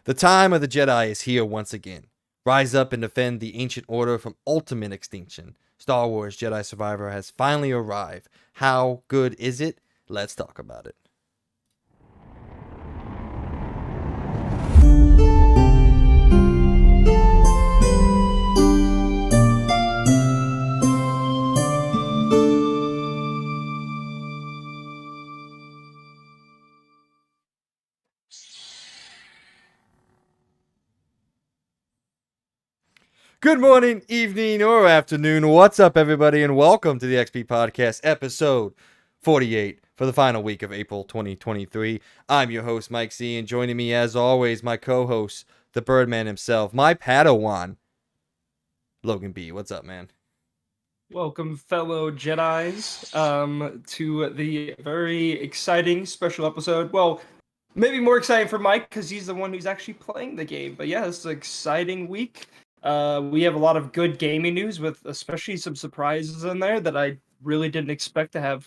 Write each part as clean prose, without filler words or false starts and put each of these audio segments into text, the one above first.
The time of the Jedi is here once again. Rise up and defend the ancient order from ultimate extinction. Star Wars Jedi Survivor has finally arrived. How good is it? Let's talk about it. Good morning, evening, or afternoon. What's up, everybody, and welcome to the XP Podcast, episode 48 for the final week of April 2023. I'm your host, Mike C, and joining me, as always, my co-host, the Birdman himself, my Padawan, Logan B. What's up, man? Welcome, fellow Jedis, to the very exciting special episode. Well, maybe more exciting for Mike because he's the one who's actually playing the game. But yeah, it's an exciting week. We have a lot of good gaming news with especially some surprises in there that I really didn't expect to have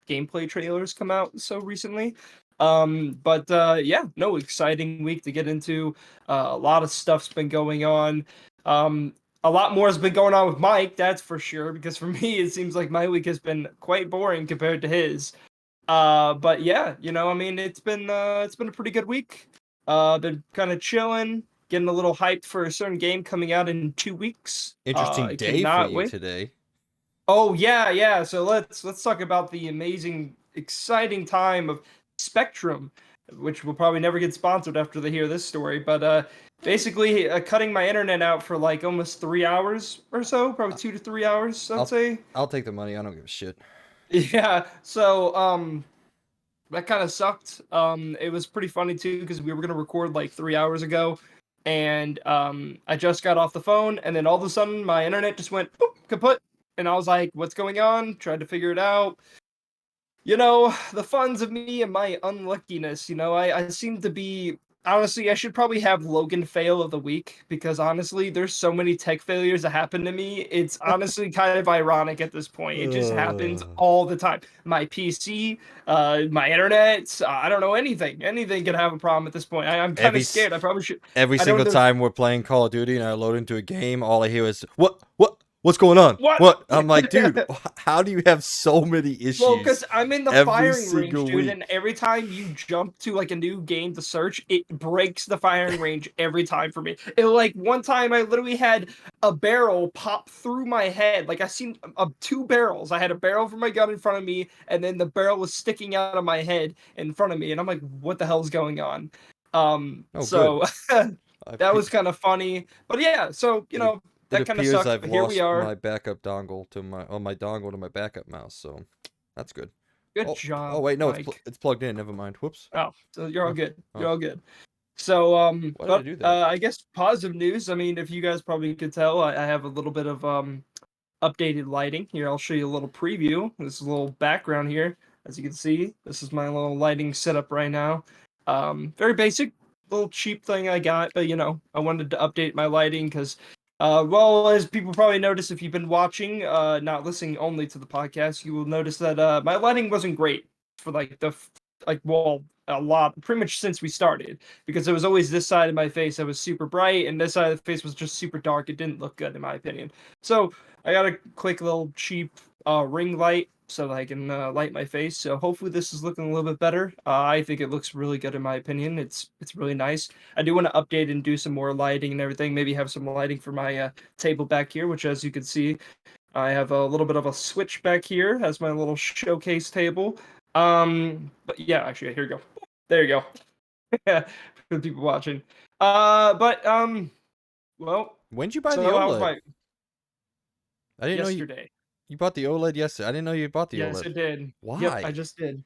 gameplay trailers come out so recently. Exciting week to get into. A lot of stuff's been going on. A lot more has been going on with Mike, that's for sure, because for me, it seems like my week has been quite boring compared to his. But yeah, it's been a pretty good week. Been kind of chilling, getting a little hyped for a certain game coming out in 2 weeks. Interesting I day for cannot you wait. today. Oh yeah. So let's talk about the amazing, exciting time of Spectrum, which will probably never get sponsored after they hear this story. But basically, cutting my internet out for like almost 3 hours or so, probably 2 to 3 hours, I'd say. I'll take the money. I don't give a shit. Yeah. So that kind of sucked. It was pretty funny too because we were gonna record like 3 hours ago, and I just got off the phone, and then all of a sudden my internet just went boop, kaput. And I was like, what's going on? Tried to figure it out. The funds of me and my unluckiness, I seem to be... Honestly, I should probably have Logan fail of the week, because honestly, there's so many tech failures that happen to me. It's honestly kind of ironic at this point. It just happens all the time. My PC, my internet, I don't know, anything. Anything can have a problem at this point. I'm kind of scared. I probably should... Every single time we're playing Call of Duty and I load into a game, all I hear is, What's going on? What? I'm like, dude, how do you have so many issues? Well, because I'm in the firing range, dude, and every time you jump to like a new game to search, it breaks the firing range every time for me. One time I literally had a barrel pop through my head. Like I seen two barrels. I had a barrel for my gun in front of me, and then the barrel was sticking out of my head in front of me, and I'm like, what the hell's going on? That was kind of funny. But yeah, so that kind of sucks. I've but here lost we are. my backup dongle to my dongle to my backup mouse, so that's good. Good job. Oh wait, no, Mike. it's plugged in. Never mind. Whoops. Oh, so you're all good. You're all good. So Why did I do that? I guess positive news. I mean, if you guys probably could tell, I have a little bit of updated lighting here. I'll show you a little preview. This is a little background here, as you can see. This is my little lighting setup right now. Very basic, little cheap thing I got, but I wanted to update my lighting because. As people probably noticed if you've been watching, not listening only to the podcast, you will notice that my lighting wasn't great for a lot, pretty much since we started, because it was always this side of my face that was super bright, and this side of the face was just super dark. It didn't look good in my opinion. So I got a quick little cheap ring light so that I can light my face. So hopefully this is looking a little bit better. I think it looks really good in my opinion. It's really nice. I do want to update and do some more lighting and everything. Maybe have some lighting for my table back here, which as you can see, I have a little bit of a switch back here as my little showcase table. But yeah, actually, here you go. There you go. For the people watching. Well. When'd you buy the OLED? I didn't yesterday. Know you bought the OLED yesterday. I didn't know you bought the OLED. Yes, I did. Why? Yep, I just did.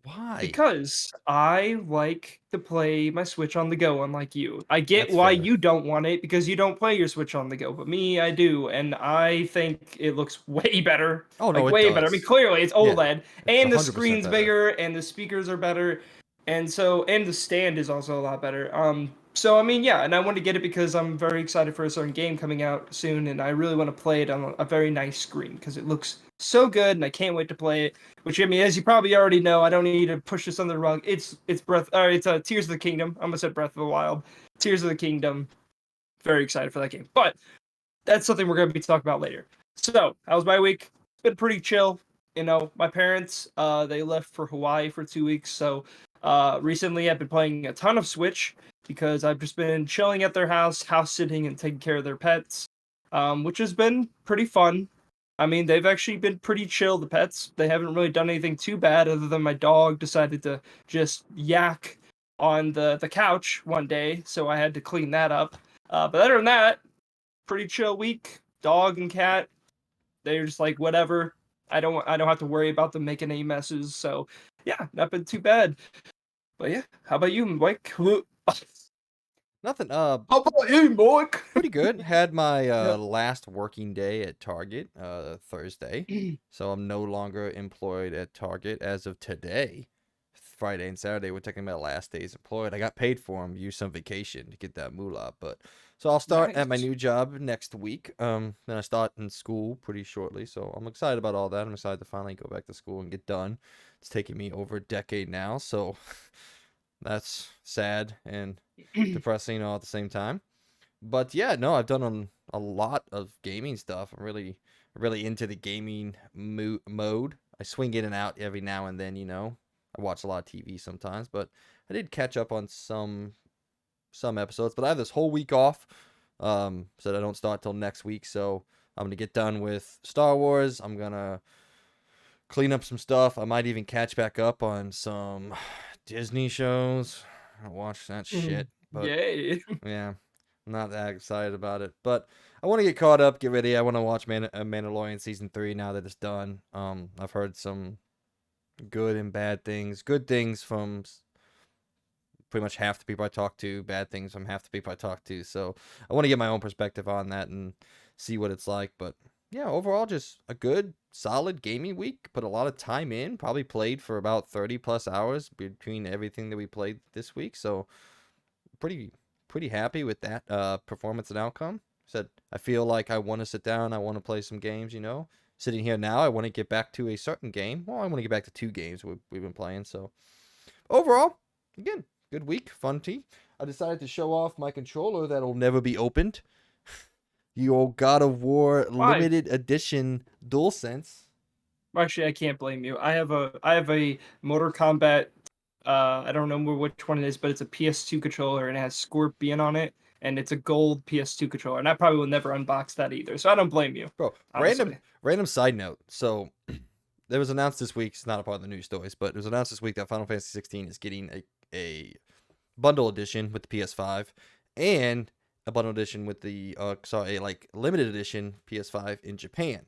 Why? Because I like to play my Switch on the go, unlike you. I get why you don't want it, because you don't play your Switch on the go, but me, I do, and I think it looks way better. Oh, no, way better. I mean, clearly, it's OLED, and the screen's better. bigger, and the speakers are better, and the stand is also a lot better. So I mean, yeah, and I want to get it because I'm very excited for a certain game coming out soon, and I really want to play it on a very nice screen because it looks so good, and I can't wait to play it. Which I mean, as you probably already know, I don't need to push this under the rug. It's Tears of the Kingdom. I almost said Breath of the Wild. Tears of the Kingdom. Very excited for that game, but that's something we're going to be talking about later. So, how was my week? It's been pretty chill. You know, my parents, they left for Hawaii for 2 weeks. So, recently I've been playing a ton of Switch because I've just been chilling at their house sitting and taking care of their pets, which has been pretty fun. I mean, they've actually been pretty chill, the pets. They haven't really done anything too bad other than my dog decided to just yak on the couch one day. So I had to clean that up. But other than that, pretty chill week. Dog and cat, they're just like whatever. I don't have to worry about them making any messes. So yeah, not been too bad. But yeah, how about you, Mike? How Nothing. about you, Mike? Pretty good. Had my Yeah. last working day at Target Thursday, so I'm no longer employed at Target as of today. Friday and Saturday were technically my last days employed. I got paid for them, used some vacation to get that moolah, but so I'll start at my Nice. new job next week. Then I start in school pretty shortly, so I'm excited about all that. I'm excited to finally go back to school and get done. It's taken me over a decade now, so that's sad and depressing all at the same time. But yeah, no, I've done a lot of gaming stuff. I'm really into the gaming mode. I swing in and out every now and then, you know. I watch a lot of TV sometimes, but I did catch up on some episodes. But I have this whole week off, so that I don't start till next week. So I'm gonna get done with Star Wars. I'm gonna clean up some stuff. I might even catch back up on some Disney shows. I watch that shit, but Yay. yeah, I'm not that excited about it, but I want to get caught up, get ready. I want to watch Mandalorian season 3 now that it's done. I've heard some good and bad things. Good things from pretty much half the people I talk to. Bad things from half the people I talk to. So I want to get my own perspective on that and see what it's like. But yeah, overall, just a good, solid gaming week. Put a lot of time in. Probably played for about 30 plus hours between everything that we played this week. So pretty pretty happy with that performance and outcome. Said I feel like I want to sit down, I want to play some games, you know. Sitting here now, I want to get back to a certain game. Well, I want to get back to two games we've been playing. So overall, again, good week, fun tea. I decided to show off my controller that'll never be opened. The old God of War Why? limited edition DualSense. Actually, I can't blame you. I have a Motor Combat. I don't remember which one it is, but it's a PS2 controller and it has Scorpion on it, and it's a gold PS2 controller. And I probably will never unbox that either. So I don't blame you, Bro, honestly. random side note. So it was announced this week. It's not a part of the news stories, but it was announced this week that Final Fantasy 16 is getting a bundle edition with the PS5 and a bundle edition with the a like limited edition PS5 in Japan.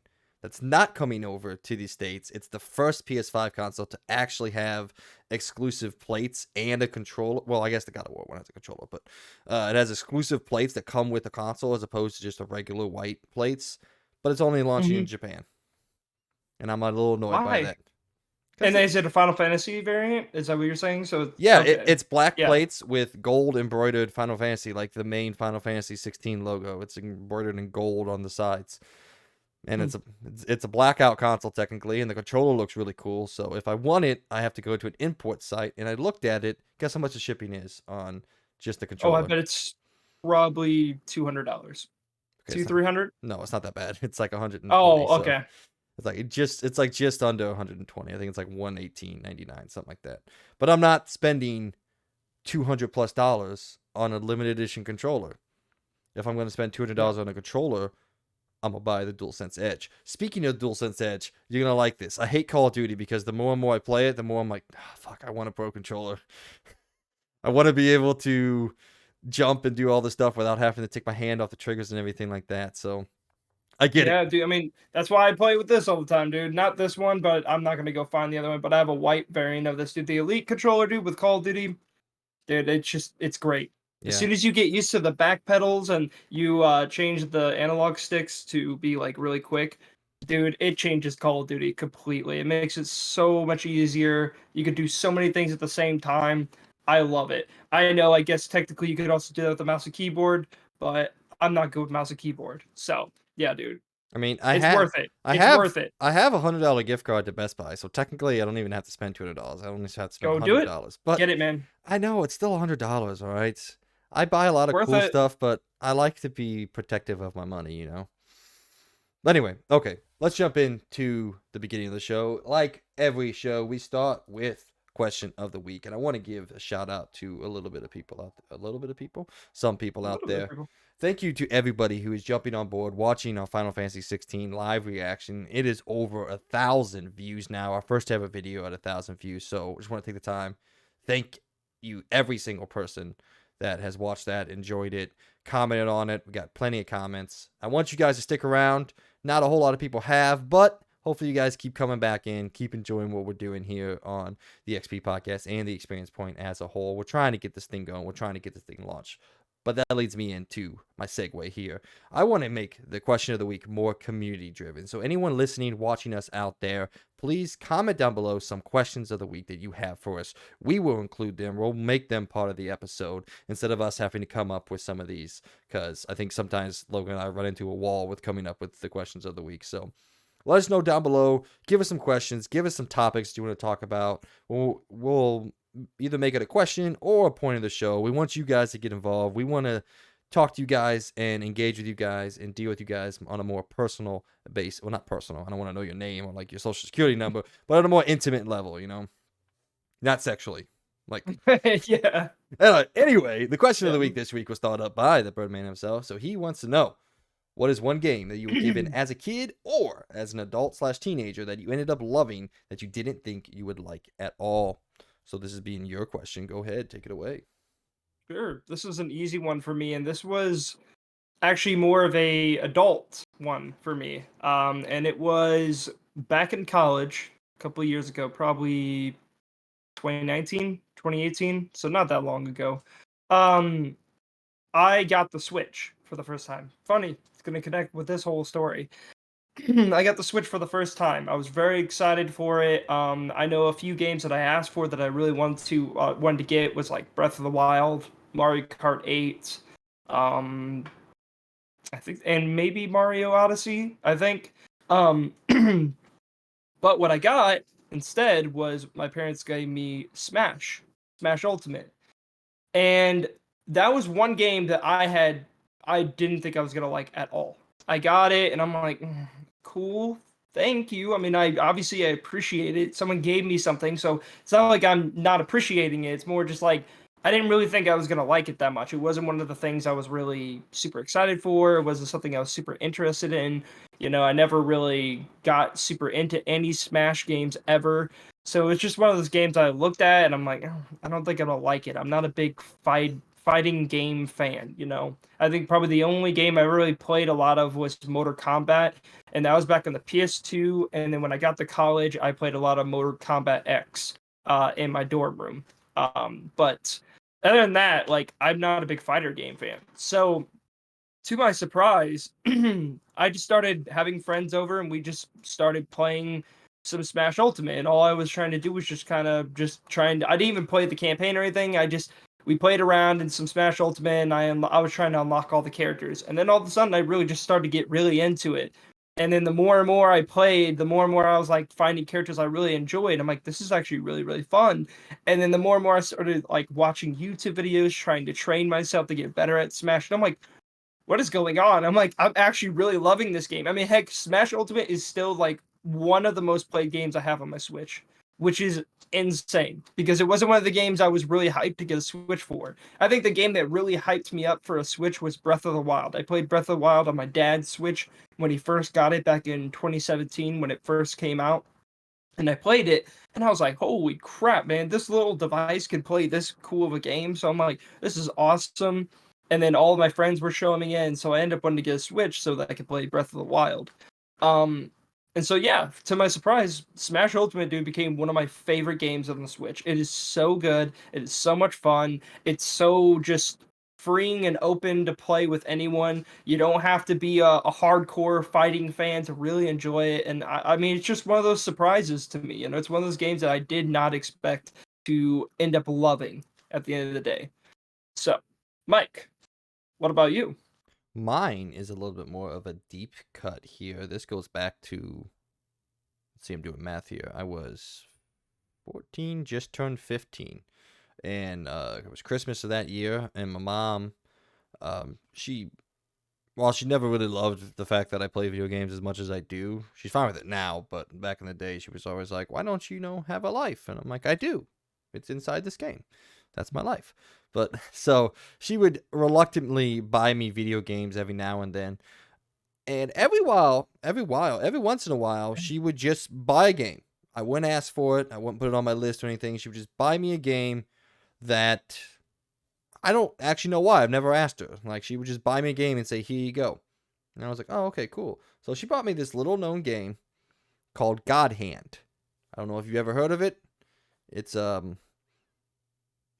That's not coming over to the States. It's the first PS5 console to actually have exclusive plates and a controller. Well, I guess the God of War one has a controller, but it has exclusive plates that come with the console as opposed to just the regular white plates. But it's only launching in Hmm. Japan, and I'm a little annoyed by Why? that. And Because is it a Final Fantasy variant? Is that what you're saying? So yeah, okay, it's black yeah. plates with gold embroidered Final Fantasy, like the main Final Fantasy 16 logo. It's embroidered in gold on the sides, and Hmm. it's a blackout console technically, and the controller looks really cool. So if I want it, I have to go to an import site, and I looked at it. Guess how much the shipping is on just the Oh, I controller? bet it's probably $200. Okay, Two, it's not, 300. no, it's not that bad. It's like 120. Oh, So okay. it's like just under 120. I think it's like 118.99, something like that. But I'm not spending $200 plus on a limited edition controller. If I'm going to spend Yeah. $200 on a controller, I'm gonna buy the DualSense Edge. Speaking of DualSense Edge, you're gonna like this. I hate Call of Duty because the more and more I play it, the more I'm like, oh, fuck, I want a pro controller. I want to be able to jump and do all this stuff without having to take my hand off the triggers and everything like that. So I get it. Yeah, dude. I mean, that's why I play with this all the time, dude. Not this one, but I'm not gonna go find the other one. But I have a white variant of this, dude. The Elite controller, dude, with Call of Duty, dude. It's great. As Yeah, soon as you get used to the back pedals and you change the analog sticks to be like really quick, dude, it changes Call of Duty completely. It makes it so much easier. You could do so many things at the same time. I love it. I know, I guess technically you could also do that with the mouse and keyboard, but I'm not good with mouse and keyboard. So, yeah, dude. I mean, It's worth it. I It's have, worth it. I have $100 gift card to Best Buy, so technically I don't even have to spend $200. I only have to spend Go do it. $100. But Get it, man. I know it's still $100, all right. I buy a lot of Worth cool it. stuff, but I like to be protective of my money, you know. But anyway, okay, let's jump into the beginning of the show. Like every show, we start with question of the week, and I want to give a shout out to a little bit of people out there, a little bit of people, some people A out little bit, there. people. Thank you to everybody who is jumping on board, watching our Final Fantasy 16 live reaction. It is over 1,000 views now. Our first ever video at 1,000 views. So I just want to take the time. Thank you, every single person that has watched that, enjoyed it, commented on it. We got plenty of comments. I want you guys to stick around. Not a whole lot of people have, but hopefully you guys keep coming back in, keep enjoying what we're doing here on the XP podcast and the Experience Point as a whole. We're trying to get this thing going. We're trying to get this thing launched. But that leads me into my segue here. I want to make the question of the week more community driven. So anyone listening, watching us out there, please comment down below some questions of the week that you have for us. We will include them. We'll make them part of the episode instead of us having to come up with some of these, because I think sometimes Logan and I run into a wall with coming up with the questions of the week. So let us know down below. Give us some questions. Give us some topics you want to talk about. We'll either make it a question or a point of the show. We want you guys to get involved. We want to talk to you guys and engage with you guys and deal with you guys on a more personal base. Well, not personal. I don't want to know your name or like your social security number, but on a more intimate level, you know, not sexually. Like, Yeah. anyway, the question of Yeah. the week this week was thought up by the Birdman himself. So he wants to know, what is one game that you were given as a kid or as an adult/teenager that you ended up loving that you didn't think you would like at all? So this is being your question. Go ahead, take it away. Sure. This is an easy one for me, and this was actually more of a adult one for me. And it was back in college a couple of years ago, probably 2019, 2018, so not that long ago. Um, I got the Switch for the first time. Funny, it's gonna connect with this whole story. I got the Switch for the first time. I was very excited for it. I know a few games that I asked for that I really wanted to get was like Breath of the Wild, Mario Kart 8, um, I think, and maybe Mario Odyssey. I think. Um, but what I got instead was my parents gave me Smash Ultimate, and that was one game that I didn't think I was gonna like at all. I got it, and I'm like, cool, thank you. I mean, I appreciate it. Someone gave me something, so it's not like I'm not appreciating it. It's more just like I didn't really think I was gonna like it that much. It wasn't one of the things I was really super excited for. It wasn't something I was super interested in. You know, I never really got super into any Smash games ever. So it's just one of those games I looked at and I'm like, "Oh, I don't think I'm gonna like it. I'm not a big fighting game fan, you know. I think probably the only game I really played a lot of was Mortal Kombat, and that was back on the PS2. And then when I got to college, I played a lot of Mortal Kombat X in my dorm room. But other than that, like I'm not a big fighter game fan. So to my surprise, I just started having friends over and we just started playing some Smash Ultimate. And all I was trying to do was just kind of just trying to, I didn't even play the campaign or anything. We played around in some Smash Ultimate and I was trying to unlock all the characters. And then all of a sudden I really just started to get really into it. And then the more and more I played, the more and more I was like finding characters I really enjoyed. I'm like, this is actually really, really fun. And then the more and more I started like watching YouTube videos, trying to train myself to get better at Smash. And I'm like, what is going on? I'm like, I'm actually really loving this game. I mean, heck, Smash Ultimate is still like one of the most played games I have on my Switch, which is insane because it wasn't one of the games I was really hyped to get a Switch for. I think the game that really hyped me up for a Switch was Breath of the Wild. I played Breath of the Wild on my dad's Switch when he first got it back in 2017 when it first came out. And I played it and I was like, holy crap, man, this little device can play this cool of a game. So I'm like, this is awesome. And then all of my friends were showing me in, so I ended up wanting to get a Switch so that I could play Breath of the Wild. Um, and so yeah, to my surprise, Smash Ultimate dude became one of my favorite games on the Switch. It is so good. It is so much fun. It's so just freeing and open to play with anyone. You don't have to be a hardcore fighting fan to really enjoy it. And I mean, it's just one of those surprises to me. You know, it's one of those games that I did not expect to end up loving. at the end of the day. So, Mike, what about you? Mine is a little bit more of a deep cut here. This goes back to, let's see, I'm doing math here. I was 14, just turned 15. And it was Christmas of that year. And my mom, she, while she never really loved the fact that I play video games as much as I do, she's fine with it now. But back in the day, she was always like, why don't you, have a life? And I'm like, I do. It's inside this game. That's my life. But so she would reluctantly buy me video games every now and then. And every once in a while, she would just buy a game. I wouldn't ask for it. I wouldn't put it on my list or anything. She would just buy me a game that I don't actually know why. I've never asked her. Like, she would just buy me a game and say, here you go. And I was like, oh, okay, cool. So she bought me this little known game called God Hand. I don't know if you've ever heard of it. It's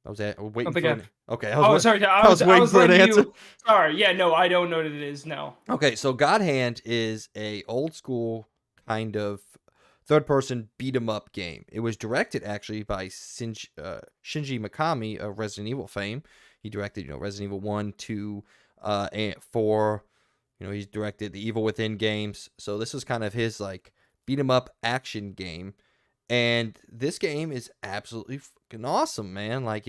I was waiting for an, okay. Sorry. I was waiting for an answer. Sorry, yeah, no, I don't know what it is. No. Okay, so God Hand is a old school kind of third person beat 'em up game. It was directed actually by Shinji Mikami of Resident Evil fame. He directed, Resident Evil 1, 2, and 4. He's directed the Evil Within games. So this is kind of his like beat 'em up action game. And this game is absolutely fucking awesome, man. Like,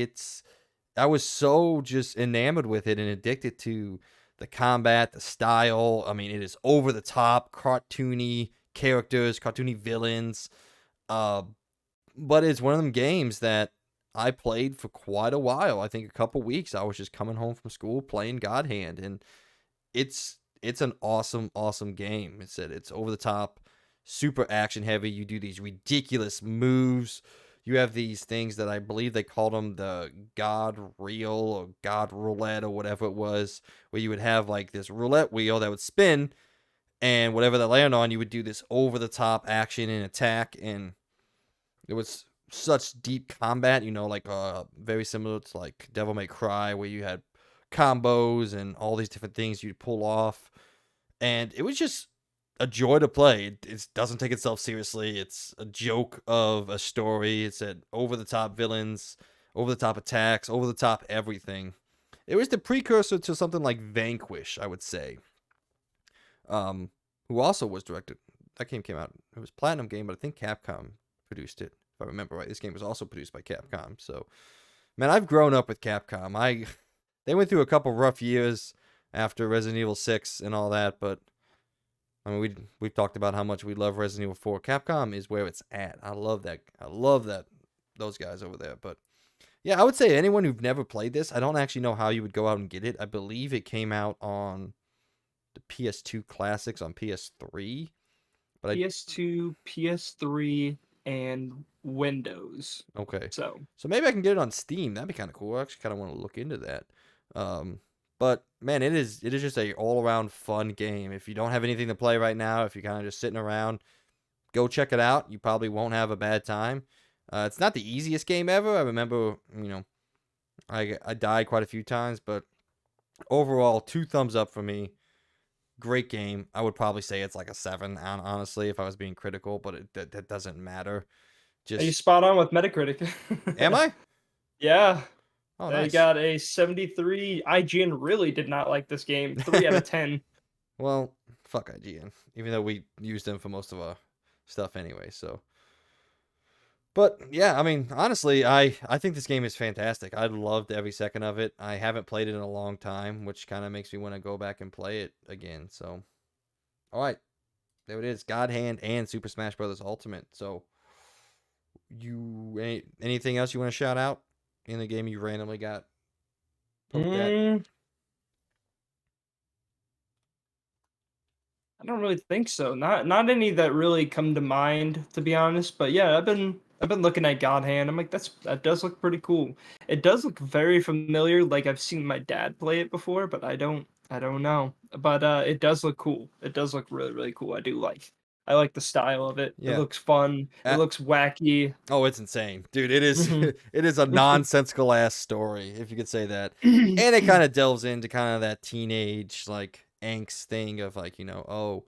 I was so just enamored with it and addicted to the combat, the style. I mean, it is over the top, cartoony characters, cartoony villains. But it's one of them games that I played for quite a while. I think a couple weeks. I was just coming home from school playing God Hand, and it's an awesome, awesome game. It's over the top, super action heavy. You do these ridiculous moves. You have these things that I believe they called them the God Reel or God Roulette or whatever it was, where you would have like this roulette wheel that would spin, and whatever that land on, you would do this over the top action and attack. And it was such deep combat, like very similar to like Devil May Cry, where you had combos and all these different things you'd pull off. And it was just a joy to play. It doesn't take itself seriously. It's a joke of a story. It's at over the top villains, over the top attacks, over the top everything. It was the precursor to something like Vanquish, I would say. Who also was directed. That game came out. It was a Platinum game, but I think Capcom produced it, if I remember right. This game was also produced by Capcom. So, man, I've grown up with Capcom. They went through a couple rough years after Resident Evil 6 and all that, but I mean, we've talked about how much we love Resident Evil 4. Capcom is where it's at. I love that. Those guys over there. But yeah, I would say anyone who've never played this, I don't actually know how you would go out and get it. I believe it came out on the PS2 classics on PS3. But PS2, PS3, and Windows. Okay. So maybe I can get it on Steam. That'd be kind of cool. I actually kind of want to look into that. But man, it is just a all around fun game. If you don't have anything to play right now, if you're kind of just sitting around, go check it out. You probably won't have a bad time. It's not the easiest game ever. I remember, I died quite a few times, but overall, 2 thumbs up for me. Great game. I would probably say it's like a 7, honestly, if I was being critical, but that doesn't matter. Are you spot on with Metacritic? Am I? Yeah. Oh, they nice. got a 73. IGN really did not like this game. 3 out of 10. Well, fuck IGN. Even though we used them for most of our stuff anyway, so. But yeah, I mean, honestly, I think this game is fantastic. I loved every second of it. I haven't played it in a long time, which kind of makes me want to go back and play it again. So, all right, there it is. God Hand and Super Smash Bros. Ultimate. So, anything else you want to shout out in the game you randomly got poked at? I don't really think so. Not any that really come to mind, to be honest. But yeah, I've been looking at God Hand. I'm like, that does look pretty cool. It does look very familiar. Like I've seen my dad play it before, but I don't know. But it does look cool. It does look really, really cool. I like the style of it. Yeah. It looks fun. It looks wacky. Oh, it's insane, dude. It is it is a nonsensical ass story, if you could say that. And it kind of delves into kind of that teenage like angst thing of like, oh,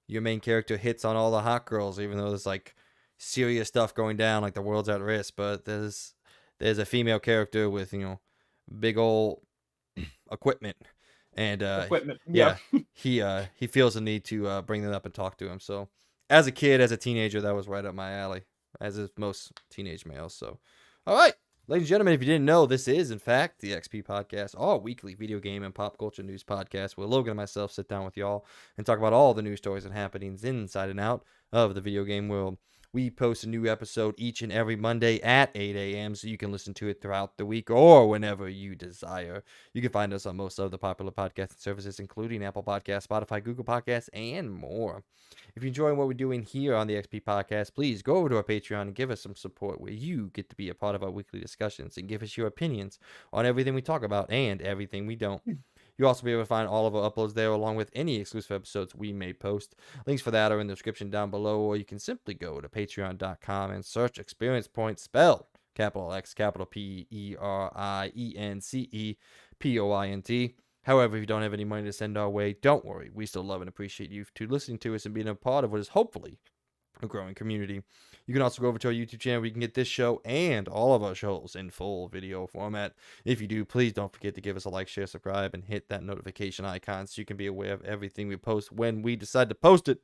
your main character hits on all the hot girls, even though there's like serious stuff going down, like the world's at risk. But there's a female character with big old equipment, and Equipment. Yeah. yeah, he feels the need to bring them up and talk to him. So as a kid, as a teenager, that was right up my alley, as is most teenage males. So, all right. Ladies and gentlemen, if you didn't know, this is, in fact, the XP Podcast, our weekly video game and pop culture news podcast where Logan and myself sit down with y'all and talk about all the news stories and happenings inside and out of the video game world. We post a new episode each and every Monday at 8 a.m. so you can listen to it throughout the week or whenever you desire. You can find us on most of the popular podcasting services, including Apple Podcasts, Spotify, Google Podcasts, and more. If you enjoy what we're doing here on the XP Podcast, please go over to our Patreon and give us some support where you get to be a part of our weekly discussions and give us your opinions on everything we talk about and everything we don't. You'll also be able to find all of our uploads there along with any exclusive episodes we may post. Links for that are in the description down below, or you can simply go to patreon.com and search Experience Point, spelled capital X, capital PERIENCEPOINT. However, if you don't have any money to send our way, don't worry. We still love and appreciate you to listening to us and being a part of what is hopefully a growing community. You can also go over to our YouTube channel where you can get this show and all of our shows in full video format. If you do, please don't forget to give us a like, share, subscribe, and hit that notification icon so you can be aware of everything we post when we decide to post it.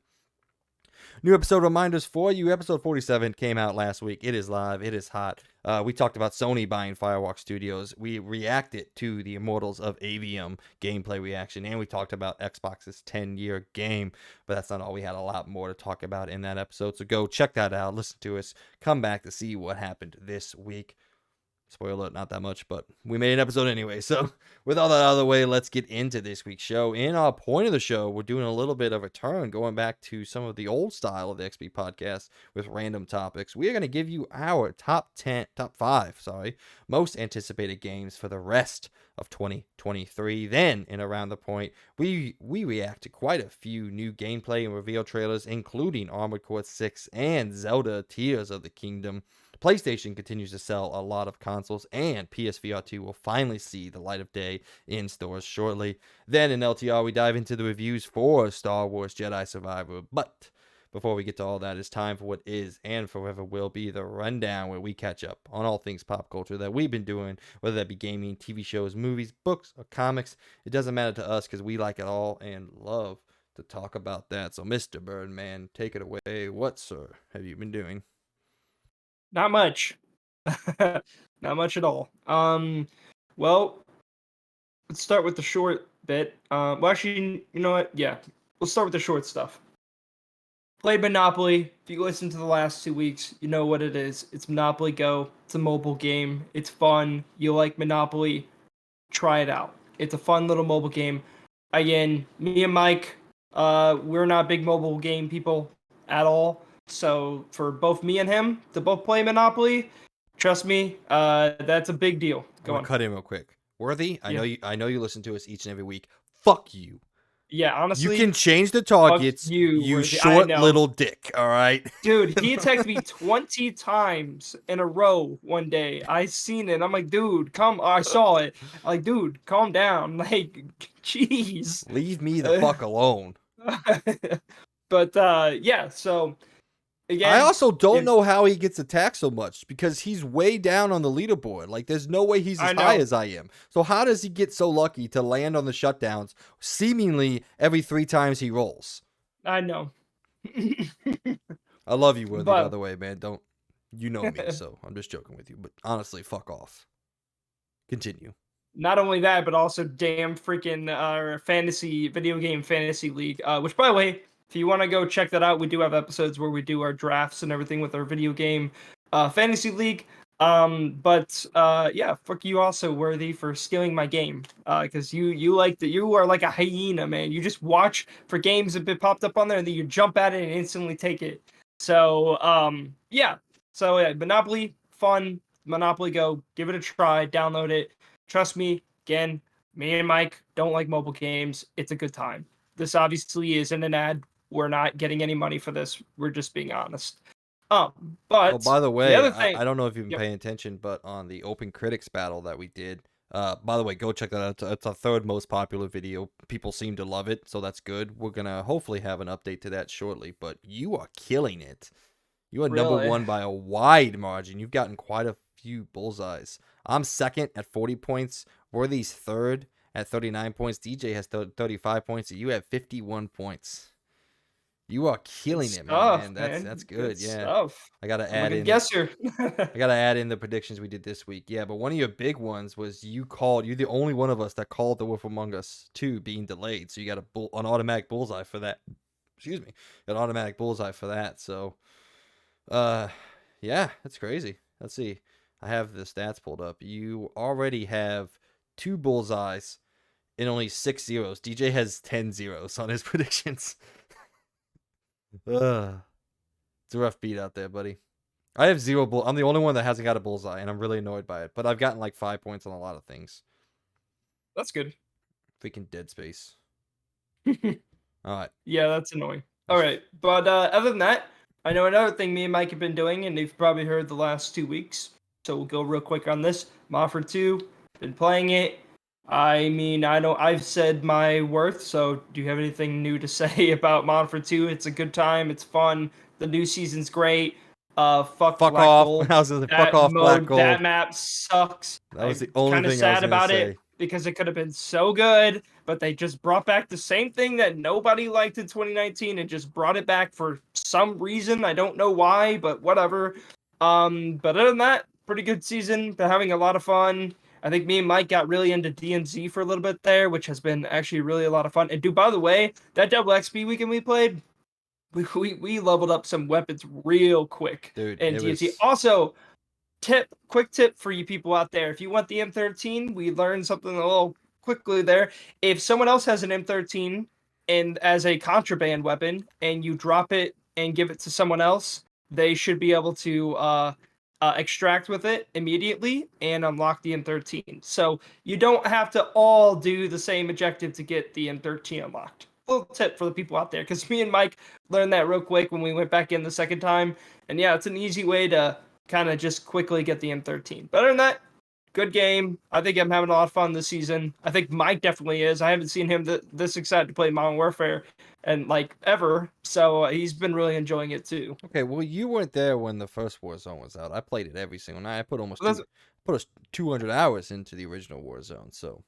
New episode reminders for you. Episode 47 came out last week. It is live. It is hot. We talked about Sony buying Firewalk Studios. We reacted to the Immortals of Avium gameplay reaction, and we talked about Xbox's 10-year game. But that's not all. We had a lot more to talk about in that episode. So go check that out. Listen to us. Come back to see what happened this week. Spoiler alert, not that much, but we made an episode anyway. So with all that out of the way, let's get into this week's show. In our point of the show, we're doing a little bit of a turn, going back to some of the old style of the XP Podcast with random topics. We are going to give you our top 5 most anticipated games for the rest of 2023. Then, in Around the Point, we react to quite a few new gameplay and reveal trailers, including Armored Core 6 and Zelda Tears of the Kingdom. PlayStation continues to sell a lot of consoles, and PSVR 2 will finally see the light of day in stores shortly. Then in LTR, we dive into the reviews for Star Wars Jedi Survivor. But before we get to all that, it's time for what is and forever will be the rundown, where we catch up on all things pop culture that we've been doing, whether that be gaming, TV shows, movies, books, or comics. It doesn't matter to us because we like it all and love to talk about that. So, Mr. Birdman, take it away. What, sir, have you been doing? Not much. Not much at all. Well, let's start with the short bit. Well, actually, you know what? Yeah, we'll start with the short stuff. Played Monopoly. If you listen to the last 2 weeks, you know what it is. It's Monopoly Go. It's a mobile game. It's fun. You like Monopoly, try it out. It's a fun little mobile game. Again, me and Mike, we're not big mobile game people at all. So for both me and him to both play Monopoly, trust me, that's a big deal. Go on. Cut in real quick. Worthy, Yeah. I know you listen to us each and every week. Fuck you. Yeah, honestly, you can change the targets. You Worthy. short little dick. All right, dude. He texted me 20 times in a row one day. I seen it. I'm like, dude, come. I saw it. I'm like, dude, calm down. Like, jeez. Leave me the fuck alone. But yeah. So. Again, I also don't know how he gets attacked so much, because he's way down on the leaderboard. Like, there's no way he's as high as I am. So how does he get so lucky to land on the shutdowns seemingly every 3 times he rolls? I know. I love you, Worthy, by the way, man. Don't, you know me, so I'm just joking with you. But honestly, fuck off. Continue. Not only that, but also damn freaking video game fantasy league, which, by the way, if you want to go check that out, we do have episodes where we do our drafts and everything with our video game fantasy league. But yeah, fuck you also, Worthy, for stealing my game. Because you are like a hyena, man. You just watch for games that popped up on there, and then you jump at it and instantly take it. So yeah. So yeah, Monopoly, fun. Monopoly Go, give it a try, download it. Trust me, again, me and Mike don't like mobile games. It's a good time. This obviously isn't an ad. We're not getting any money for this. We're just being honest. But oh, by the way, the other thing, I don't know if you've been paying attention, but on the Open Critics battle that we did, by the way, go check that out. It's our 3rd most popular video. People seem to love it, so that's good. We're gonna hopefully have an update to that shortly. But you are killing it. You are number 1 by a wide margin. You've gotten quite a few bullseyes. I'm second at 40 points. Worthy's third at 39 points. DJ has 35 points. And you have 51 points. You are Good killing it, my stuff, man. That's man. Good good. Yeah. stuff. I gotta I'm a add good in. guesser. I gotta add in the predictions we did this week. Yeah, but one of your big ones was you're the only one of us that called The Wolf Among Us 2 being delayed. So you got an automatic bullseye for that. Excuse me, an automatic bullseye for that. So, yeah, that's crazy. Let's see. I have the stats pulled up. You already have 2 bullseyes and only 6 zeros. DJ has 10 zeros on his predictions. It's a rough beat out there, buddy. I have 0 I'm the only one that hasn't got a bullseye, and I'm really annoyed by it. But I've gotten like 5 points on a lot of things. That's good. Freaking Dead Space. All right. Yeah, that's annoying. All right, but other than that, I know another thing me and Mike have been doing, and you've probably heard the last 2 weeks. So we'll go real quick on this. Mofford 2, been playing it. I mean, I know I've said my worth, so do you have anything new to say about Mofford 2? It's a good time, it's fun. The new season's great. Fuck Fuck Black off. Gold. I was gonna say, fuck That off, Black mode, that Gold. map sucks. That was I'm the only kind of thing I was sad gonna about say. it because it could have been so good, but they just brought back the same thing that nobody liked in 2019 and just brought it back for some reason. I don't know why, but whatever. But other than that, pretty good season. Been having a lot of fun. I think me and Mike got really into DMZ for a little bit there, which has been actually really a lot of fun. And dude, by the way, that double XP weekend we played, we leveled up some weapons real quick Dude, in it DMZ. was Also, quick tip for you people out there. If you want the M13, we learned something a little quickly there. If someone else has an M13 and as a contraband weapon and you drop it and give it to someone else, they should be able to extract with it immediately and unlock the M13. So you don't have to all do the same objective to get the M13 unlocked. Little tip for the people out there, because me and Mike learned that real quick when we went back in the second time. And yeah, it's an easy way to kind of just quickly get the M13. But other than that, good game. I think I'm having a lot of fun this season. I think Mike definitely is. I haven't seen him this excited to play Modern Warfare and like ever, so he's been really enjoying it too. okay. Well, you weren't there when the first Warzone was out. I played it every single night. I put That's 200 hours into the original Warzone. So,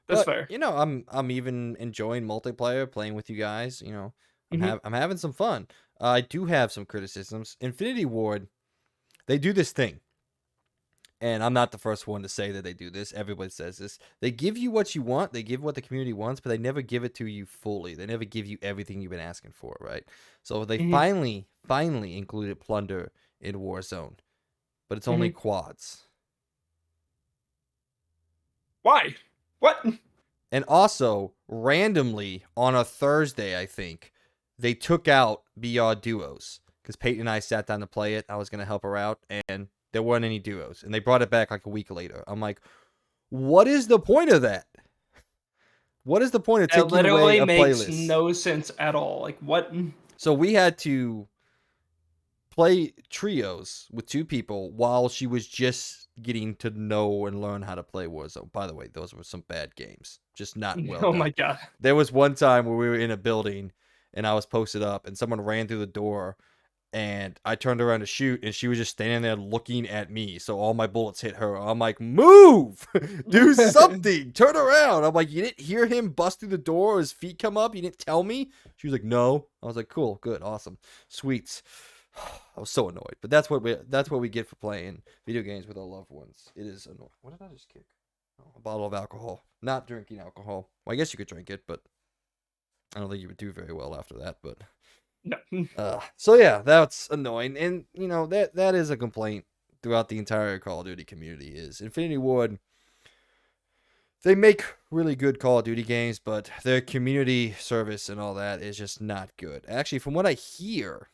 that's but fair. you know, I'm even enjoying multiplayer, playing with you guys. You know, Mm-hmm. I'm having some fun. I do have some criticisms. Infinity Ward, they do this thing. And I'm not the first one to say that they do this. Everybody says this. They give you what you want. They give what the community wants, but they never give it to you fully. They never give you everything you've been asking for, right? So they Mm-hmm. finally included plunder in Warzone, but it's only Mm-hmm. quads. Why? What? And also, randomly on a Thursday, I think, they took out BR duos because Peyton and I sat down to play it. I was going to help her out, and there weren't any duos. And they brought it back like a week later. I'm like, what is the point of that? What is the point of That taking away literally a makes playlist? no sense at all. Like what? So we had to play trios with 2 people while she was just getting to know and learn how to play Warzone. By the way, those were some bad games. Just not well Oh done. my god. There was one time where we were in a building and I was posted up and someone ran through the door and I turned around to shoot and she was just standing there looking at me. So all my bullets hit her. I'm like, move, do something, turn around. I'm like, you didn't hear him bust through the door or his feet come up? You didn't tell me? She was like, no. I was like, cool, good, awesome, sweets. I was so annoyed, but that's what we get for playing video games with our loved ones. It is annoying. What did I just kick? Oh, a bottle of alcohol. Not drinking alcohol. Well, I guess you could drink it, but I don't think you would do very well after that. But No. so yeah, that's annoying, and you know that is a complaint throughout the entire Call of Duty community. Is Infinity Ward? They make really good Call of Duty games, but their community service and all that is just not good. Actually, from what I hear,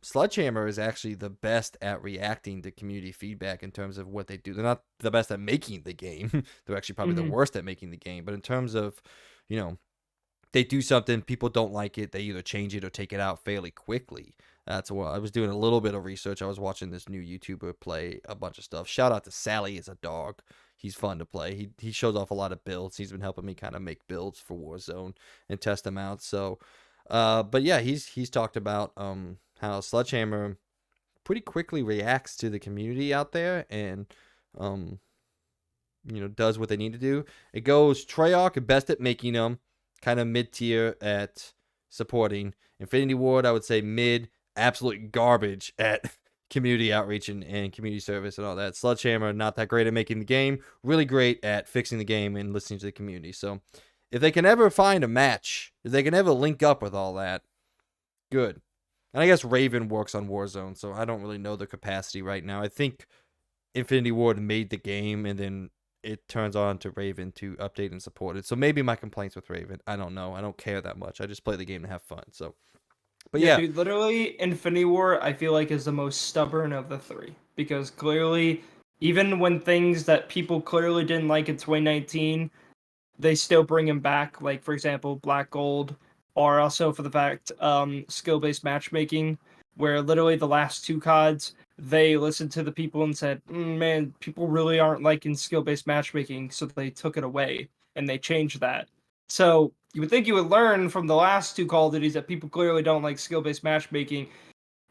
Sledgehammer is actually the best at reacting to community feedback in terms of what they do. They're not the best at making the game. They're actually probably the Mhm. worst at making the game. But in terms of, you know, they do something, people don't like it, they either change it or take it out fairly quickly. That's why I was doing a little bit of research. I was watching this new YouTuber play a bunch of stuff. Shout out to Sally as a dog. He's fun to play. He shows off a lot of builds. He's been helping me kind of make builds for Warzone and test them out. So, but yeah, he's talked about how Sledgehammer pretty quickly reacts to the community out there and does what they need to do. It goes Treyarch best at making them, kind of mid-tier at supporting. Infinity Ward, I would say mid, absolute garbage at community outreach and community service and all that. Sledgehammer, not that great at making the game, really great at fixing the game and listening to the community. So if they can ever find a match, if they can ever link up with all that, good. And I guess Raven works on Warzone, so I don't really know the capacity right now. I think Infinity Ward made the game, and then it turns on to Raven to update and support it. So maybe my complaints with Raven, I don't know. I don't care that much. I just play the game to have fun. So, but yeah. Dude, literally, Infinity War, I feel like, is the most stubborn of the three. Because clearly, even when things that people clearly didn't like in 2019, they still bring him back. Like, for example, Black Gold, or also for the fact skill-based matchmaking, where literally the last two CODs, they listened to the people and said, man, people really aren't liking skill-based matchmaking, so they took it away, and they changed that. So you would think you would learn from the last two Call of Duties that people clearly don't like skill-based matchmaking.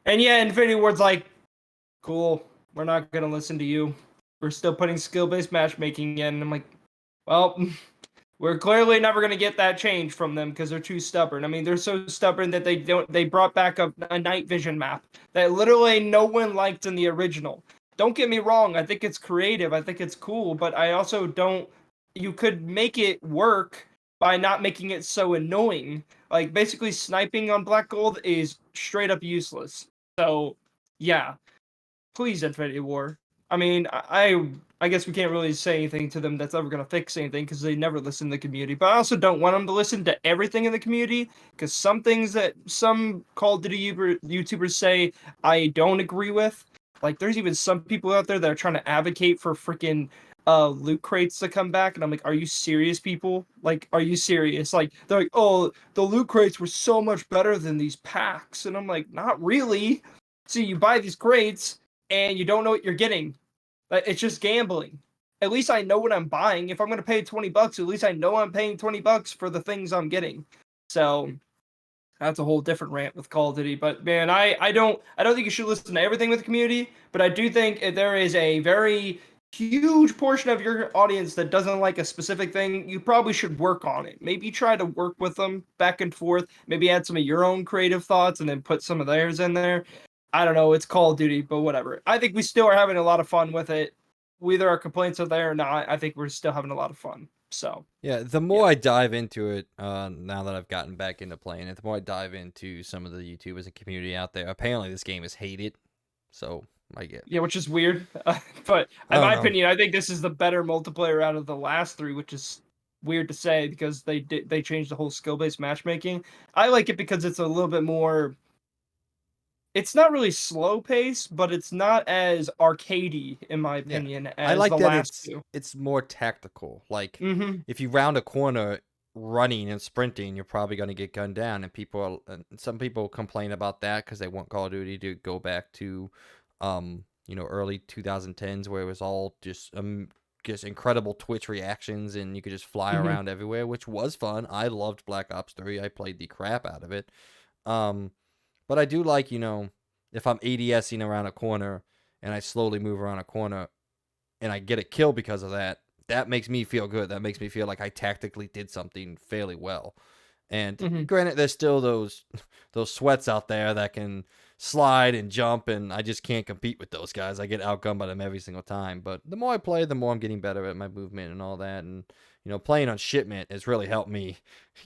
And yeah, Infinity Ward's like, cool, we're not going to listen to you. We're still putting skill-based matchmaking in. And I'm like, well, we're clearly never going to get that change from them because they're too stubborn. I mean, they're so stubborn that they brought back a night vision map that literally no one liked in the original. Don't get me wrong, I think it's creative, I think it's cool, but I also don't, you could make it work by not making it so annoying. Like, basically sniping on Black Gold is straight up useless. So, yeah. Please, Infinity War. I mean, I guess we can't really say anything to them that's ever going to fix anything because they never listen to the community. But I also don't want them to listen to everything in the community because some things that some Call of Duty YouTubers say I don't agree with. Like, there's even some people out there that are trying to advocate for freaking loot crates to come back, and I'm like, are you serious, people? Like, are you serious? Like, they're like, oh, the loot crates were so much better than these packs, and I'm like, not really. See, you buy these crates and you don't know what you're getting. It's just gambling. At least I know what I'm buying. If I'm going to pay $20, at least I know I'm paying $20 for the things I'm getting. So that's a whole different rant with Call of Duty. But man, I don't think you should listen to everything with the community, but I do think there is a very huge portion of your audience that doesn't like a specific thing. You probably should work on it. Maybe try to work with them back and forth. Maybe add some of your own creative thoughts and then put some of theirs in there. I don't know, it's Call of Duty, but whatever. I think we still are having a lot of fun with it. Whether our complaints are there or not, I think we're still having a lot of fun. So yeah, the more I dive into it, now that I've gotten back into playing it, the more I dive into some of the YouTubers and community out there. Apparently, this game is hated, so I get. Yeah, which is weird. But in my opinion, I think this is the better multiplayer out of the last three, which is weird to say because they changed the whole skill-based matchmaking. I like it because it's a little bit more. It's not really slow pace, but it's not as arcadey, in my opinion, as I like the that last two. it's more tactical. Like Mm-hmm. if you round a corner running and sprinting, you're probably going to get gunned down. And some people complain about that because they want Call of Duty to go back to, early 2010s where it was all just incredible Twitch reactions and you could just fly Mm-hmm. around everywhere, which was fun. I loved Black Ops 3. I played the crap out of it. But I do like, if I'm ADSing around a corner and I slowly move around a corner and I get a kill because of that, that makes me feel good. That makes me feel like I tactically did something fairly well. And Mm-hmm. granted, there's still those sweats out there that can slide and jump, and I just can't compete with those guys. I get outgunned by them every single time. But the more I play, the more I'm getting better at my movement and all that. And playing on shipment has really helped me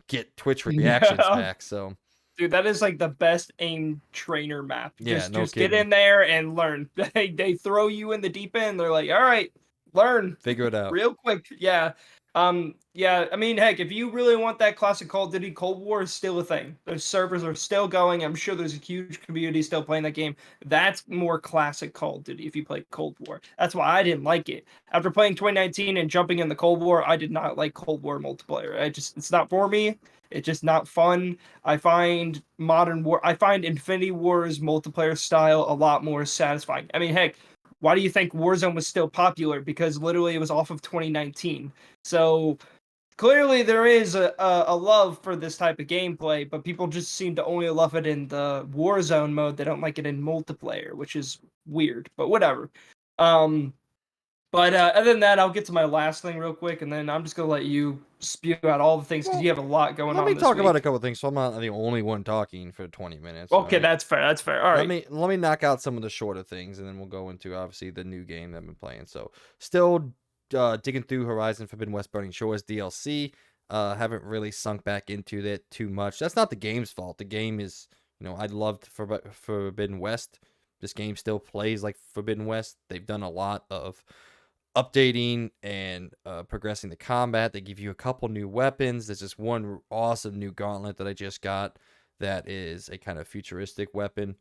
get Twitch reactions Yeah. back. So. Dude, that is like the best aim trainer map. Yeah, no just get kidding. in there and learn. They throw you in the deep end. They're like, all right, learn. Figure it out. Real quick. Yeah. Yeah, I mean, heck, if you really want that classic Call of Duty, Cold War is still a thing. Those servers are still going. I'm sure there's a huge community still playing that game. That's more classic Call of Duty if you play Cold War. That's why I didn't like it. After playing 2019 and jumping in the Cold War, I did not like Cold War multiplayer. It's not for me. It's just not fun. I find Infinity War's multiplayer style a lot more satisfying. I mean, heck, why do you think Warzone was still popular? Because literally it was off of 2019. So clearly there is a love for this type of gameplay, but people just seem to only love it in the Warzone mode. They don't like it in multiplayer, which is weird, but whatever. Um, but other than that, I'll get to my last thing real quick, and then I'm just gonna let you spew out all the things because Well, you have a lot going let me on this talk about a week. couple things, so I'm not the only one talking for 20 minutes. All Okay, right. that's fair. That's fair. All Let right. me knock out some of the shorter things, and then we'll go into obviously the new game that I've been playing. So, still digging through Horizon Forbidden West Burning Shores DLC. Haven't really sunk back into that too much. That's not the game's fault. The game is, I loved Forbidden West. This game still plays like Forbidden West. They've done a lot of updating and progressing the combat. They give you a couple new weapons. There's this one awesome new gauntlet that I just got that is a kind of futuristic weapon.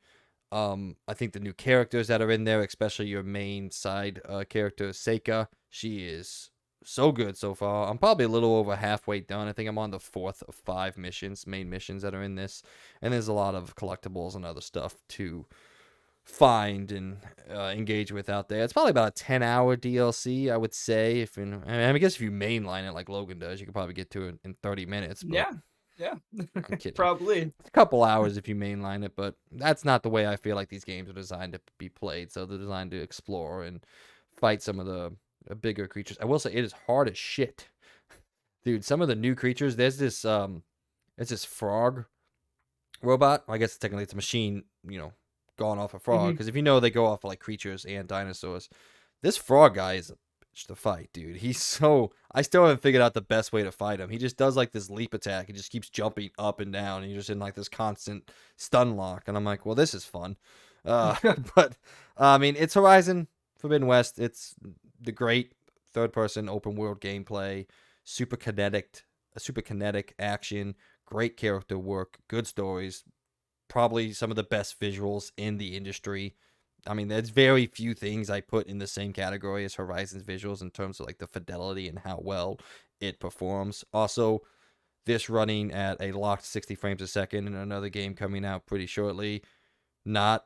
I think the new characters that are in there, especially your main side character, Seika, she is so good so far. I'm probably a little over halfway done. I think I'm on the 4th of 5 main missions that are in this. And there's a lot of collectibles and other stuff to find and engage with out there. It's probably about a 10-hour DLC, I would say. I guess if you mainline it like Logan does, you could probably get to it in 30 minutes, but Yeah. Yeah. I'm kidding. Probably. A couple hours if you mainline it, but that's not the way I feel like these games are designed to be played. So they're designed to explore and fight some of the bigger creatures. I will say it is hard as shit. Dude, some of the new creatures, it's this frog robot. I guess technically it's a machine, going off a frog. Hmm. Because if you know, they go off of like creatures and dinosaurs. This frog guy is a bitch to fight, dude. I still haven't figured out the best way to fight him. He just does like this leap attack. He just keeps jumping up and down. And you're just in like this constant stun lock. And I'm like, well, this is fun. Uh, but I mean, it's Horizon Forbidden West. It's the great third person open world gameplay, super kinetic action, great character work, good stories, probably some of the best visuals in the industry. I mean, there's very few things I put in the same category as Horizon's visuals in terms of like the fidelity and how well it performs. Also, this running at a locked 60 frames a second and another game coming out pretty shortly, not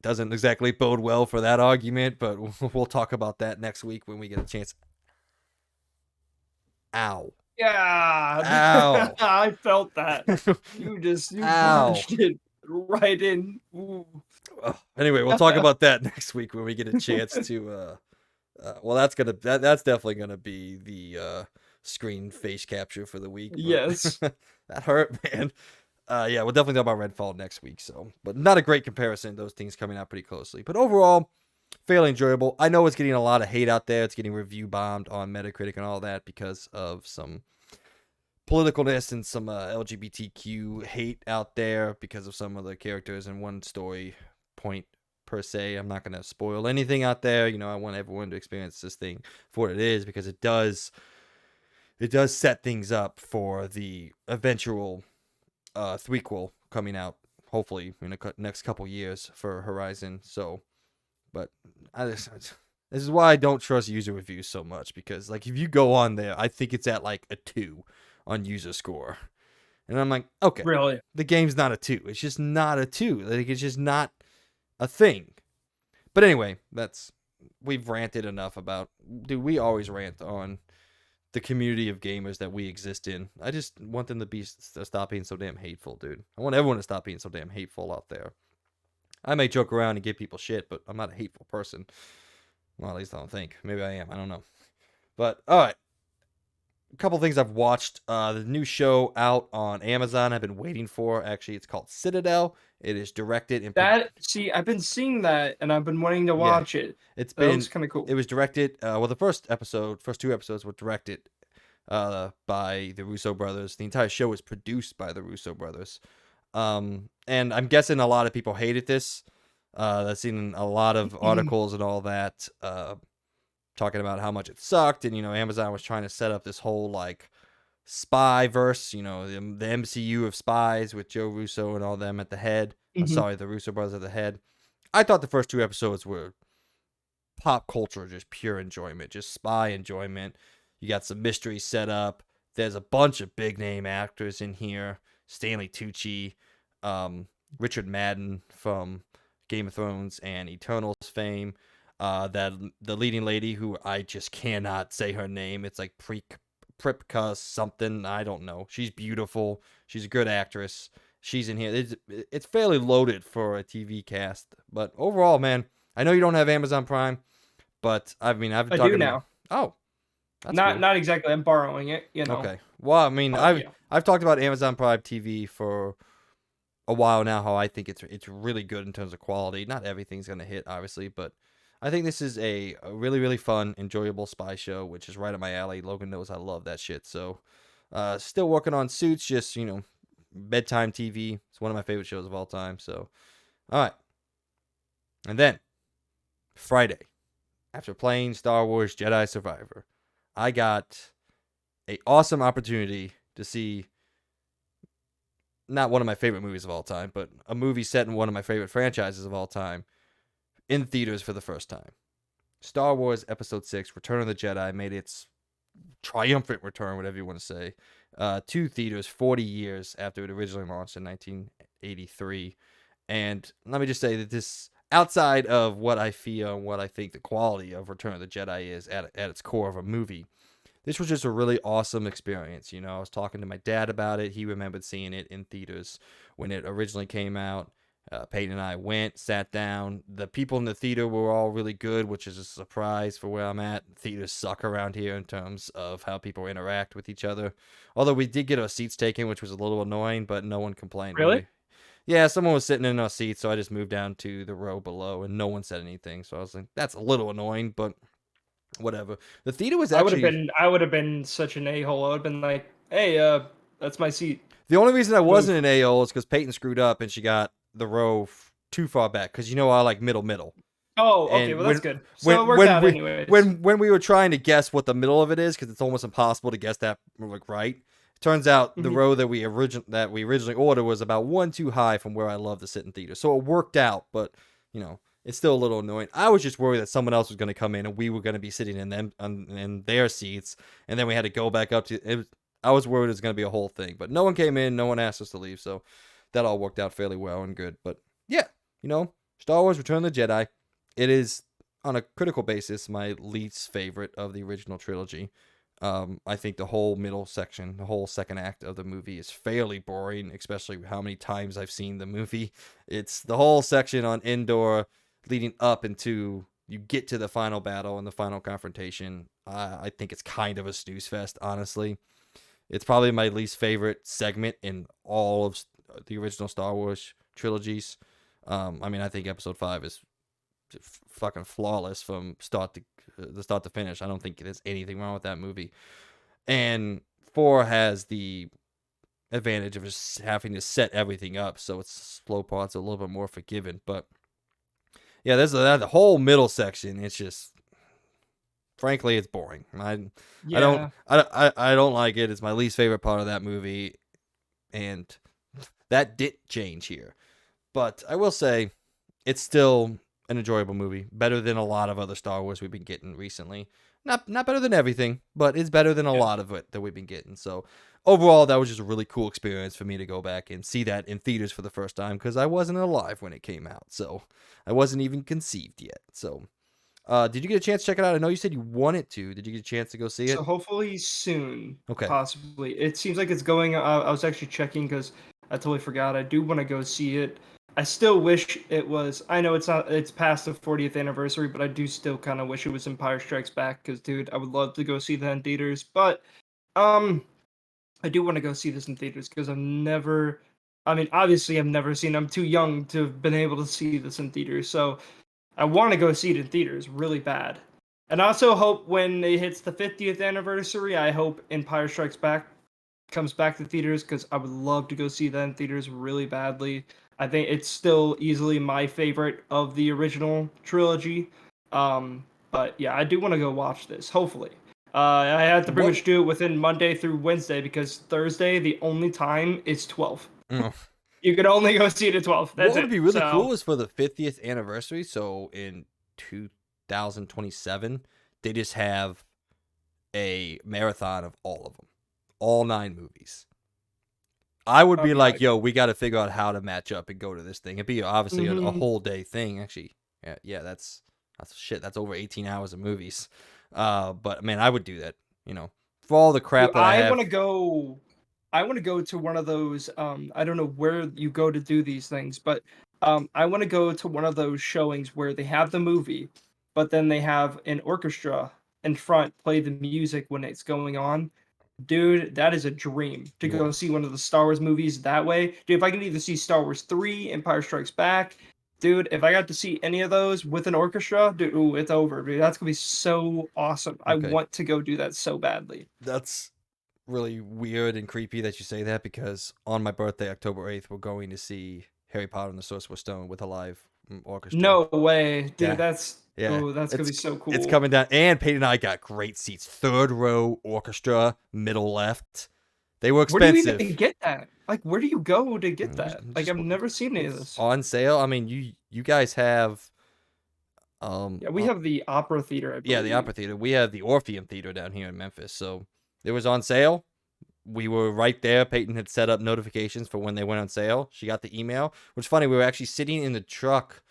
doesn't exactly bode well for that argument, but we'll talk about that next week when we get a chance. Ow. Yeah. Ow. I felt that. You Ow. punched it right in. Ooh. Anyway, we'll talk about that next week when we get a chance to well, that's definitely gonna be the screen face capture for the week, but Yes. that hurt, man. Yeah, we'll definitely talk about Redfall next week. So, but not a great comparison. Those things coming out pretty closely, but overall, fairly enjoyable. I know it's getting a lot of hate out there. It's getting review bombed on Metacritic and all that because of some politicalness and some LGBTQ hate out there because of some of the characters and one story point per se. I'm not going to spoil anything out there. I want everyone to experience this thing for what it is because it does set things up for the eventual threequel coming out hopefully in the next couple years for Horizon. So, but this is why I don't trust user reviews so much because like if you go on there, I think it's at like a 2 on user score. And I'm like, okay, Really. the game's not a 2. It's just not a 2. Like it's just not a thing. But anyway, we've ranted enough about. Dude, we always rant on the community of gamers that we exist in. I just want them to stop being so damn hateful, dude. I want everyone to stop being so damn hateful out there. I may joke around and give people shit, but I'm not a hateful person. Well, at least I don't think. Maybe I am. I don't know. But all right, a couple things I've watched. The new show out on Amazon I've been waiting for. Actually, it's called Citadel. It is directed and I've been seeing that and I've been wanting to yeah, watch it. it's That looks been kind of cool. it was directed. Well, the first 2 episodes were directed by the Russo brothers. The entire show was produced by the Russo brothers. And I'm guessing a lot of people hated this. I've seen a lot of articles and all that talking about how much it sucked, and Amazon was trying to set up this whole like spy verse, the MCU of spies with Joe Russo and all them at the head. Hmm. Sorry, the Russo brothers at the head. I thought the first 2 episodes were pop culture, just pure enjoyment, just spy enjoyment. You got some mystery set up. There's a bunch of big name actors in here. Stanley Tucci, Richard Madden from Game of Thrones and Eternals fame. That the leading lady who I just cannot say her name. It's like Pripka something. I don't know. She's beautiful. She's a good actress. She's in here. It's fairly loaded for a TV cast. But overall, man, I know you don't have Amazon Prime, but I mean, I've been I do talking to. now. Oh, that's Not cool. not exactly. I'm borrowing it, Okay. Well, I mean, But I've yeah, I've talked about Amazon Prime TV for a while now. How I think it's really good in terms of quality. Not everything's gonna hit, obviously, but I think this is a really really fun, enjoyable spy show, which is right up my alley. Logan knows I love that shit. So, still working on Suits. Just bedtime TV. It's one of my favorite shows of all time. So, all right, and then Friday, after playing Star Wars Jedi Survivor, I got a awesome opportunity to see not one of my favorite movies of all time, but a movie set in one of my favorite franchises of all time in theaters for the first time. Star Wars Episode 6, Return of the Jedi, made its triumphant return, whatever you want to say, to theaters 40 years after it originally launched in 1983. And let me just say that this, outside of what I feel and what I think the quality of Return of the Jedi is at its core of a movie, this was just a really awesome experience. I was talking to my dad about it. He remembered seeing it in theaters when it originally came out. Peyton and I went, sat down. The people in the theater were all really good, which is a surprise for where I'm at. Theaters suck around here in terms of how people interact with each other. Although we did get our seats taken, which was a little annoying, but no one complained. really. Yeah, someone was sitting in our seats, so I just moved down to the row below, and no one said anything. So I was like, that's a little annoying, but whatever. The theater was actually I would have been such an a-hole. I would have been like, "Hey, that's my seat. the only reason I Move." wasn't an AO is because Peyton screwed up and she got the row too far back. Because I like middle. Oh, okay. And Well, that's good. So it worked when out we anyways. when we were trying to guess what the middle of it is, because it's almost impossible to guess that like right. Turns out the Mhm. row that we originally ordered was about one too high from where I love to sit in theater. So it worked out, but it's still a little annoying. I was just worried that someone else was going to come in and we were going to be sitting in them in their seats, and then we had to go back up to it. I was worried it was going to be a whole thing, but no one came in, no one asked us to leave, so that all worked out fairly well and good. But yeah, Star Wars Return of the Jedi, it is on a critical basis my least favorite of the original trilogy. I think the whole middle section, the whole second act of the movie is fairly boring, especially how many times I've seen the movie. It's the whole section on Endor leading up into you get to the final battle and the final confrontation. I think it's kind of a snooze fest, honestly. It's probably my least favorite segment in all of the original Star Wars trilogies. I mean, I think Episode 5 is fucking flawless from start to finish. I don't think there's anything wrong with that movie. And 4 has the advantage of just having to set everything up, so its slow parts are a little bit more forgiven. But yeah, there's the whole middle section. It's just, frankly, it's boring. I don't Yeah. I don't like it. It's my least favorite part of that movie, and that did change here. But I will say, it's still an enjoyable movie. Better than a lot of other Star Wars we've been getting recently. Not better than everything, but it's better than a Yeah. lot of it that we've been getting. So overall, that was just a really cool experience for me to go back and see that in theaters for the first time, because I wasn't alive when it came out. So I wasn't even conceived yet. So did you get a chance to check it out? I know you said you wanted to. Did you get a chance to go see So it? hopefully soon, Okay. possibly. It seems like it's going. I was actually checking because I totally forgot. I do want to go see it. I still wish it was. I know it's not. It's past the 40th anniversary, but I do still kind of wish it was Empire Strikes Back. Because, dude, I would love to go see that in theaters. But um, I do want to go see this in theaters because I've never. I mean, obviously, I've never seen. I'm too young to have been able to see this in theaters. So I want to go see it in theaters really bad. And I also hope when it hits the 50th anniversary, I hope Empire Strikes Back comes back to theaters because I would love to go see that in theaters really badly. I think it's still easily my favorite of the original trilogy. But yeah, I do want to go watch this, hopefully. I had to pretty What much do it within Monday through Wednesday because Thursday, the only time is 12. mm, You can only go see it at 12. what That's would it. be really So, cool is for the 50th anniversary. So in 2027, they just have a marathon of all of them, all 9 movies. I would that'd be be like, hype. yo, we got to figure out how to match up and go to this thing. It'd be obviously a Hmm. whole day thing. Actually, yeah, that's shit. That's over 18 hours of movies. But man, I would do that. for all the Dude, crap that I have. I want to go to one of those I don't know where you go to do these things, but I want to go to one of those showings where they have the movie, but then they have an orchestra in front play the music when it's going on. Dude, that is a dream to You go want? see one of the Star Wars movies that way. Dude, if I could either see Star Wars 3, Empire Strikes Back, dude, if I got to see any of those with an orchestra, dude, ooh, it's over, dude. That's gonna be so awesome. I Okay, want to go do that so badly. that's really weird and creepy that you say that because on my birthday, October 8th, we're going to see Harry Potter and the Sorcerer's Stone with a live orchestra. No way, dude. Yeah, That's yeah. oh, that's gonna be so It's cool. coming down, and Peyton and I got great seats, third row orchestra, middle left. They were Where do you even expensive. get that? Like, where do you go to get Mm, that? Like, just I've never seen any of it's this. on sale. I mean, you guys have Yeah, we have the Opera Theater, I yeah, the believe. Opera Theater. We have the Orpheum Theater down here in Memphis. So it was on sale. We were right there. Peyton had set up notifications for when they went on sale. She got the email. Which is funny. We were actually sitting in the truck,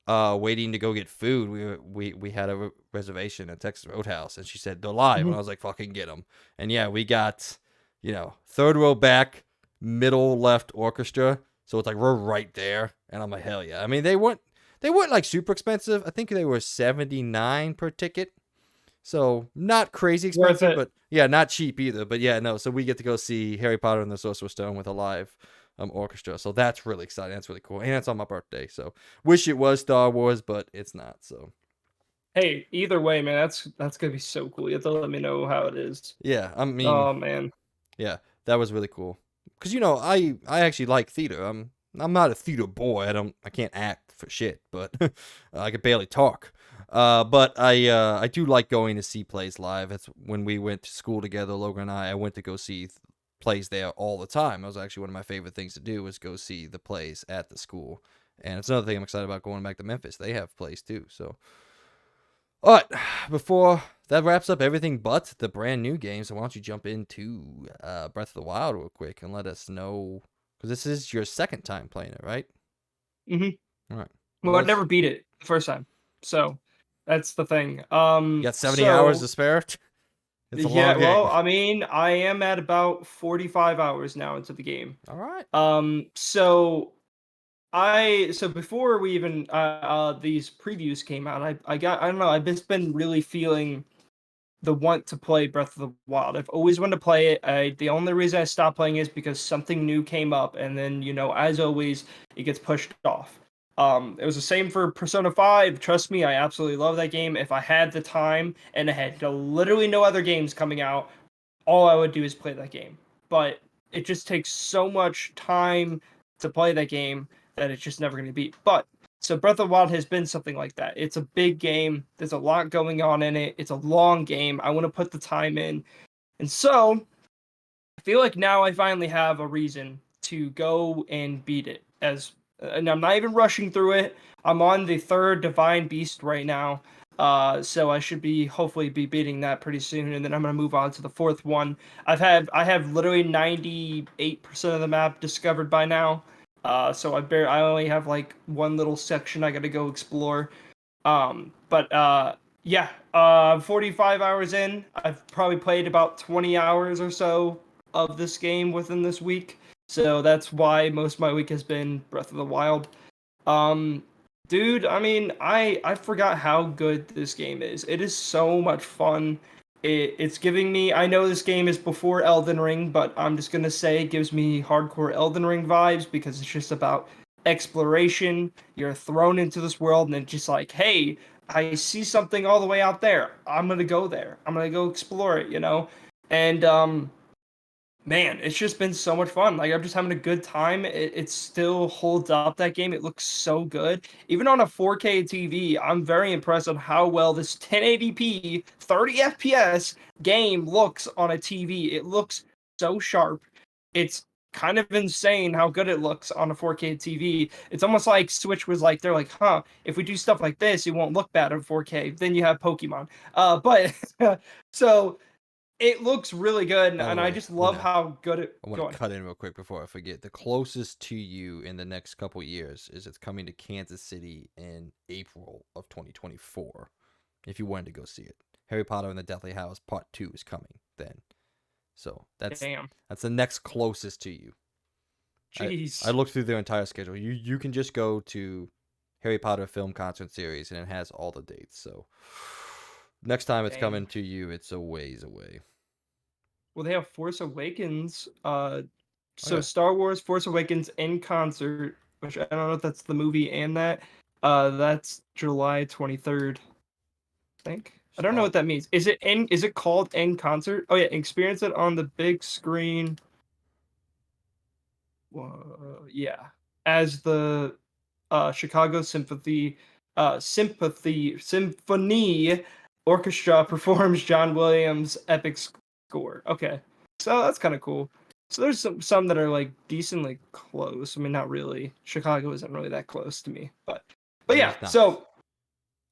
waiting to go get food. We had a reservation at Texas Roadhouse, and she said they're live, and I Mhm. was like, "Fucking get them!" And yeah, we got, third row back, middle left orchestra. So it's like we're right there, and I'm like, hell yeah. I mean, they weren't like super expensive. I think they were 79 per ticket. So not crazy Worth expensive, it. but yeah, not cheap either. But yeah, no. So we get to go see Harry Potter and the Sorcerer's Stone with a live orchestra. So that's really exciting. That's really cool, and it's on my birthday. So wish it was Star Wars, but it's not. So Hey, either way, man, that's gonna be so cool. You have to let me know how it is. yeah, I mean, Oh man. yeah, that was really cool. Cause I actually like theater. I'm not a theater boy. I can't act for shit, but I can barely talk. But I do like going to see plays live. It's when we went to school together, Logan and I went to go see plays there all the time. It was actually one of my favorite things to do was go see the plays at the school. And it's another thing I'm excited about going back to Memphis. They have plays too. So, all right, before that wraps up everything but the brand new games, why don't you jump into Breath of the Wild real quick and let us know, because this is your second time playing it, right? hmm All right. Well, I never beat it the first time, so that's the thing. You got 70 hours to So spare? It's a yeah, long well, game. I mean, I am at about 45 hours now into the game. All right. So so before we even these previews came out, I don't know, I've just been really feeling the want to play Breath of the Wild. I've always wanted to play it. The only reason I stopped playing is because something new came up, and then as always, it gets pushed off. It was the same for Persona 5. Trust me, I absolutely love that game. If I had the time and I had literally no other games coming out, all I would do is play that game. But it just takes so much time to play that game that it's just never going to beat. But so Breath of the Wild has been something like that. It's a big game. There's a lot going on in it. It's a long game. I want to put the time in. And so I feel like now I finally have a reason to go and beat it. And I'm not even rushing through it. I'm on the third Divine Beast right now. So I should be hopefully be beating that pretty soon, and then I'm gonna move on to the fourth one. I have literally 98% of the map discovered by now. So I only have like one little section I gotta go explore. But yeah, 45 hours in. I've probably played about 20 hours or so of this game within this week. So that's why most of my week has been Breath of the Wild. Um, dude, I mean, I forgot how good this game is. It is so much fun. It's giving me. I know this game is before Elden Ring, but I'm just gonna say it gives me hardcore Elden Ring vibes because it's just about exploration. You're thrown into this world, and it's just like, hey, I see something all the way out there. I'm gonna go there. I'm gonna go explore it. And man, it's just been so much fun. Like I'm just having a good time. It still holds up that game. It looks so good. Even on a 4K TV, I'm very impressed on how well this 1080p 30 FPS game looks on a TV. It looks so sharp. It's kind of insane how good it looks on a 4K TV. It's almost like Switch was like they're like, "Huh, if we do stuff like this, it won't look bad in 4K." Then you have Pokemon. But so it looks really good, By the and I way, just love how good it I want to going. cut in real quick before I forget. The closest to you in the next couple years is it's coming to Kansas City in April of 2024. If you wanted to go see it, Harry Potter and the Deathly Hallows Part 2 is coming then. So that's Damn. that's the next closest to you. I Jeez. looked through their entire schedule. You can just go to Harry Potter film concert series and it has all the dates. So next time it's coming Dang. to you, it's a ways away. Well, they have Force Awakens. Oh So yeah, Star Wars Force Awakens in concert, which I don't know if that's the movie and that. That's July 23rd, I think. I don't know oh what that means. Is it called in concert? Oh yeah, experience it on the big screen. Yeah, as the Chicago Symphony Orchestra performs John Williams' epic score. Okay, so that's kind of cool. So there's some that are like decently close. I mean, not really. Chicago isn't really that close to me, but it yeah. is not So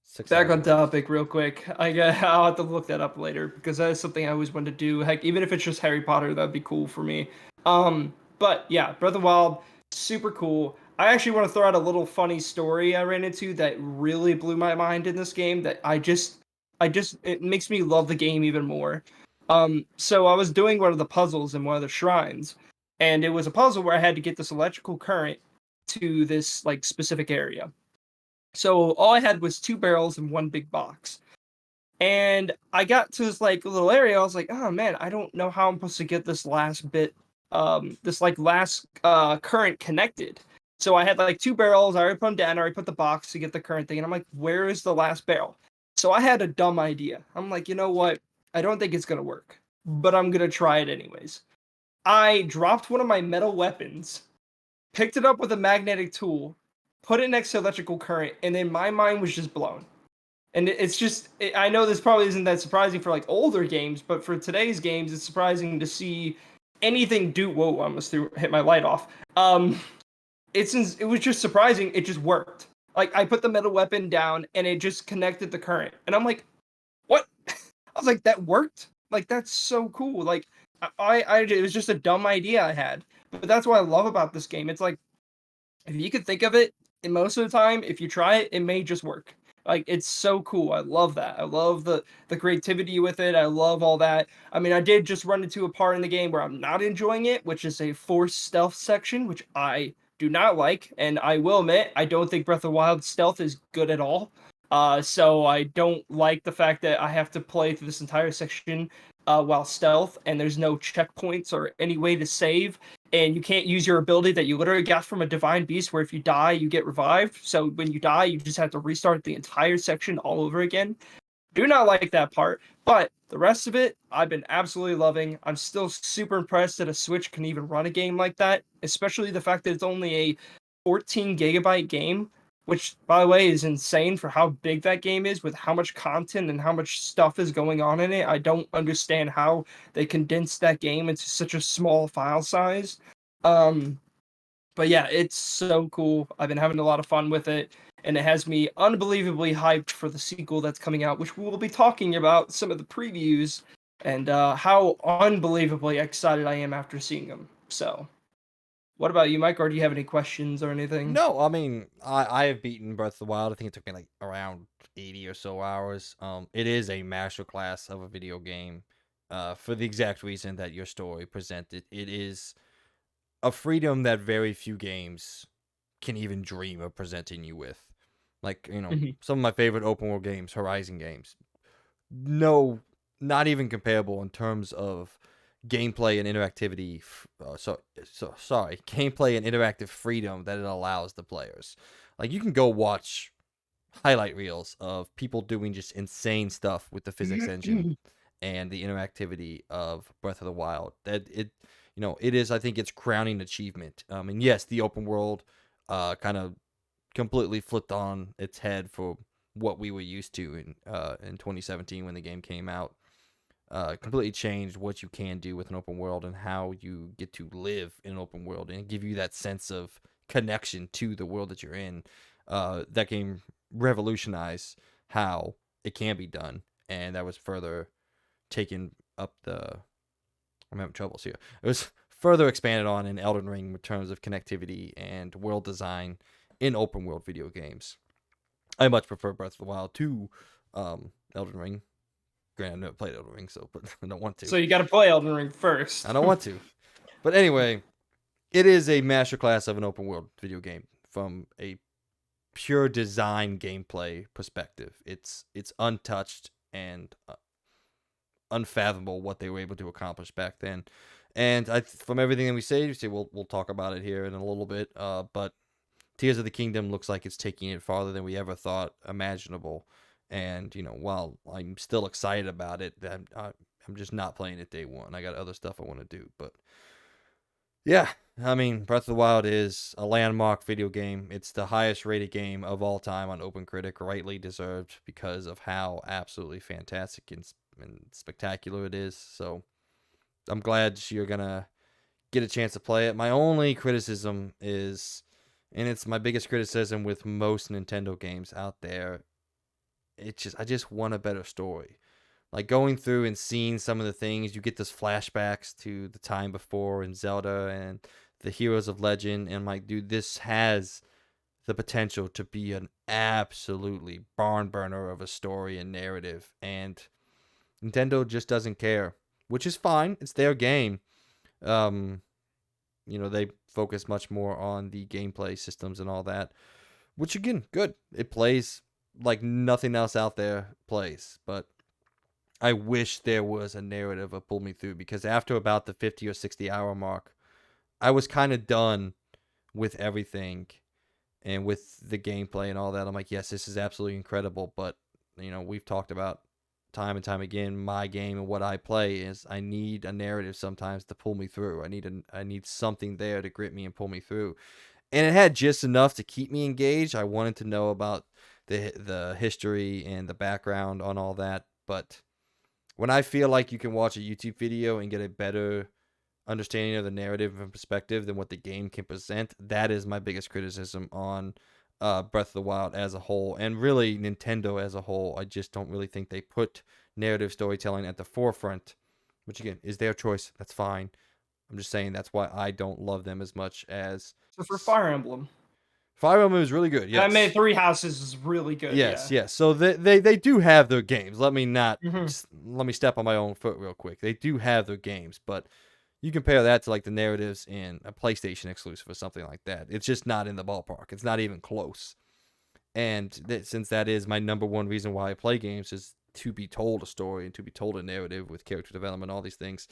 6 hours back on away. topic, real quick. I'll have to look that up later because that is something I always wanted to do. Heck, even if it's just Harry Potter, that'd be cool for me. But yeah, Breath of the Wild, super cool. I actually want to throw out a little funny story I ran into that really blew my mind in this game. That it makes me love the game even more. So I was doing one of the puzzles in one of the shrines, and it was a puzzle where I had to get this electrical current to this like specific area. So all I had was two barrels and one big box. And I got to this like little area. I was like, oh man, I don't know how I'm supposed to get this last bit, this like last current connected. So I had like two barrels. I already put them down. I already put the box to get the current thing. And I'm like, where is the last barrel? So I had a dumb idea. I'm like, you know what? I don't think it's gonna work, but I'm gonna try it anyways. I dropped one of my metal weapons, picked it up with a magnetic tool, put it next to electrical current, and then my mind was just blown. And it's just, I know this probably isn't that surprising for like older games, but for today's games, it's surprising to see anything do. Whoa, I almost hit my light off. It was just surprising. It just worked. Like I put the metal weapon down and it just connected the current, and I'm like, what? I was like, that worked. Like that's so cool. Like it was just a dumb idea I had, but that's what I love about this game. It's like if you could think of it, and most of the time, if you try it, it may just work. Like it's so cool. I love that. I love the creativity with it. I love all that. I mean, I did just run into a part in the game where I'm not enjoying it, which is a forced stealth section, which I do not like. And I will admit, I don't think Breath of the Wild stealth is good at all. So I don't like the fact that I have to play through this entire section while stealth, and there's no checkpoints or any way to save, and you can't use your ability that you literally got from a divine beast where if you die you get revived. So when you die you just have to restart the entire section all over again. Do not like that part, but the rest of it I've been absolutely loving. I'm still super impressed that a Switch can even run a game like that, especially the fact that it's only a 14 gigabyte game, which by the way is insane for how big that game is with how much content and how much stuff is going on in it. I don't understand how they condensed that game into such a small file size. um but yeah, it's so cool. I've been having a lot of fun with it, and it has me unbelievably hyped for the sequel that's coming out, which we will be talking about some of the previews and how unbelievably excited I am after seeing them. So, what about you, Mike? Or do you have any questions or anything? No, I mean I have beaten Breath of the Wild. I think it took me like around 80 or so hours. It is a masterclass of a video game. For the exact reason that your story presented, it is a freedom that very few games can even dream of presenting you with. Like, Mhm. some of my favorite open world games, Horizon games. No, not even comparable in terms of gameplay and interactivity. So sorry, gameplay and interactive freedom that it allows the players. Like you can go watch highlight reels of people doing just insane stuff with the physics engine and the interactivity of Breath of the Wild. That it is, I think, its crowning achievement. And yes, the open world kind of completely flipped on its head for what we were used to in 2017 when the game came out. Completely changed what you can do with an open world and how you get to live in an open world and give you that sense of connection to the world that you're in. That game revolutionized how it can be done, and that was further taken up the. I'm having troubles here. It was further expanded on in Elden Ring in terms of connectivity and world design in open world video games. I much prefer Breath of the Wild to Elden Ring. Granted, I've never played Elden Ring, so but I don't want to. So you got to play Elden Ring first. I don't want to. But anyway, it is a masterclass of an open world video game from a pure design gameplay perspective. It's untouched and unfathomable what they were able to accomplish back then. And from everything that we say we'll talk about it here in a little bit. But Tears of the Kingdom looks like it's taking it farther than we ever thought imaginable. And while I'm still excited about it, I'm just not playing it day one. I got other stuff I want to do. But yeah, I mean, Breath of the Wild is a landmark video game. It's the highest rated game of all time on OpenCritic, rightly deserved because of how absolutely fantastic and spectacular it is. So I'm glad you're going to get a chance to play it. My only criticism is, and it's my biggest criticism with most Nintendo games out there, I just want a better story. Like going through and seeing some of the things, you get those flashbacks to the time before in Zelda and the Heroes of Legend, and I'm like, dude, this has the potential to be an absolutely barn burner of a story and narrative, and Nintendo just doesn't care, which is fine. It's their game. They focus much more on the gameplay systems and all that, which again, good. It plays like nothing else out there plays, but I wish there was a narrative that pulled me through, because after about the 50 or 60 hour mark, I was kind of done with everything and with the gameplay and all that. I'm like, yes, this is absolutely incredible, but we've talked about time and time again, my game and what I play is I need a narrative sometimes to pull me through. I need something there to grip me and pull me through. And it had just enough to keep me engaged. I wanted to know about the history and the background on all that, but when I feel like you can watch a YouTube video and get a better understanding of the narrative and perspective than what the game can present, that is my biggest criticism on Breath of the Wild as a whole, and really Nintendo as a whole. I just don't really think they put narrative storytelling at the forefront, which again is their choice. That's fine. I'm just saying that's why I don't love them as much as So for Fire Emblem. Fire Emblem is really good. Yes. I mean, Three Houses is really good. Yes, yeah. yes. So they do have their games. Let me Mm-hmm. let me step on my own foot real quick. They do have their games, but you compare that to like the narratives in a PlayStation exclusive or something like that. It's just not in the ballpark. It's not even close. And since that is my number one reason why I play games, is to be told a story and to be told a narrative with character development, all these things.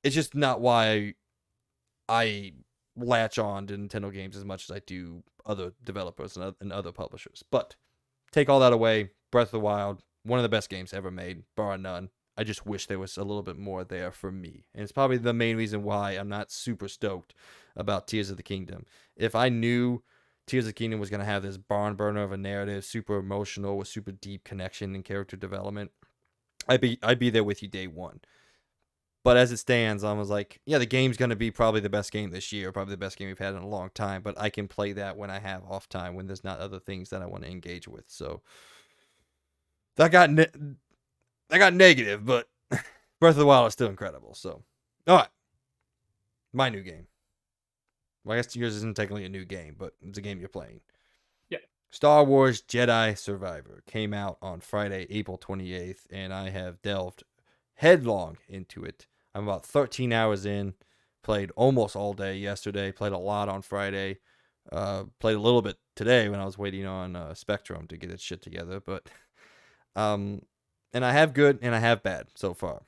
It's just not why I latch on to Nintendo games as much as I do other developers and other publishers. But take all that away, Breath of the Wild, one of the best games ever made, bar none. I just wish there was a little bit more there for me. And it's probably the main reason why I'm not super stoked about Tears of the Kingdom. If I knew Tears of the Kingdom was going to have this barn burner of a narrative, super emotional with super deep connection and character development, I'd be there with you day one. But as it stands, I was like, yeah, the game's going to be probably the best game this year, probably the best game we've had in a long time, but I can play that when I have off time, when there's not other things that I want to engage with. So that got negative, but Breath of the Wild is still incredible. So, all right, my new game. Well, I guess yours isn't technically a new game, but it's a game you're playing. Yeah. Star Wars Jedi Survivor came out on Friday, April 28th, and I have delved headlong into it. I'm about 13 hours in. Played almost all day yesterday. Played a lot on Friday. Played a little bit today when I was waiting on Spectrum to get its shit together. But and I have good and I have bad so far.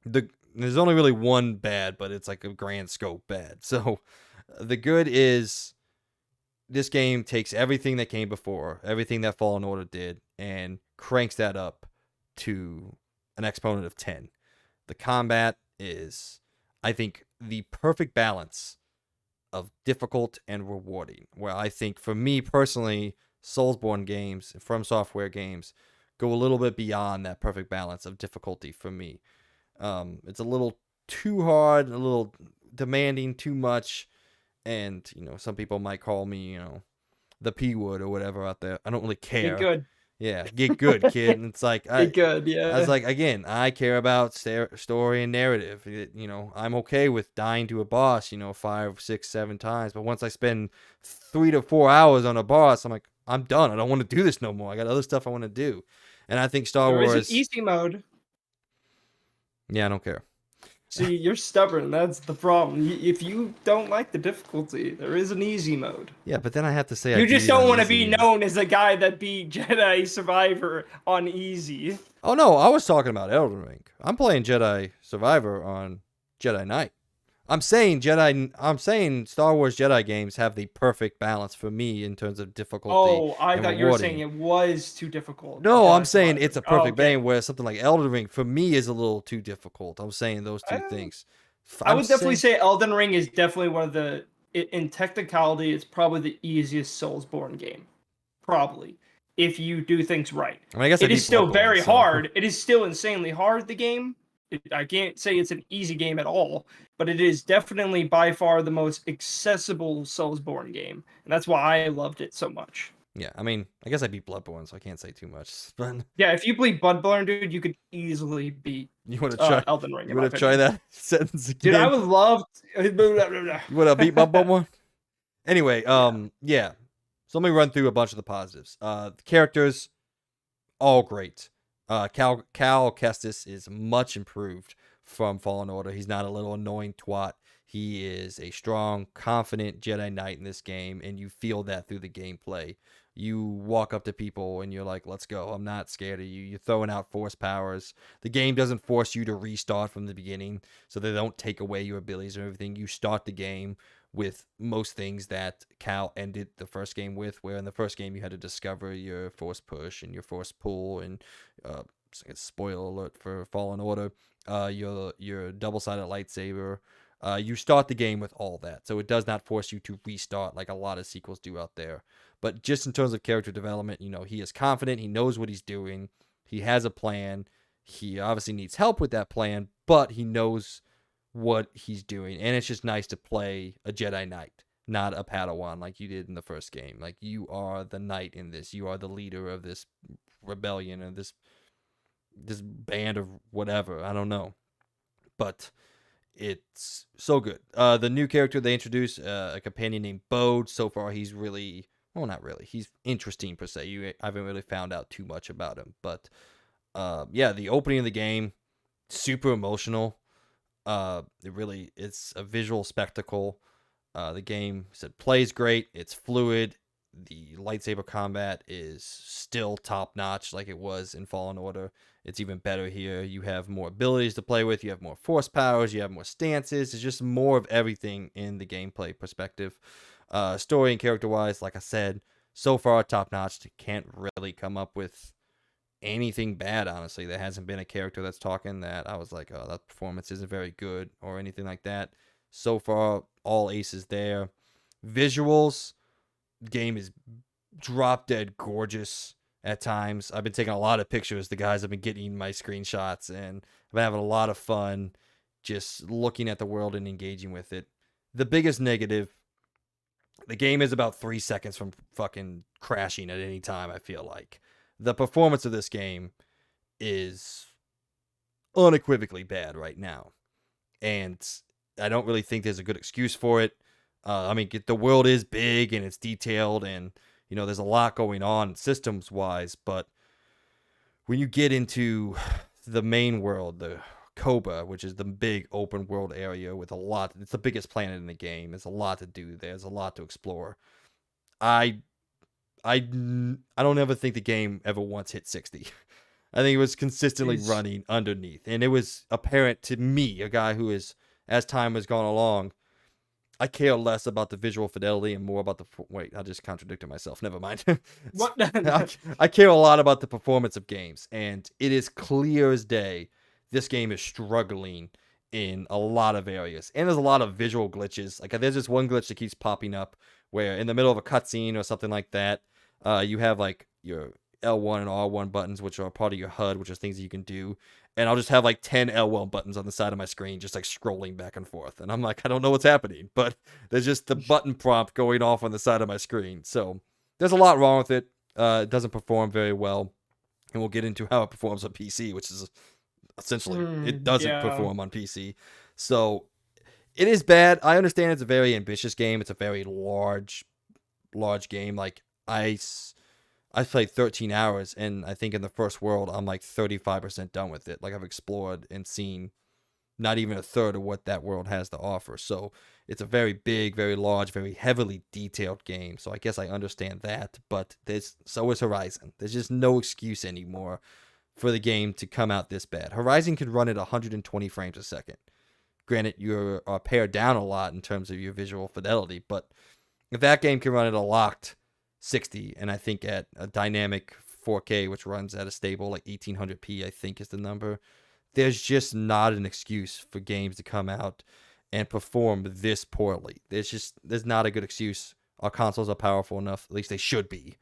There's only really one bad, but it's like a grand scope bad. So the good is this game takes everything that came before, everything that Fallen Order did, and cranks that up to an exponent of 10. The combat is, I think, the perfect balance of difficult and rewarding. Where I think, for me personally, Soulsborne games, From Software games, go a little bit beyond that perfect balance of difficulty for me. It's a little too hard, a little demanding, too much, and some people might call me, the P word or whatever out there. I don't really care. Get good. Yeah, get good, kid. And it's like Get good. Yeah. I was like, again, I care about story and narrative. I'm okay with dying to a boss, 5, 6, 7 times. But once I spend 3 to 4 hours on a boss, I'm like, I'm done. I don't want to do this no more. I got other stuff I want to do. And I think Star There Wars is an easy mode, Yeah, I don't care. See, you're stubborn. That's the problem. If you don't like the difficulty, there is an easy mode. Yeah, but then I have to say I You beat just it don't on want to be easy. known as a guy that beat Jedi Survivor on easy. Oh no, I was talking about Elden Ring. I'm playing Jedi Survivor on Jedi Knight. I'm saying Star Wars Jedi games have the perfect balance for me in terms of difficulty Oh, I and thought you were saying rewarding. it was too difficult, No, I'm Jedi saying it's Survivor. a Oh, perfect okay. bang where something like Elden Ring for me is a little too difficult. I'm saying those two Uh, things. I I'm would definitely saying say Elden Ring is definitely one of the, in technicality, it's probably the easiest Soulsborne game. Probably. If you do things right. I mean I guess I It is beat still Bloodborne, very so hard. It is still insanely hard, the game. I can't say it's an easy game at all, but it is definitely by far the most accessible Soulsborne game. And that's why I loved it so much. yeah, I mean I guess I beat Bloodborne, so I can't say too much. But Yeah, if you played Bloodborne, dude, you could easily beat you want to try Elden Ring, you in my want to try opinion. that sentence Dude, I again? would love. You want to beat Bloodborne? Anyway, Yeah. yeah. So let me run through a bunch of the positives. The characters, all great. Cal Kestis is much improved from Fallen Order. He's not a little annoying twat. He is a strong, confident Jedi Knight in this game, and you feel that through the gameplay. You walk up to people and you're like, let's go. I'm not scared of you. You're throwing out force powers. The game doesn't force you to restart from the beginning, so they don't take away your abilities or everything. You start the game with most things that Cal ended the first game with, where in the first game you had to discover your force push and your force pull, and uh, spoiler alert for Fallen Order, your double-sided lightsaber. You start the game with all that, so it does not force you to restart like a lot of sequels do out there. But just in terms of character development, he is confident, he knows what he's doing, he has a plan. He obviously needs help with that plan, but he knows what he's doing, and it's just nice to play a Jedi Knight, not a Padawan like you did in the first game. Like, you are the knight in this. You are the leader of this rebellion and this band of whatever. I don't know, but it's so good. The new character they introduced, a companion named Bode. So far, he's really, well, not really. He's interesting per se. I haven't really found out too much about him, but yeah, the opening of the game, super emotional. It's a visual spectacle. The game said plays great. It's fluid. The lightsaber combat is still top notch, like it was in Fallen Order. It's even better here. You have more abilities to play with. You have more force powers. You have more stances. It's just more of everything in the gameplay perspective. Story and character wise, like I said, so far top notch. Can't really come up with anything bad, honestly. There hasn't been a character that's talking that I was like, oh, that performance isn't very good or anything like that. So far, all aces there. Visuals, game is drop dead gorgeous at times. I've been taking a lot of pictures. The guys have been getting my screenshots, and I've been having a lot of fun just looking at the world and engaging with it. The biggest negative, the game is about 3 seconds from fucking crashing at any time, I feel like. The performance of this game is unequivocally bad right now. And I don't really think there's a good excuse for it. I mean, the world is big and it's detailed, and there's a lot going on systems wise. But when you get into the main world, the Koba, which is the big open world area with a lot, it's the biggest planet in the game. There's a lot to do. There's a lot to explore. I I I don't ever think the game ever once hit 60. I think it was consistently Is running underneath, and it was apparent to me, a guy who is, as time has gone along, I care less about the visual fidelity and more about the. Wait, I just contradicted myself. Never mind. what? I care a lot about the performance of games, and it is clear as day this game is struggling in a lot of areas, and there's a lot of visual glitches. Like, there's this one glitch that keeps popping up where in the middle of a cutscene or something like that, you have like your L1 and R1 buttons, which are part of your HUD, which are things that you can do. And I'll just have like 10 L1 buttons on the side of my screen, just like scrolling back and forth. And I'm like, I don't know what's happening, but there's just the button prompt going off on the side of my screen. So there's a lot wrong with it. It doesn't perform very well. And we'll get into how it performs on PC, which is essentially, it doesn't Yeah. perform on PC. So it is bad. I understand it's a very ambitious game. It's a very large game. Like, I played 13 hours, and I think in the first world, I'm like 35% done with it. Like, I've explored and seen not even a third of what that world has to offer. So it's a very big, very large, very heavily detailed game. So I guess I understand that, but so is Horizon. There's just no excuse anymore for the game to come out this bad. Horizon could run at 120 frames a second. Granted, you're pared down a lot in terms of your visual fidelity, but if that game can run at a locked 60, and I think at a dynamic 4K, which runs at a stable like 1800p, I think is the number, there's just not an excuse for games to come out and perform this poorly. There's not a good excuse. Our consoles are powerful enough, at least they should be,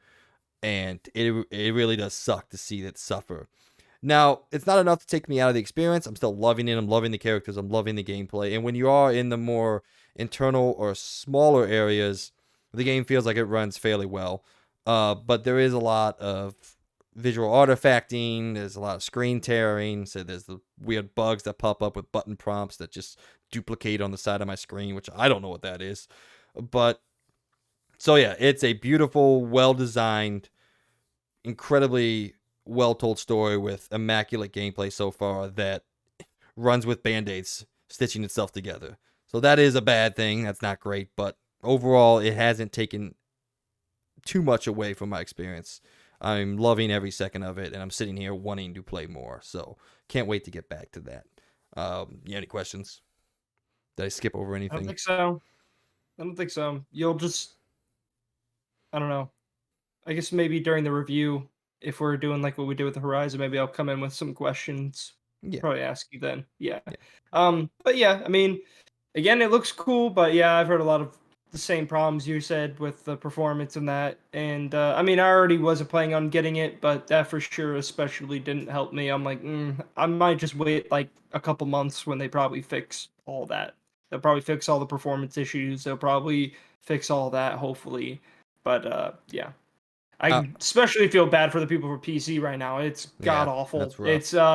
and it really does suck to see that suffer. Now, it's not enough to take me out of the experience. I'm still loving it. I'm loving the characters. I'm loving the gameplay. And when you are in the more internal or smaller areas, the game feels like it runs fairly well. But there is a lot of visual artifacting. There's a lot of screen tearing. So there's the weird bugs that pop up with button prompts that just duplicate on the side of my screen, which I don't know what that is. But so yeah, it's a beautiful, well-designed, incredibly well-told story with immaculate gameplay so far that runs with band-aids stitching itself together. So that is a bad thing. That's not great, but overall it hasn't taken too much away from my experience. I'm loving every second of it, and I'm sitting here wanting to play more. So can't wait to get back to that. Any questions? Did I skip over anything? I don't think so. I don't think so. You'll just, I don't know. I guess maybe during the review, if we're doing like what we did with the Horizon, maybe I'll come in with some questions. Yeah. Probably ask you then. Yeah. Yeah. But yeah, I mean, again, it looks cool, but yeah, I've heard a lot of the same problems you said with the performance and that. And I mean, I already wasn't planning on getting it, but that for sure especially didn't help me. I'm like, I might just wait like a couple months when they probably fix all that. They'll probably fix all the performance issues. They'll probably fix all that, hopefully. But yeah. I especially feel bad for the people for PC right now. It's god awful. That's rough.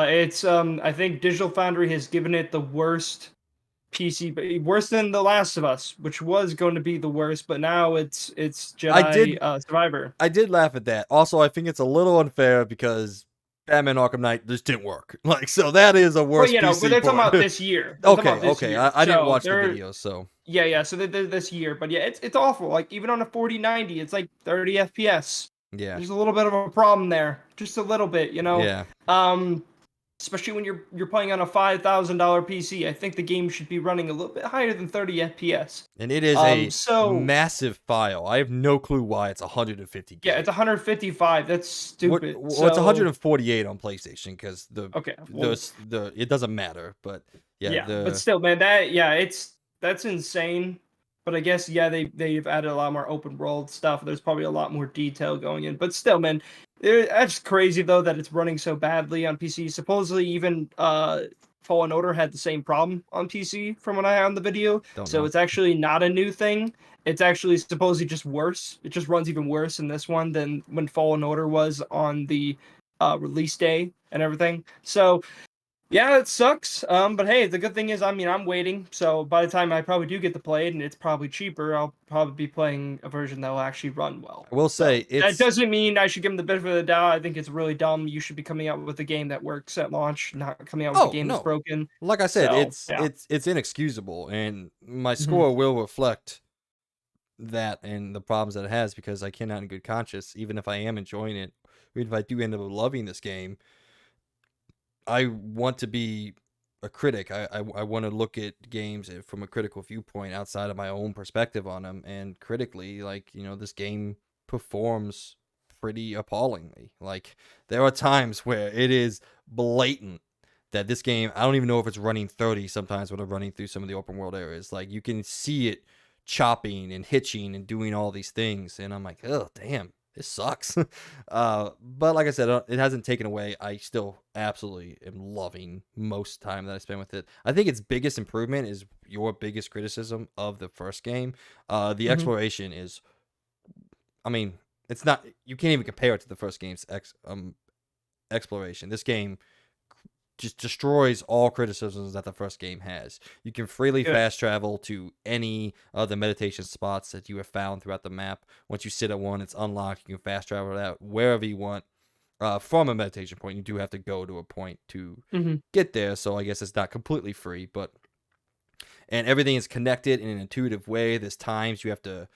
It's I think Digital Foundry has given it the worst PC, but worse than The Last of Us, which was going to be the worst, but now it's Jedi Survivor. I did laugh at that. Also, I think it's a little unfair because Batman Arkham Knight just didn't work. Like, so that is a worse PC but they're talking port. about this year. Okay. I didn't watch the they're- videos, so Yeah. So they're this year, but yeah, it's awful. Like even on a 4090, it's like 30 FPS. yeah, There's a little bit of a problem there, just a little bit, yeah. Especially when you're playing on a $5,000 PC. I think the game should be running a little bit higher than 30 FPS. And it is a massive file. I have no clue why it's 150 gig. Yeah, it's 155. That's stupid. It's 148 on PlayStation because it doesn't matter. But but still, man, that's insane. But I guess they've added a lot more open world stuff. There's probably a lot more detail going in. But still, man, that's crazy though that it's running so badly on PC. Supposedly, even Fallen Order had the same problem on PC from what I had on the video. It's actually not a new thing. It's actually supposedly just worse. It just runs even worse in this one than when Fallen Order was on the release day and everything. So yeah, it sucks. But hey, the good thing is, I mean, I'm waiting. So by the time I probably do get to play it, and it's probably cheaper, I'll probably be playing a version that will actually run well. I will say that doesn't mean I should give them the benefit of the doubt. I think it's really dumb. You should be coming out with a game that works at launch, not coming out with a game that's broken. Like I said, it's inexcusable, and my score will reflect that and the problems that it has because I cannot in good conscience, even if I am enjoying it, even if I do end up loving this game, I want to be a critic. I want to look at games from a critical viewpoint outside of my own perspective on them. And critically, like, this game performs pretty appallingly. Like, there are times where it is blatant that this game, I don't even know if it's running 30 sometimes when I'm running through some of the open world areas. Like, you can see it chopping and hitching and doing all these things. And I'm like, oh, damn. This sucks. But like I said, it hasn't taken away. I still absolutely am loving most time that I spend with it. I think its biggest improvement is your biggest criticism of the first game. The exploration is, I mean, it's not, you can't even compare it to the first game's exploration. This game just destroys all criticisms that the first game has. You can freely fast travel to any of the meditation spots that you have found throughout the map. Once you sit at one, it's unlocked. You can fast travel out wherever you want. from a meditation point. You do have to go to a point to Hmm. get there, so I guess it's not completely free, but and everything is connected in an intuitive way. There's times you have to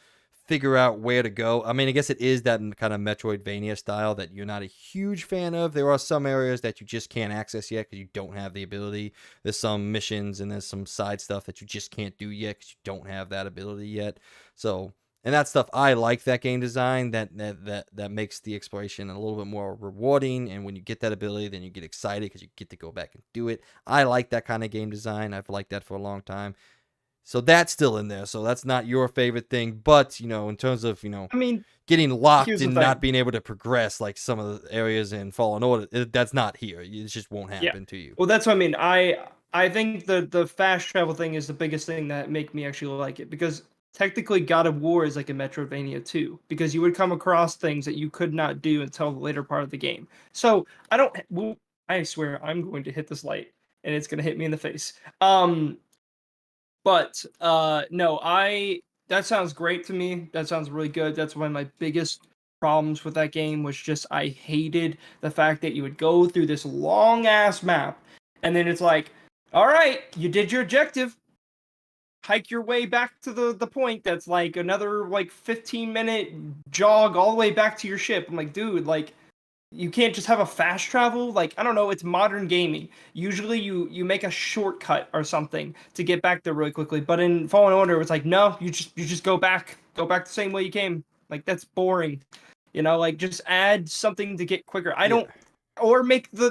figure out where to go. I mean, I guess it is that kind of Metroidvania style that you're not a huge fan of. There are some areas that you just can't access yet because you don't have the ability. There's some missions and there's some side stuff that you just can't do yet because you don't have that ability yet. So, and that stuff, I like that game design. That makes the exploration a little bit more rewarding. And when you get that ability, then you get excited because you get to go back and do it. I like that kind of game design. I've liked that for a long time. So that's still in there. So that's not your favorite thing, but in terms of I mean, getting locked here's the and not thing. being able to progress like some of the areas in Fallen Order, that's not here. It just won't Yeah. happen to you. Well, that's what I mean. I think the fast travel thing is the biggest thing that make me actually like it because technically God of War is like a Metroidvania too because you would come across things that you could not do until the later part of the game. So I don't. Well, I swear I'm going to hit this light and it's going to hit me in the face. But no, I that sounds great to me. That sounds really good. That's one of my biggest problems with that game was just I hated the fact that you would go through this long ass map and then it's like, all right, you did your objective. Hike your way back to the point that's like another like 15-minute jog all the way back to your ship. I'm like, dude, like you can't just have a fast travel. Like I don't know, it's modern gaming. Usually you make a shortcut or something to get back there really quickly, but in Fallen Order it's like no, you just go back the same way you came. Like that's boring. Like just add something to get quicker. I Yeah. don't or make the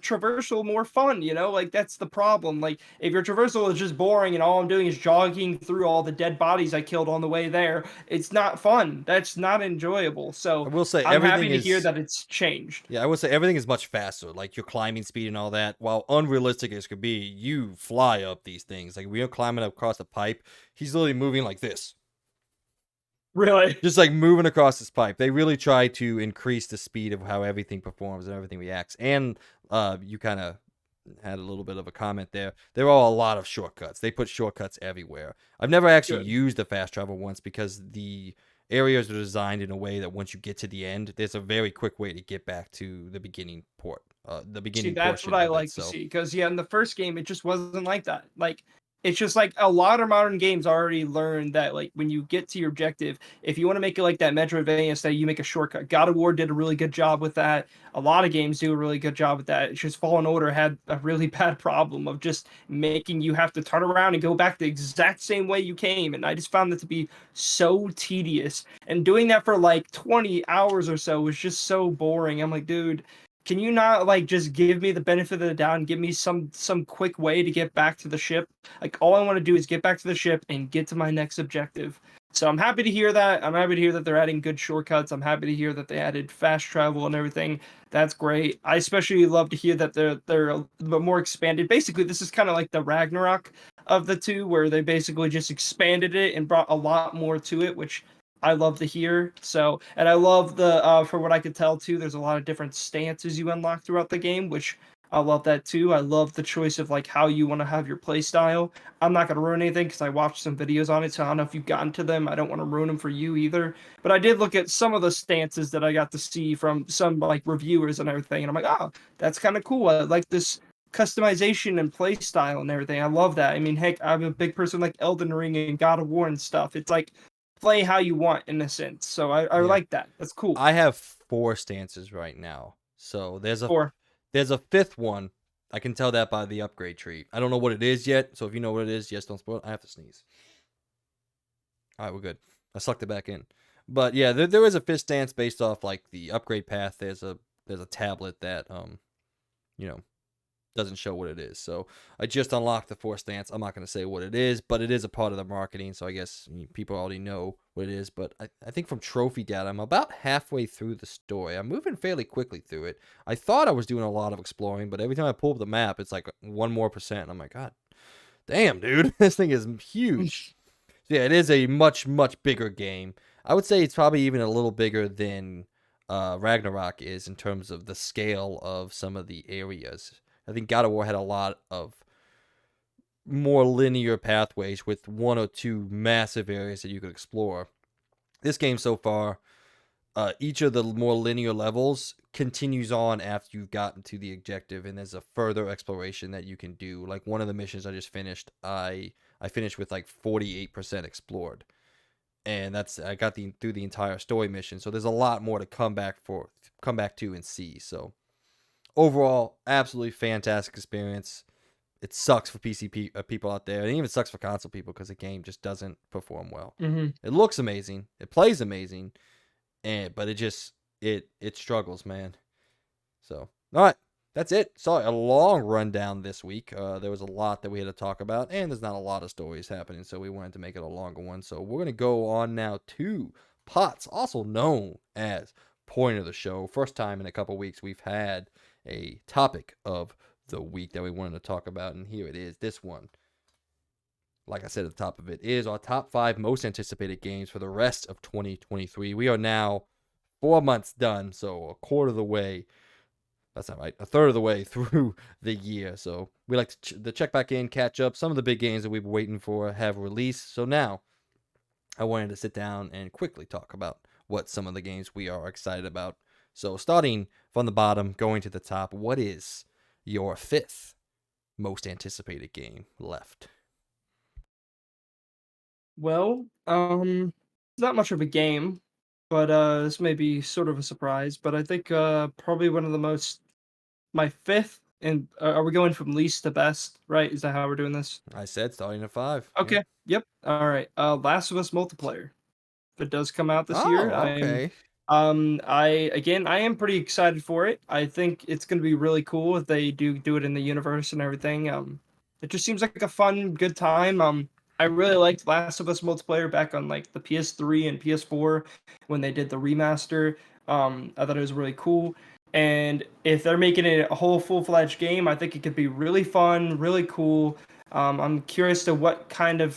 traversal more fun, like that's the problem. Like if your traversal is just boring and all I'm doing is jogging through all the dead bodies I killed on the way there, it's not fun. That's not enjoyable. I So will say I'm happy everything to hear is that it's changed. yeah, I would say everything is much faster. Like your climbing speed and all that, while unrealistic as could be, you fly up these things. Like when you're climbing up across the pipe, he's literally moving like this. Really? Just like moving across this pipe. They really try to increase the speed of how everything performs and everything reacts. And you kind of had a little bit of a comment there. There are a lot of shortcuts. They put shortcuts everywhere. I've never actually Good. used the fast travel once because the areas are designed in a way that once you get to the end, there's a very quick way to get back to the beginning the See, beginning that's what portion I of it. like to So see. Because yeah, in the first game, it just wasn't like that. Like it's just like a lot of modern games already learned that like when you get to your objective, if you want to make it like that Metroidvania style, you make a shortcut. God of War did a really good job with that. A lot of games do a really good job with that. It's just Fallen Order had a really bad problem of just making you have to turn around and go back the exact same way you came. And I just found that to be so tedious. And doing that for like 20 hours or so was just so boring. I'm like, dude, can you not like just give me the benefit of the doubt and give me some quick way to get back to the ship? Like all I want to do is get back to the ship and get to my next objective. So I'm happy to hear that. I'm happy to hear that they're adding good shortcuts. I'm happy to hear that they added fast travel and everything. That's great. I especially love to hear that they're a little bit more expanded. Basically, this is kind of like the Ragnarok of the two, where they basically just expanded it and brought a lot more to it, which I love to hear. So, and I love the for what I could tell too, there's a lot of different stances you unlock throughout the game, which I love that too. I love the choice of like how you want to have your play style. I'm not gonna ruin anything because I watched some videos on it, so I don't know if you've gotten to them. I don't want to ruin them for you either. But I did look at some of the stances that I got to see from some like reviewers and everything, and I'm like, oh, that's kind of cool. I like this customization and play style and everything. I love that. I mean, heck, I'm a big person like Elden Ring and God of War and stuff. It's like play how you want in a sense. So I yeah, like that. That's cool. I have 4 stances right now. So Or there's a fifth one. I can tell that by the upgrade tree. I don't know what it is yet. So if you know what it is, yes, don't spoil it. I have to sneeze. All right, we're good. I sucked it back in. But yeah, there is a fifth stance based off like the upgrade path. There's a tablet that you know doesn't show what it is. So I just unlocked the fourth stance. I'm not going to say what it is, but it is a part of the marketing. So I guess people already know what it is. But I think from trophy data, I'm about halfway through the story. I'm moving fairly quickly through it. I thought I was doing a lot of exploring, but every time I pull up the map, it's like 1 more%. And I'm like, God damn, dude, this thing is huge. Yeah, it is a much, much bigger game. I would say it's probably even a little bigger than Ragnarok is in terms of the scale of some of the areas. I think God of War had a lot of more linear pathways with 1 or 2 massive areas that you could explore. This game so far, each of the more linear levels continues on after you've gotten to the objective, and there's a further exploration that you can do. Like one of the missions I just finished, I finished with like 48% explored, and I got through the entire story mission. So there's a lot more to come back to and see. So overall, absolutely fantastic experience. It sucks for people out there, and it even sucks for console people because the game just doesn't perform well. Mm-hmm. It looks amazing, it plays amazing, but it struggles, man. So all right, that's it. Sorry, a long rundown this week. There was a lot that we had to talk about, and there's not a lot of stories happening, so we wanted to make it a longer one. So we're gonna go on now to Pots, also known as Point of the Show. First time in a couple weeks we've had a topic of the week that we wanted to talk about, and here it is. This one, like I said at the top of it, is our top 5 most anticipated games for the rest of 2023. We are now 4 months done, so a quarter of the way. That's not right. A third of the way through the year. So we like to check back in, catch up. Some of the big games that we've been waiting for have released. So now I wanted to sit down and quickly talk about what some of the games we are excited about. So starting from the bottom, going to the top, what is your 5th most anticipated game left? Well, it's not much of a game, but this may be sort of a surprise. But I think probably one of the most my fifth, and are we going from least to best? Right? Is that how we're doing this? I said starting at 5. Yeah. Okay. Yep. All right. Last of Us multiplayer. If it does come out this year, Oh, okay. I am pretty excited for it. I think it's going to be really cool if they do it in the universe and everything. It just seems like a fun, good time. I really liked Last of Us multiplayer back on like the PS3 and PS4 when they did the remaster. I thought it was really cool. And if they're making it a whole full-fledged game, I think it could be really fun, really cool. I'm curious to what kind of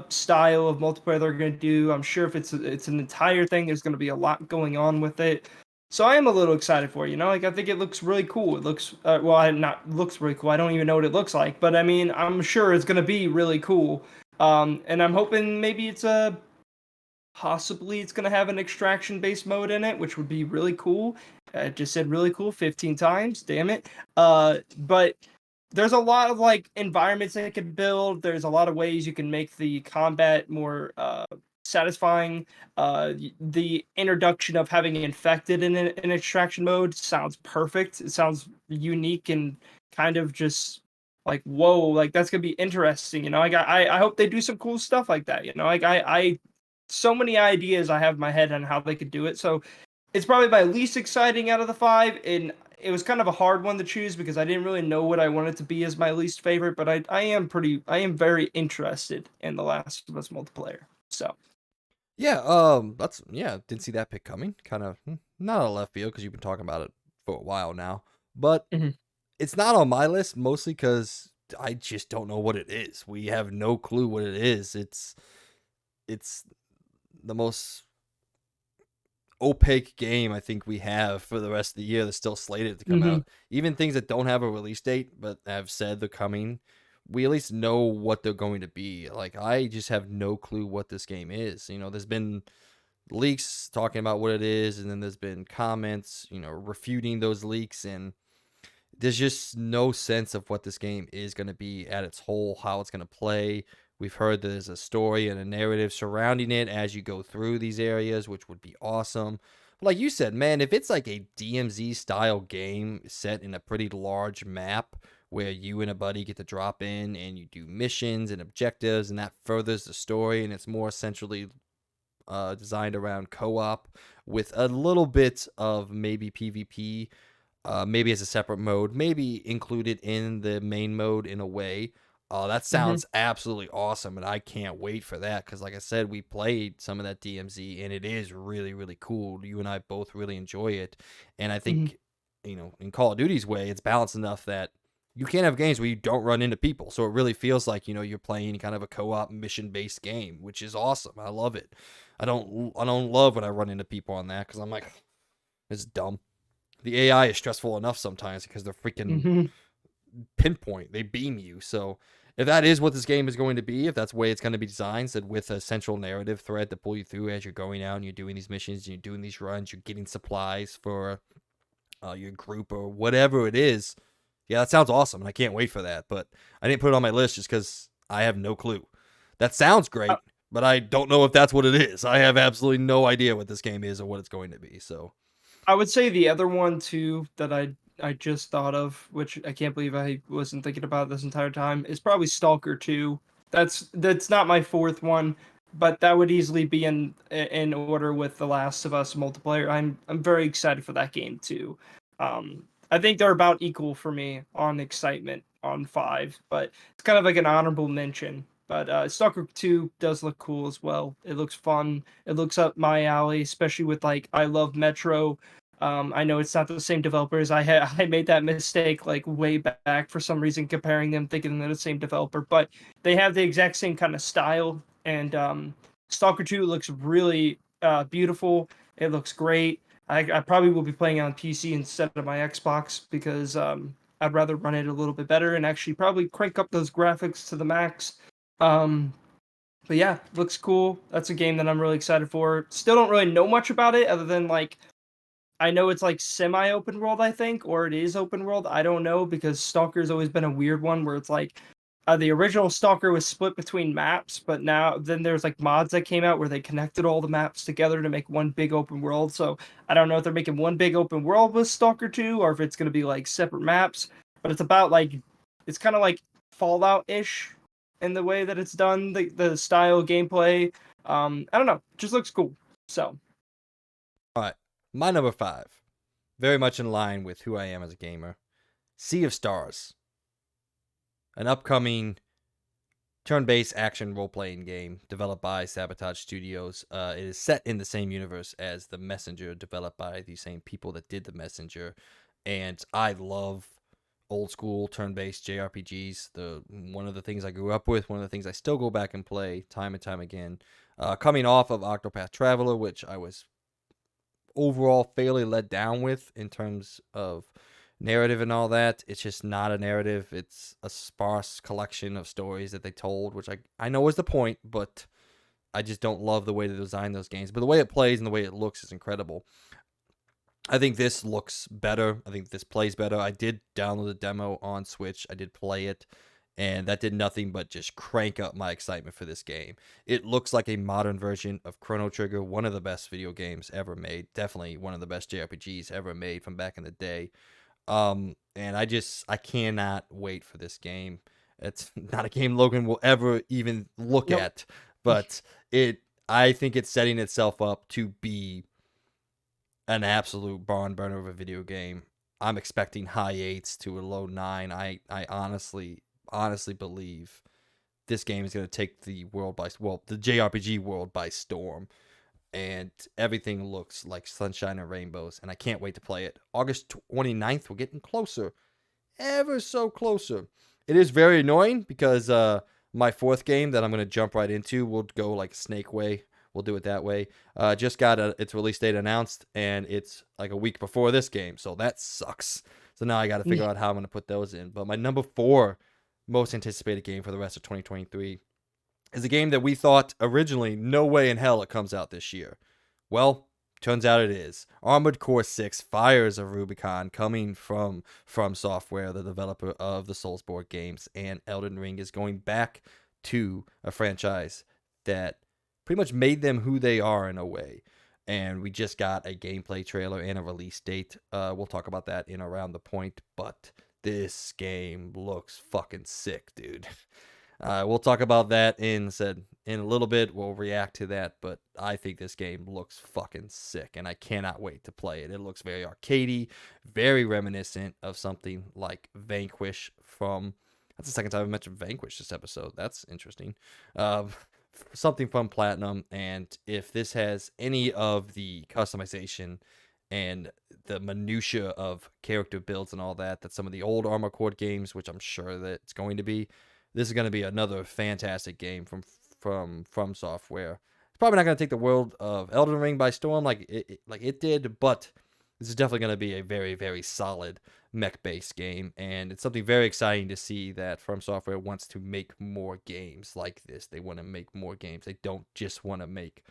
style of multiplayer they're going to do. I'm sure if it's an entire thing, there's going to be a lot going on with it. So I am a little excited for it, you know. Like I think it looks really cool. It looks not looks really cool. I don't even know what it looks like, but I mean, I'm sure it's going to be really cool. And I'm hoping maybe possibly it's going to have an extraction based mode in it, which would be really cool. I just said really cool 15 times. Damn it. But there's a lot of like environments that you can build. There's a lot of ways you can make the combat more satisfying. The introduction of having infected in an extraction mode sounds perfect. It sounds unique and kind of just like whoa, like that's gonna be interesting. You know, I hope they do some cool stuff like that. You know, like I so many ideas I have in my head on how they could do it. So it's probably my least exciting out of the 5, and it was kind of a hard one to choose because I didn't really know what I wanted to be as my least favorite, but I am very interested in The Last of Us multiplayer. So Yeah, didn't see that pick coming. Kind of not a left field because you've been talking about it for a while now. But mhm. it's not on my list mostly because I just don't know what it is. We have no clue what it is. It's the most opaque game I think we have for the rest of the year that's still slated to come Mhm. out. Even things that don't have a release date but have said they're coming, we at least know what they're going to be. Like I just have no clue what this game is. You know, there's been leaks talking about what it is, and then there's been comments, refuting those leaks, and there's just no sense of what this game is going to be at its whole, how it's going to play. We've heard there's a story and a narrative surrounding it as you go through these areas, which would be awesome. But like you said, man, if it's like a DMZ style game set in a pretty large map where you and a buddy get to drop in and you do missions and objectives, and that furthers the story, and it's more centrally designed around co-op with a little bit of maybe PvP, maybe as a separate mode, maybe included in the main mode in a way. That Mhm. sounds absolutely awesome, and I can't wait for that because, like I said, we played some of that DMZ, and it is really, really cool. You and I both really enjoy it, and I Mhm. think, in Call of Duty's way, it's balanced enough that you can't have games where you don't run into people, so it really feels like you're playing kind of a co-op mission-based game, which is awesome. I love it. I don't love when I run into people on that because I'm like, it's dumb. The AI is stressful enough sometimes because they're freaking Mhm. pinpoint. They beam you. So if that is what this game is going to be, if that's the way it's going to be designed, said with a central narrative thread to pull you through as you're going out and you're doing these missions, and you're doing these runs, you're getting supplies for your group or whatever it is. Yeah, that sounds awesome, and I can't wait for that. But I didn't put it on my list just because I have no clue. That sounds great, but I don't know if that's what it is. I have absolutely no idea what this game is or what it's going to be. So I would say the other one too that I just thought of, which I can't believe I wasn't thinking about this entire time, is probably Stalker 2. That's not my fourth one, but that would easily be in order with The Last of Us multiplayer. I'm very excited for that game too. I think they're about equal for me on excitement on 5, but it's kind of like an honorable mention. But Stalker 2 does look cool as well. It looks fun. It looks up my alley, especially with like I love Metro. I know it's not the same developers. I made that mistake like way back for some reason comparing them, thinking they're the same developer, but they have the exact same kind of style. And Stalker 2 looks really beautiful. It looks great. I probably will be playing on PC instead of my Xbox because I'd rather run it a little bit better and actually probably crank up those graphics to the max. Um, but yeah, looks cool. That's a game that I'm really excited for. Still don't really know much about it other than like I know it's like semi-open world, I think, or it is open world. I don't know because Stalker's always been a weird one where it's like the original Stalker was split between maps, but now then there's like mods that came out where they connected all the maps together to make one big open world. So I don't know if they're making one big open world with Stalker 2 or if it's going to be like separate maps, but it's about like it's kind of like Fallout-ish in the way that it's done, the style gameplay. I don't know, just looks cool. So all right, my number 5, very much in line with who I am as a gamer. Sea of Stars, an upcoming turn-based action role-playing game developed by Sabotage Studios. It is set in the same universe as The Messenger, developed by the same people that did The Messenger. And I love old school turn-based JRPGs. One of the things I grew up with, one of the things I still go back and play time and time again. Coming off of Octopath Traveler, which I was overall fairly let down with in terms of narrative and all that. It's just not a narrative. It's a sparse collection of stories that they told, which I know is the point, but I just don't love the way they design those games. But the way it plays and the way it looks is incredible. I think this looks better. I think this plays better. I did download the demo on Switch. I did play it, and that did nothing but just crank up my excitement for this game. It looks like a modern version of Chrono Trigger, one of the best video games ever made. Definitely one of the best JRPGs ever made from back in the day. And I cannot wait for this game. It's not a game Logan will ever even look nope. at, but I think it's setting itself up to be an absolute barn burner of a video game. I'm expecting high 8s to a low 9. I honestly believe this game is going to take the JRPG world by storm. And everything looks like sunshine and rainbows, and I can't wait to play it. August 29th, we're getting closer, ever so closer. It is very annoying because my fourth game that I'm going to jump right into will go like Snake Way. We'll do it that way. Just got its release date announced, and it's like a week before this game, so that sucks. So now I got to figure out how I'm going to put those in. But my number 4 most anticipated game for the rest of 2023 is a game that we thought originally no way in hell it comes out this year. Well, turns out it is. Armored Core 6: Fires of Rubicon, coming from Software, the developer of the Soulsborne games, and Elden Ring is going back to a franchise that pretty much made them who they are in a way. And we just got a gameplay trailer and a release date. We'll talk about that in Around the Point, but this game looks fucking sick, dude. We'll talk about that in a little bit. We'll react to that, but I think this game looks fucking sick, and I cannot wait to play it. It looks very arcadey, very reminiscent of something like Vanquish from. That's the second time I've mentioned Vanquish this episode. That's interesting. Something from Platinum, and if this has any of the customization and the minutia of character builds and all that some of the old Armored Core games, which I'm sure that it's going to be. This is going to be another fantastic game from Software. It's probably not going to take the world of Elden Ring by storm like it did, but this is definitely going to be a very, very solid mech-based game, and it's something very exciting to see that From Software wants to make more games like this. They want to make more games. They don't just want to make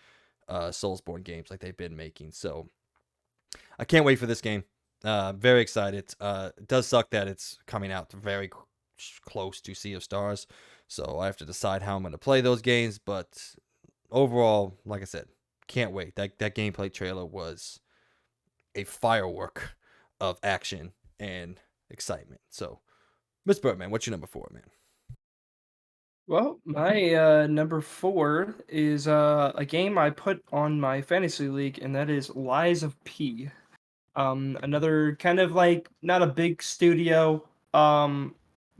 Soulsborne games like they've been making. So I can't wait for this game. Very excited. It does suck that it's coming out very close to Sea of Stars, so I have to decide how I'm going to play those games. But overall, like I said, can't wait. That gameplay trailer was a firework of action and excitement. So, Miss Birdman, what's your number 4, man? Well, my number 4 is a game I put on my fantasy league, and that is Lies of P. Another kind of like not a big studio.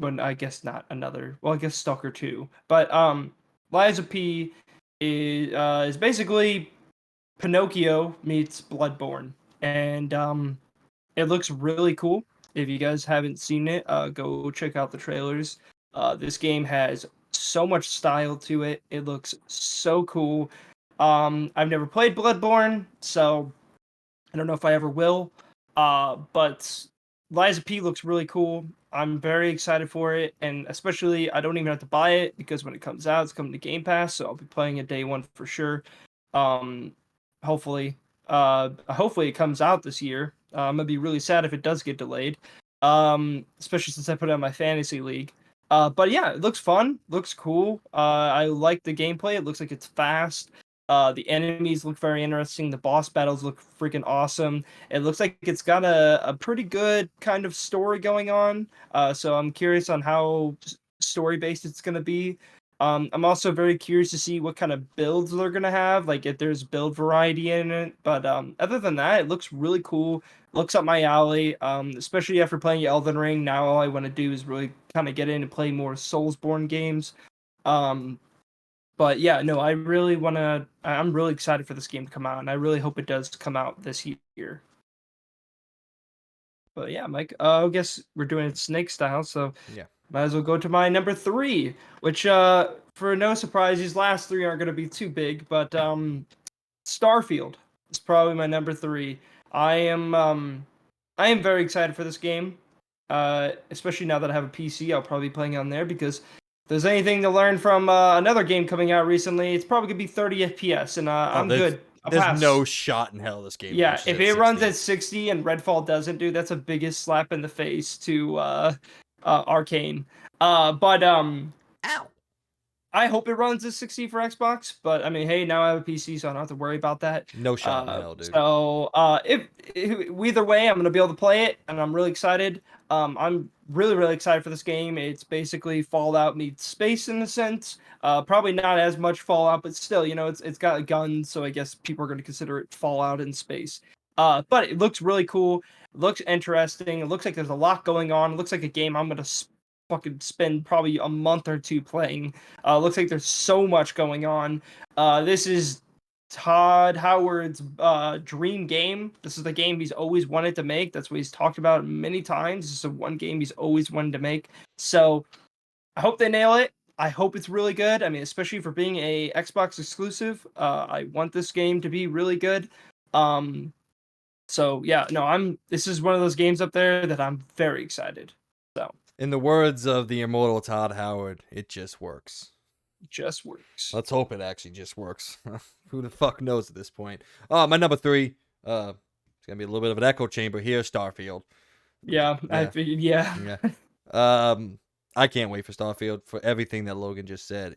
But I guess not another. Well, I guess Stalker 2. But Lies of P is basically Pinocchio meets Bloodborne, and it looks really cool. If you guys haven't seen it, go check out the trailers. This game has so much style to it. It looks so cool. I've never played Bloodborne, so I don't know if I ever will. But Lies of P looks really cool. I'm very excited for it, and especially I don't even have to buy it because when it comes out, it's coming to Game Pass, so I'll be playing it day one for sure. Um, hopefully, hopefully it comes out this year. I'm gonna be really sad if it does get delayed. Especially since I put it on my fantasy league. But yeah, it looks fun, looks cool. I like the gameplay. It looks like it's fast. The enemies look very interesting. The boss battles look freaking awesome. It looks like it's got a pretty good kind of story going on. So I'm curious on how story based it's going to be. I'm also very curious to see what kind of builds they're going to have, like if there's build variety in it. But other than that, it looks really cool. Looks up my alley, especially after playing Elden Ring. Now all I want to do is really kind of get in and play more Soulsborne games. Um, but yeah, no, I really want to. I'm really excited for this game to come out, and I really hope it does come out this year. But yeah, Mike, I guess we're doing it snake style, so Yeah. might as well go to my number 3, which, for no surprise, these last 3 aren't going to be too big, but Starfield is probably my number 3. I am, um, I am very excited for this game, especially now that I have a PC. I'll probably be playing on there because if there's anything to learn from another game coming out recently, it's probably gonna be 30 FPS, and Oh, I'm good. I'll there's no pass. shot in hell this game Yeah, launches if at it runs 60. at 60 and Redfall doesn't, dude, that's a biggest slap in the face to Arcane. But Ow. I hope it runs at 60 for Xbox, but I mean, hey, now I have a PC, so I don't have to worry about that. No shot in hell, dude. So if either way, I'm gonna be able to play it, and I'm really excited. I'm really really excited for this game. It's basically Fallout meets space in a sense. Probably not as much Fallout, but still, you know, it's got guns, so I guess people are gonna consider it Fallout in space. But it looks really cool. It looks interesting. It looks like there's a lot going on. It looks like a game I'm gonna fucking spend probably a month or two playing. Looks like there's so much going on. This is Todd Howard's dream game. This is the game he's always wanted to make. That's what he's talked about many times. This is the one game he's always wanted to make. So I hope they nail it. I hope it's really good. I mean, especially for being a Xbox exclusive, I want this game to be really good. So yeah, no, This is one of those games up there that I'm very excited. So In the words of the immortal Todd Howard, it just works. it just works. Let's hope it actually just works. Who the fuck knows at this point? My number 3. It's gonna be a little bit of an echo chamber here. Starfield. Yeah, Yeah. yeah. Yeah. I can't wait for Starfield for everything that Logan just said.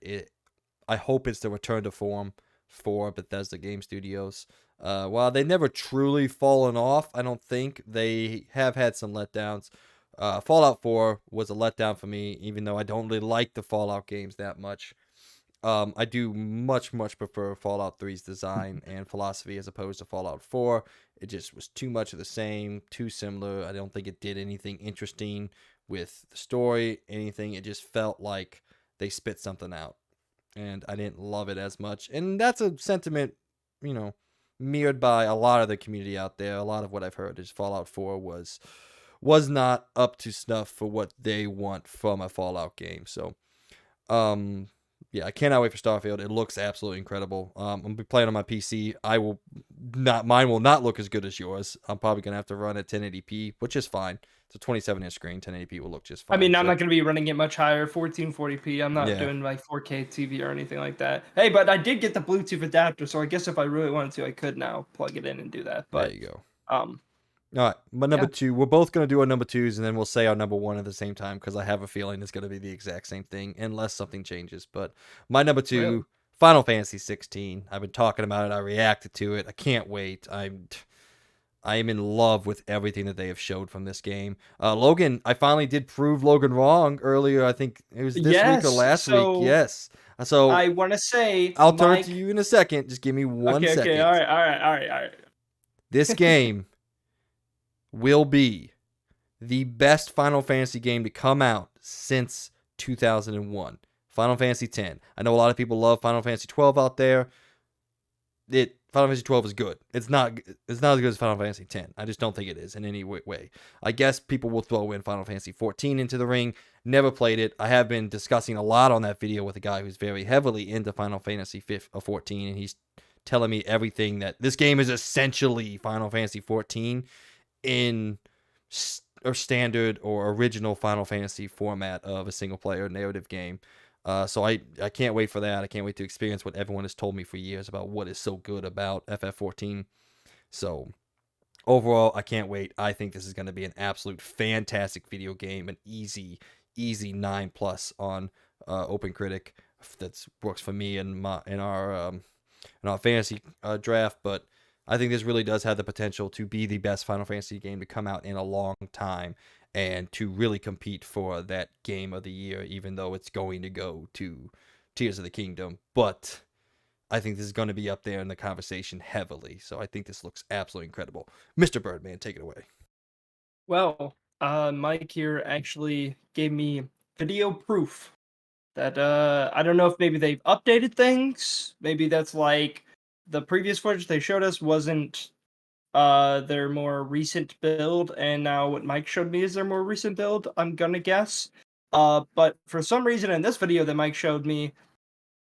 I hope it's the return to form for Bethesda Game Studios. While they never truly fallen off, I don't think they have had some letdowns. Fallout 4 was a letdown for me, even though I don't really like the Fallout games that much. I do much prefer Fallout 3's design and philosophy as opposed to Fallout 4. It just was too much of the same, too similar. I don't think it did anything interesting with the story, anything. It just felt like they spit something out, and I didn't love it as much. And that's a sentiment, you know, mirrored by a lot of the community out there. A lot of what I've heard is Fallout 4 was not up to snuff for what they want from a Fallout game. So, yeah, I cannot wait for Starfield. It looks absolutely incredible. I'm gonna be playing on my PC. I will not mine will not look as good as yours. I'm probably gonna have to run at 1080p, which is fine. It's a 27-inch screen. 1080p will look just I fine. mean, I'm So not going to be running it much higher, 1440p. I'm not yeah, doing like 4K TV or anything like that. Hey, but I did get the Bluetooth adapter, so I guess if I really wanted to, I could now plug it in and do that. there But you go. um, All right, my number yeah, two. We're both gonna do our number twos, and then we'll say our number one at the same time because I have a feeling it's gonna be the exact same thing unless something changes. But my number really. two, Final Fantasy 16. I've been talking about it. I reacted to it. I can't wait. I am in love with everything that they have showed from this game. Logan, I finally did prove Logan wrong earlier. I think it was this week or Yes. last week. So Yes. So I want to say, I'll turn to Mike. you in a second. Just give me one Okay, okay, all second. right, all right, all right, all right. This game will be the best Final Fantasy game to come out since 2001. Final Fantasy X. I know a lot of people love Final Fantasy 12 out there. Final Fantasy 12 is good. It's not as good as Final Fantasy 10. I just don't think it is in any way. I guess people will throw in Final Fantasy 14 into the ring. Never played it. I have been discussing a lot on that video with a guy who's very heavily into Final Fantasy 14, and he's telling me everything that this game is essentially Final Fantasy 14 in or standard or original Final Fantasy format of a single player narrative game. So I can't wait for that. I can't wait to experience what everyone has told me for years about what is so good about FF14. So overall, I can't wait. I think this is going to be an absolute fantastic video game, an easy 9 plus on OpenCritic. That works for me and our fantasy draft, but I think this really does have the potential to be the best Final Fantasy game to come out in a long time and to really compete for that game of the year, even though it's going to go to Tears of the Kingdom. But I think this is going to be up there in the conversation heavily. So I think this looks absolutely incredible. Mr. Birdman, take it away. Well, Mike here actually gave me video proof that I don't know if maybe they've updated things. Maybe that's like the previous footage they showed us wasn't their more recent build, and now what Mike showed me is their more recent build, I'm gonna guess. But for some reason in this video that Mike showed me,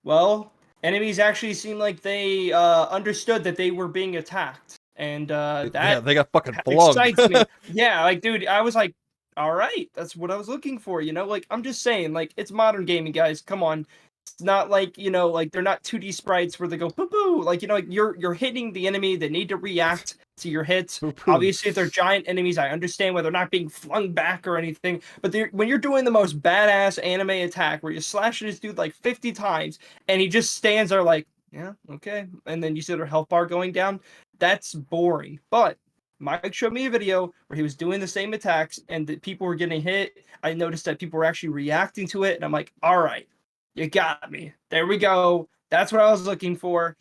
well, enemies actually seem like they understood that they were being attacked, and Yeah, that they got fucking plugged. excites me. Yeah, like dude, I was like, all right, that's what I was looking for. Like I'm just saying, like it's modern gaming, guys. Come on. It's not like like they're not 2D sprites where they go poo poo. Like like you're hitting the enemy. They need to react to your hits. Poo poo. Obviously, if they're giant enemies, I understand why they're not being flung back or anything. But when you're doing the most badass anime attack where you're slashing this dude like 50 times and he just stands there like, yeah, okay, and then you see their health bar going down, that's boring. But Mike showed me a video where he was doing the same attacks and the people were getting hit. I noticed that people were actually reacting to it, and I'm like, all right, you got me. There we go. That's what I was looking for.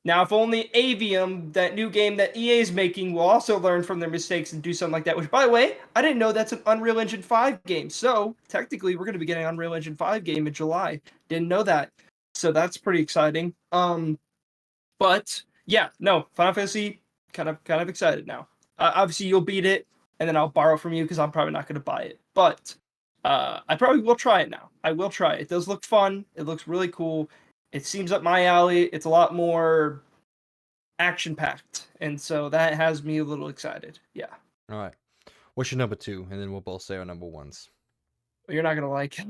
Now, if only Avium, that new game that EA is making, will also learn from their mistakes and do something like that. Which, by the way, I didn't know that's an Unreal Engine 5 game. So, technically, we're going to be getting an Unreal Engine 5 game in July. Didn't know that. So, that's pretty exciting. But yeah, no, Final Fantasy, kind of excited now. Obviously, you'll beat it, and then I'll borrow from you because I'm probably not going to buy it. But I probably will try it now. I will try it. It does look fun. It looks really cool. It seems up my alley. It's a lot more action packed, and so that has me a little excited. Yeah. All right. What's your number two? And then we'll both say our number ones. You're not gonna like it.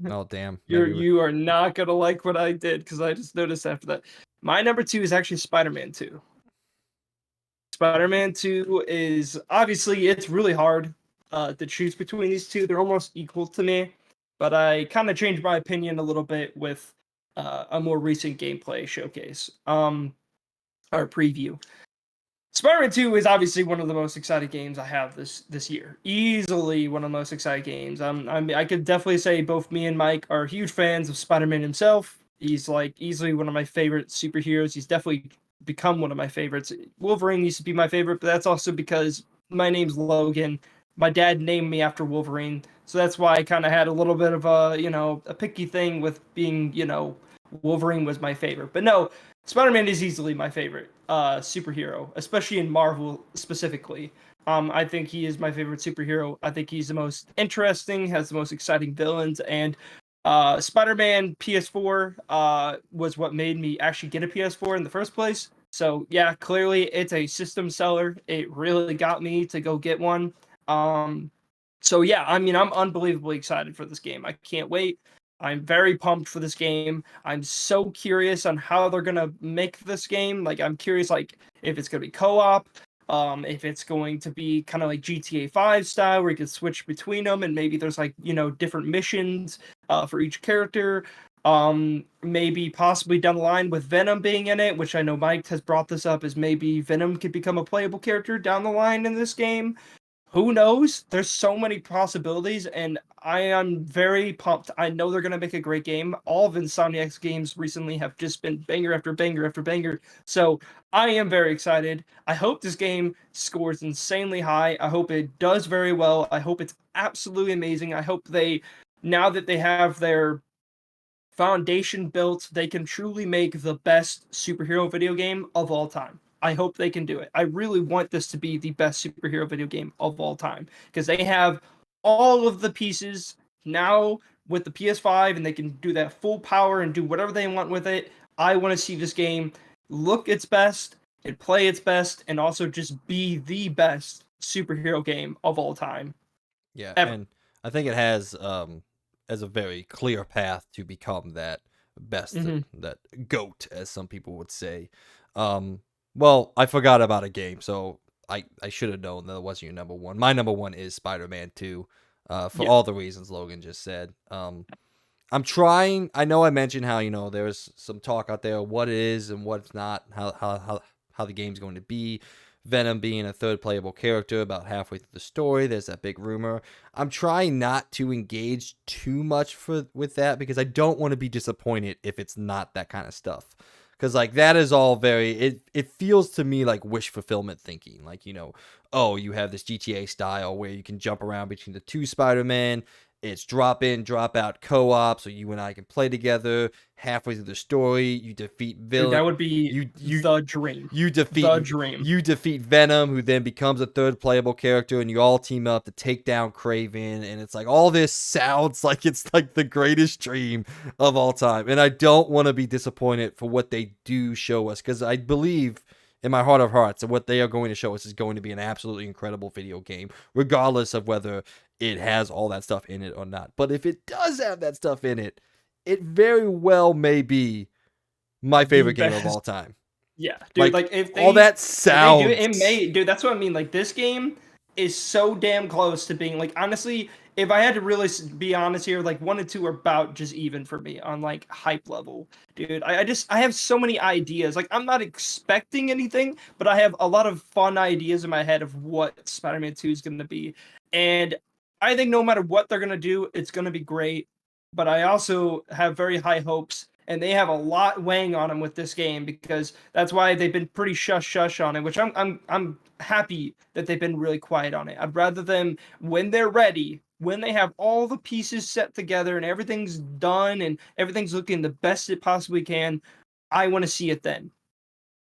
Oh, damn. You are not gonna like what I did because I just noticed after that. My number two is actually Spider-Man 2. Spider-Man 2 is obviously it's really hard to choose between these two. They're almost equal to me, but I kind of changed my opinion a little bit with a more recent gameplay showcase or preview. Spider-Man 2 is obviously one of the most exciting games I have this year. Easily one of the most exciting games. I could definitely say both me and Mike are huge fans of Spider-Man himself. He's like easily one of my favorite superheroes. He's definitely become one of my favorites. Wolverine used to be my favorite, but that's also because my name's Logan. My dad named me after Wolverine, so that's why I kind of had a little bit of a picky thing with being Wolverine was my favorite. But no, Spider-Man is easily my favorite superhero, especially in Marvel specifically. I think he is my favorite superhero. I think he's the most interesting, has the most exciting villains, and Spider-Man PS4 was what made me actually get a PS4 in the first place. So yeah, clearly it's a system seller. It really got me to go get one. So yeah, I mean, I'm unbelievably excited for this game. I can't wait. I'm very pumped for this game. I'm so curious on how they're gonna make this game. Like, I'm curious, like, if it's gonna be co-op, if it's going to be kind of like GTA 5 style, where you can switch between them, and maybe there's like different missions for each character. Maybe possibly down the line with Venom being in it, which I know Mike has brought this up, is maybe Venom could become a playable character down the line in this game. Who knows? There's so many possibilities, and I am very pumped. I know they're gonna make a great game. All of Insomniac's games recently have just been banger after banger after banger. So I am very excited. I hope this game scores insanely high. I hope it does very well. I hope it's absolutely amazing. I hope now that they have their foundation built, they can truly make the best superhero video game of all time. I hope they can do it. I really want this to be the best superhero video game of all time because they have all of the pieces now with the PS5 and they can do that full power and do whatever they want with it. I want to see this game look its best and play its best and also just be the best superhero game of all time Yeah, ever. and I think it has as a very clear path to become that best Hmm. that goat, as some people would say. Um, well, I forgot about a game, so I should have known that it wasn't your number one. My number one is Spider-Man 2, for Yeah. all the reasons Logan just said. I'm trying. I know I mentioned how there's some talk out there what it is and what's not, how the game's going to be. Venom being a third playable character about halfway through the story. There's that big rumor. I'm trying not to engage too much with that because I don't want to be disappointed if it's not that kind of stuff. Because like that is all very it feels to me like wish fulfillment thinking. Like, oh, you have this GTA style where you can jump around between the two Spider-Man. It's drop in, drop out co-op, so you and I can play together. Halfway through the story, you defeat Dude, villain. that would be You the dream. you defeat The dream. you defeat Venom, who then becomes a third playable character, and you all team up to take down Craven. And it's like all this sounds like it's like the greatest dream of all time. And I don't want to be disappointed for what they do show us because I believe in my heart of hearts that what they are going to show us is going to be an absolutely incredible video game, regardless of whether it has all that stuff in it or not. But if it does have that stuff in it, it very well may be my The favorite game of all best. time. Yeah, dude. Like Like if all that they do it, it sounds. may, dude. That's what I mean. Like this game is so damn close to being like honestly. If I had to really be honest here, like 1 and 2 are about just even for me on like hype level, dude. I have so many ideas. Like I'm not expecting anything, but I have a lot of fun ideas in my head of what Spider-Man 2 is going to be, and I think no matter what they're going to do, it's going to be great. But I also have very high hopes and they have a lot weighing on them with this game because that's why they've been pretty shush on it. Which I'm happy that they've been really quiet on it. I'd rather them when they're ready, when they have all the pieces set together and everything's done and everything's looking the best it possibly can. I want to see it then.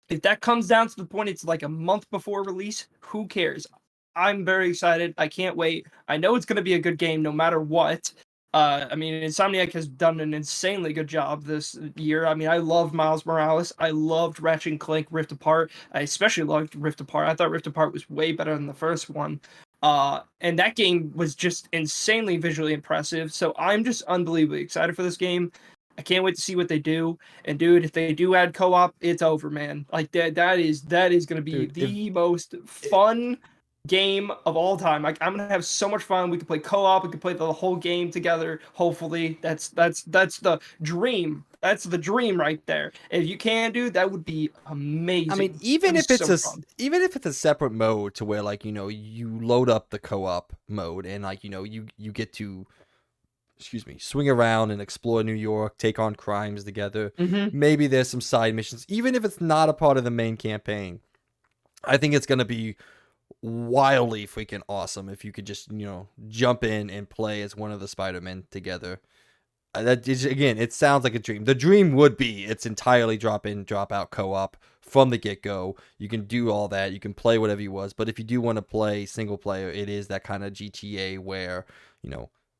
If that comes down to the point it's like a month before release, who cares? I'm very excited. I can't wait. I know it's going to be a good game no matter what. I mean, Insomniac has done an insanely good job this year. I mean, I loved Miles Morales. I loved Ratchet and Clank Rift Apart. I especially loved Rift Apart. I thought Rift Apart was way better than the first one. And that game was just insanely visually impressive. So I'm just unbelievably excited for this game. I can't wait to see what they do. And dude, if they do add co-op, it's over, man. Like that is gonna be Dude, if the most it, fun game of all time. Like I'm gonna have so much fun. We can play co-op. We can play the whole game together. Hopefully, that's the dream. That's the dream right there. If you can, dude, that would be I mean, amazing. That'd be so much fun. even if it's a separate mode to where like you load up the co-op mode and like you get to, excuse me, swing around and explore New York, take on crimes together. Hmm. Maybe there's some side missions, even if it's not a part of the main campaign. I think it's gonna be wildly freaking awesome if you could just jump in and play as one of the Spider-Men together. That is, again, it sounds like a dream. The dream would be it's entirely drop in, drop out co-op from the get-go. You can do all that. You can play whatever you was. But if you do want to play single player, it is that kind of GTA where,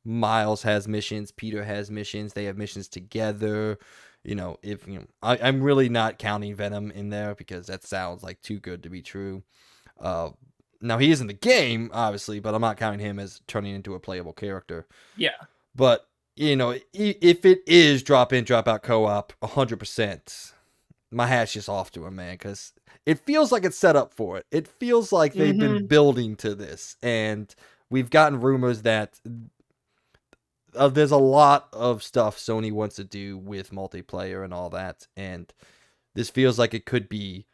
Miles has missions, Peter has missions, they have missions together. if I'm really not counting Venom in there because that sounds like too good to be true. Uh, Now he is in the game, obviously, but I'm not counting him as turning into a playable character. Yeah. But if it is drop in, drop out co-op, 100%, my hat's just off to him, man, because it feels like it's set up for it. It feels like they've been Mm-hmm. building to this, and we've gotten rumors that there's a lot of stuff Sony wants to do with multiplayer and all that, and this feels like it could be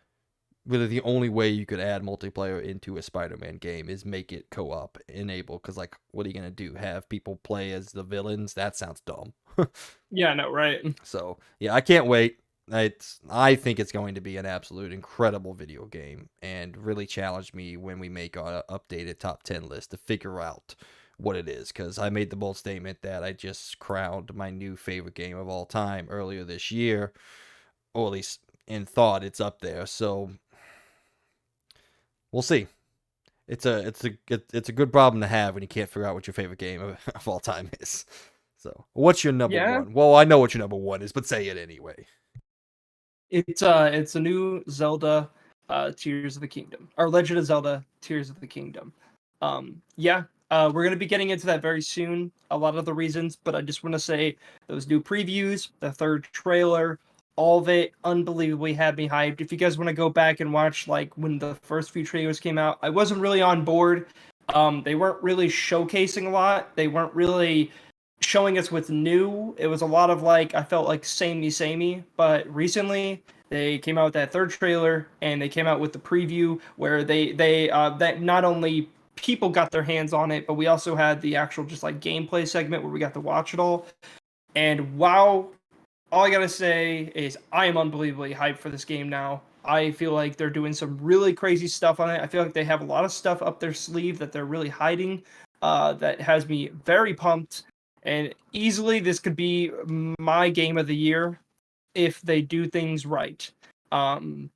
really the only way you could add multiplayer into a Spider-Man game is make it co-op enabled. Because like, what are you gonna do? Have people play as the villains? That sounds dumb. Yeah, no, right. So yeah, I can't wait. I think it's going to be an absolute incredible video game and really challenge me when we make our updated top 10 list to figure out what it is, because I made the bold statement that I just crowned my new favorite game of all time earlier this year, or at least in thought it's up there. So we'll see. It's a good problem to have when you can't figure out what your favorite game of all time is. So, what's your number Yeah. one? Well, I know what your number one is, but say it anyway. It's a new Zelda Tears of the Kingdom. Or Legend of Zelda Tears of the Kingdom. Yeah, we're gonna be getting into that very soon. A lot of the reasons, but I just want to say those new previews, the third trailer, all of it unbelievably had me hyped. If you guys want to go back and watch like when the first few trailers came out, I wasn't really on board. They weren't really showcasing a lot. They weren't really showing us what's new. It was a lot of like I felt like samey. But recently they came out with that third trailer and they came out with the preview where they that not only people got their hands on it, but we also had the actual just like gameplay segment where we got to watch it all. And wow, all I gotta say is I am unbelievably hyped for this game now. I feel like they're doing some really crazy stuff on it. I feel like they have a lot of stuff up their sleeve that they're really hiding. That has me very pumped. And easily, this could be my game of the year if they do things right. Um,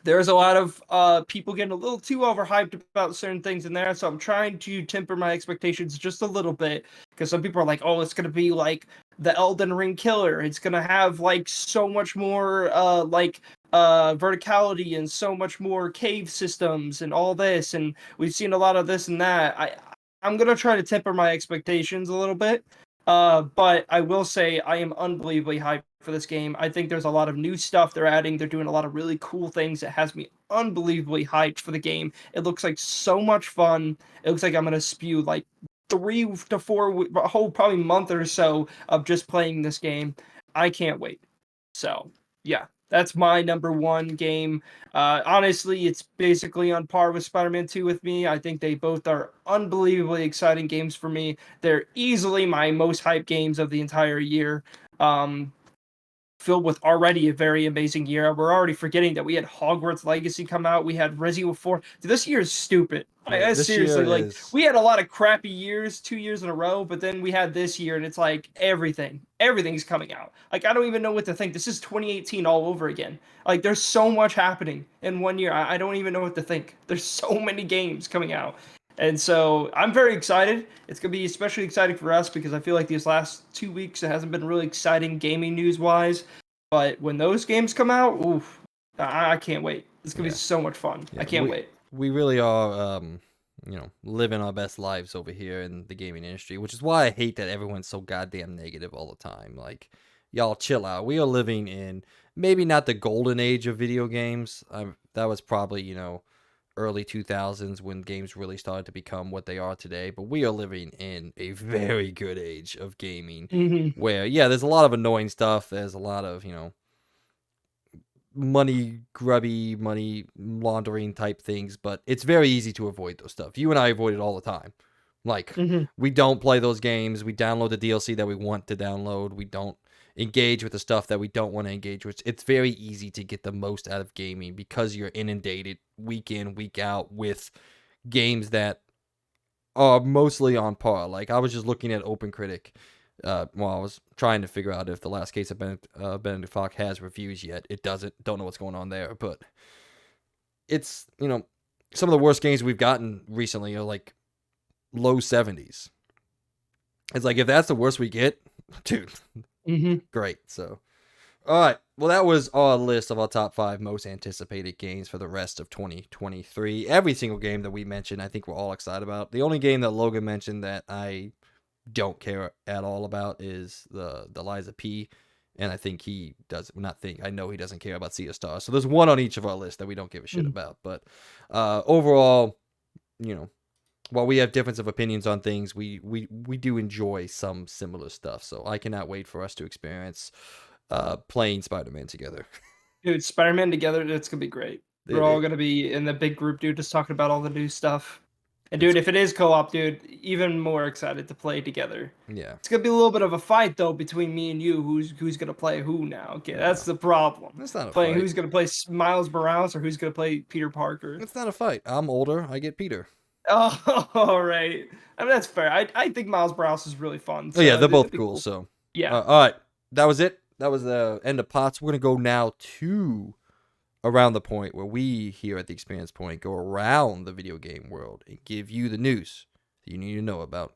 there's a lot of people getting a little too overhyped about certain things in there, so I'm trying to temper my expectations just a little bit because some people are like, "Oh, it's gonna be like the Elden Ring killer. It's gonna have like so much more verticality and so much more cave systems and all this." And we've seen a lot of this and that. I'm gonna try to temper my expectations a little bit. But I will say I am unbelievably hyped for this game. I think there's a lot of new stuff they're adding. They're doing a lot of really cool things that has me unbelievably hyped for the game. It looks like so much fun. It looks like I'm gonna spew like 3 to 4, a whole probably month or so of just playing this game. I can't wait. So yeah, that's my number one game. Honestly, it's basically on par with Spider-Man 2 with me. I think they both are unbelievably exciting games for me. They're easily my most hyped games of the entire year. Um, Filled with already a very amazing year. We're already forgetting that we had Hogwarts Legacy come out. We had Resident Evil 4. Dude, this year is stupid. Yeah, this year Seriously, like is. we had a lot of crappy years, 2 years in a row, but then we had this year, and it's like everything's coming out. Like I don't even know what to think. This is 2018 all over again. Like there's so much happening in one year. I don't even know what to think. There's so many games coming out. And so I'm very excited. It's going to be especially exciting for us because I feel like these last 2 weeks it hasn't been really exciting gaming news wise. But when those games come out, oof, I can't wait. It's going to Yeah, be so much fun. I yeah. can't We wait. we really are, living our best lives over here in the gaming industry, which is why I hate that everyone's so goddamn negative all the time. Like, y'all chill out. We are living in maybe not the golden age of video games. That was probably early 2000s when games really started to become what they are today, but we are living in a very good age of gaming Hmm. where, yeah, there's a lot of annoying stuff. There's a lot of, money grubby, money laundering type things, but it's very easy to avoid those stuff. You and I avoid it all the time. Like, Hmm. we don't play those games. We download the DLC that we want to download. We don't engage with the stuff that we don't want to engage with. It's very easy to get the most out of gaming because you're inundated week in, week out with games that are mostly on par. Like, I was just looking at OpenCritic while I was trying to figure out if the last case of Benedict Fox has reviews yet. It doesn't. Don't know what's going on there, but it's some of the worst games we've gotten recently are like low 70s. It's like if that's the worst we get, dude, Hmm. great. So All right. Well, that was our list of our top 5 most anticipated games for the rest of 2023. Every single game that we mentioned, I think we're all excited about. The only game that Logan mentioned that I don't care at all about is the Liza P. And I think he does not think. I know he doesn't care about Sea of Stars. So there's one on each of our lists that we don't give a shit about. But overall, you know, while we have difference of opinions on things, we do enjoy some similar stuff. So I cannot wait for us to experience playing Spider-Man together. Dude, Spider-Man together, it's gonna be great. We're all It, gonna be in the big group, dude, just talking about all the new stuff. And it's dude, if it is co-op, dude, even more excited to play together. yeah. It's gonna be a little bit of a fight though between me and you. Who's gonna play who now? Okay, that's No, the problem. it's not a Playing fight. who's gonna play Miles Morales or who's gonna play Peter Parker. It's not a fight. I'm older. I get Peter. Oh, all right. I mean that's fair. I think Miles Morales is really fun. Oh yeah, So they're both it'd be cool. cool. So Yeah. all right, that was it. That was the end of pots. We're gonna go now to around the point where we here at the Experience Point go around the video game world and give you the news that you need to know about.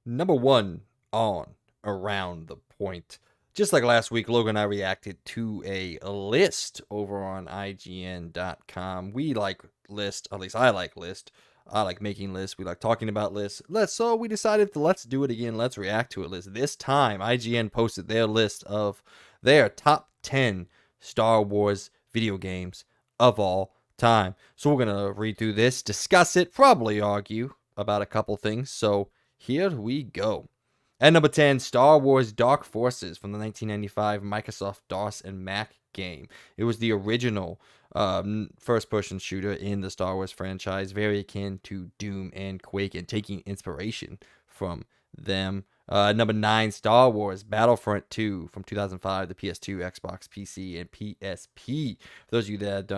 Number one on around the point. Just like last week, Logan and I reacted to a list over on IGN.com. We like list, at least I like list. I like making lists. We like talking about lists. So we decided to let's do it again. Let's react to a list. This time, IGN posted their list of their top 10 Star Wars video games of all time. So we're going to read through this, discuss it, probably argue about a couple things. So here we go. At number 10, Star Wars Dark Forces from the 1995 Microsoft DOS and Mac game. It was the original first-person shooter in the Star Wars franchise, very akin to Doom and Quake, and taking inspiration from them. Number 9, Star Wars Battlefront 2 from 2005, the PS2, Xbox, PC, and PSP. For those of you that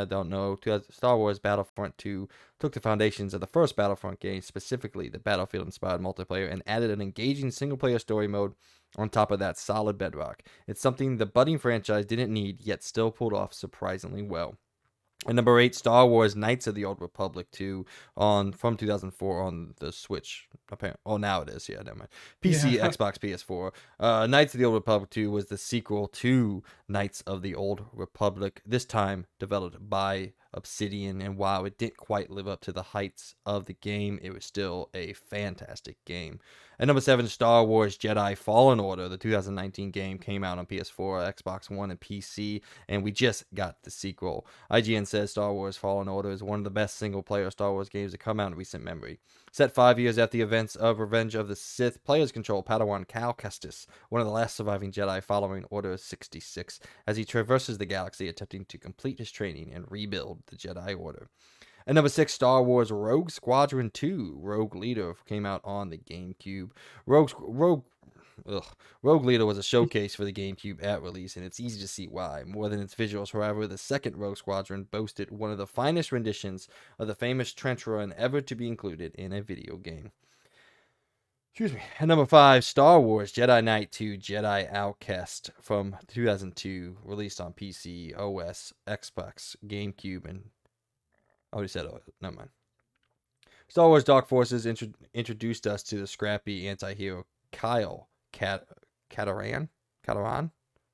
don't know, Star Wars Battlefront 2 took the foundations of the first Battlefront game, specifically the Battlefield-inspired multiplayer, and added an engaging single-player story mode on top of that solid bedrock. It's something the budding franchise didn't need, yet still pulled off surprisingly well. And number 8, Star Wars Knights of the Old Republic 2 from 2004 on the Switch. Apparently, oh, now it is. Yeah, never mind. PC, Yeah. Xbox, PS4. Knights of the Old Republic 2 was the sequel to Knights of the Old Republic, this time developed by Obsidian. And while it didn't quite live up to the heights of the game, it was still a fantastic game. At number 7, Star Wars Jedi Fallen Order. The 2019 game came out on PS4, Xbox One, and PC, and we just got the sequel. IGN says Star Wars Fallen Order is one of the best single-player Star Wars games to come out in recent memory. Set 5 years after the events of Revenge of the Sith, players control Padawan Cal Kestis, one of the last surviving Jedi following Order 66, as he traverses the galaxy attempting to complete his training and rebuild the Jedi Order. At number 6, Star Wars Rogue Squadron 2, Rogue Leader, came out on the GameCube. Rogue Leader was a showcase for the GameCube at release, and it's easy to see why. More than its visuals, however, the second Rogue Squadron boasted one of the finest renditions of the famous trench run ever to be included in a video game. Excuse me. At number 5, Star Wars Jedi Knight 2 Jedi Outcast from 2002, released on PC, OS, Xbox, GameCube, and I already said OS. Never mind. Star Wars Dark Forces introduced us to the scrappy anti-hero Kyle Katarn,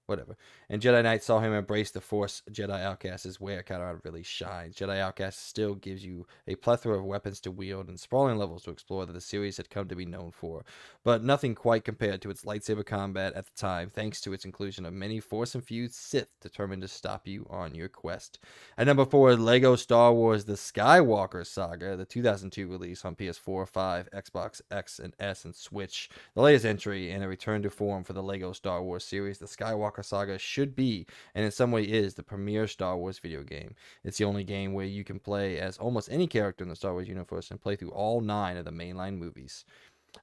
whatever. And Jedi Knight saw him embrace the Force. Jedi Outcast is where Katarn really shines. Jedi Outcast still gives you a plethora of weapons to wield and sprawling levels to explore that the series had come to be known for, but nothing quite compared to its lightsaber combat at the time, thanks to its inclusion of many Force-infused Sith determined to stop you on your quest. At number 4, Lego Star Wars The Skywalker Saga, the 2002 release on PS4, 5, Xbox X and S, and Switch. The latest entry and a return to form for the Lego Star Wars series, the Skywalker Saga should be, and in some way is, the premier Star Wars video game. It's the only game where you can play as almost any character in the Star Wars universe and play through all 9 of the mainline movies.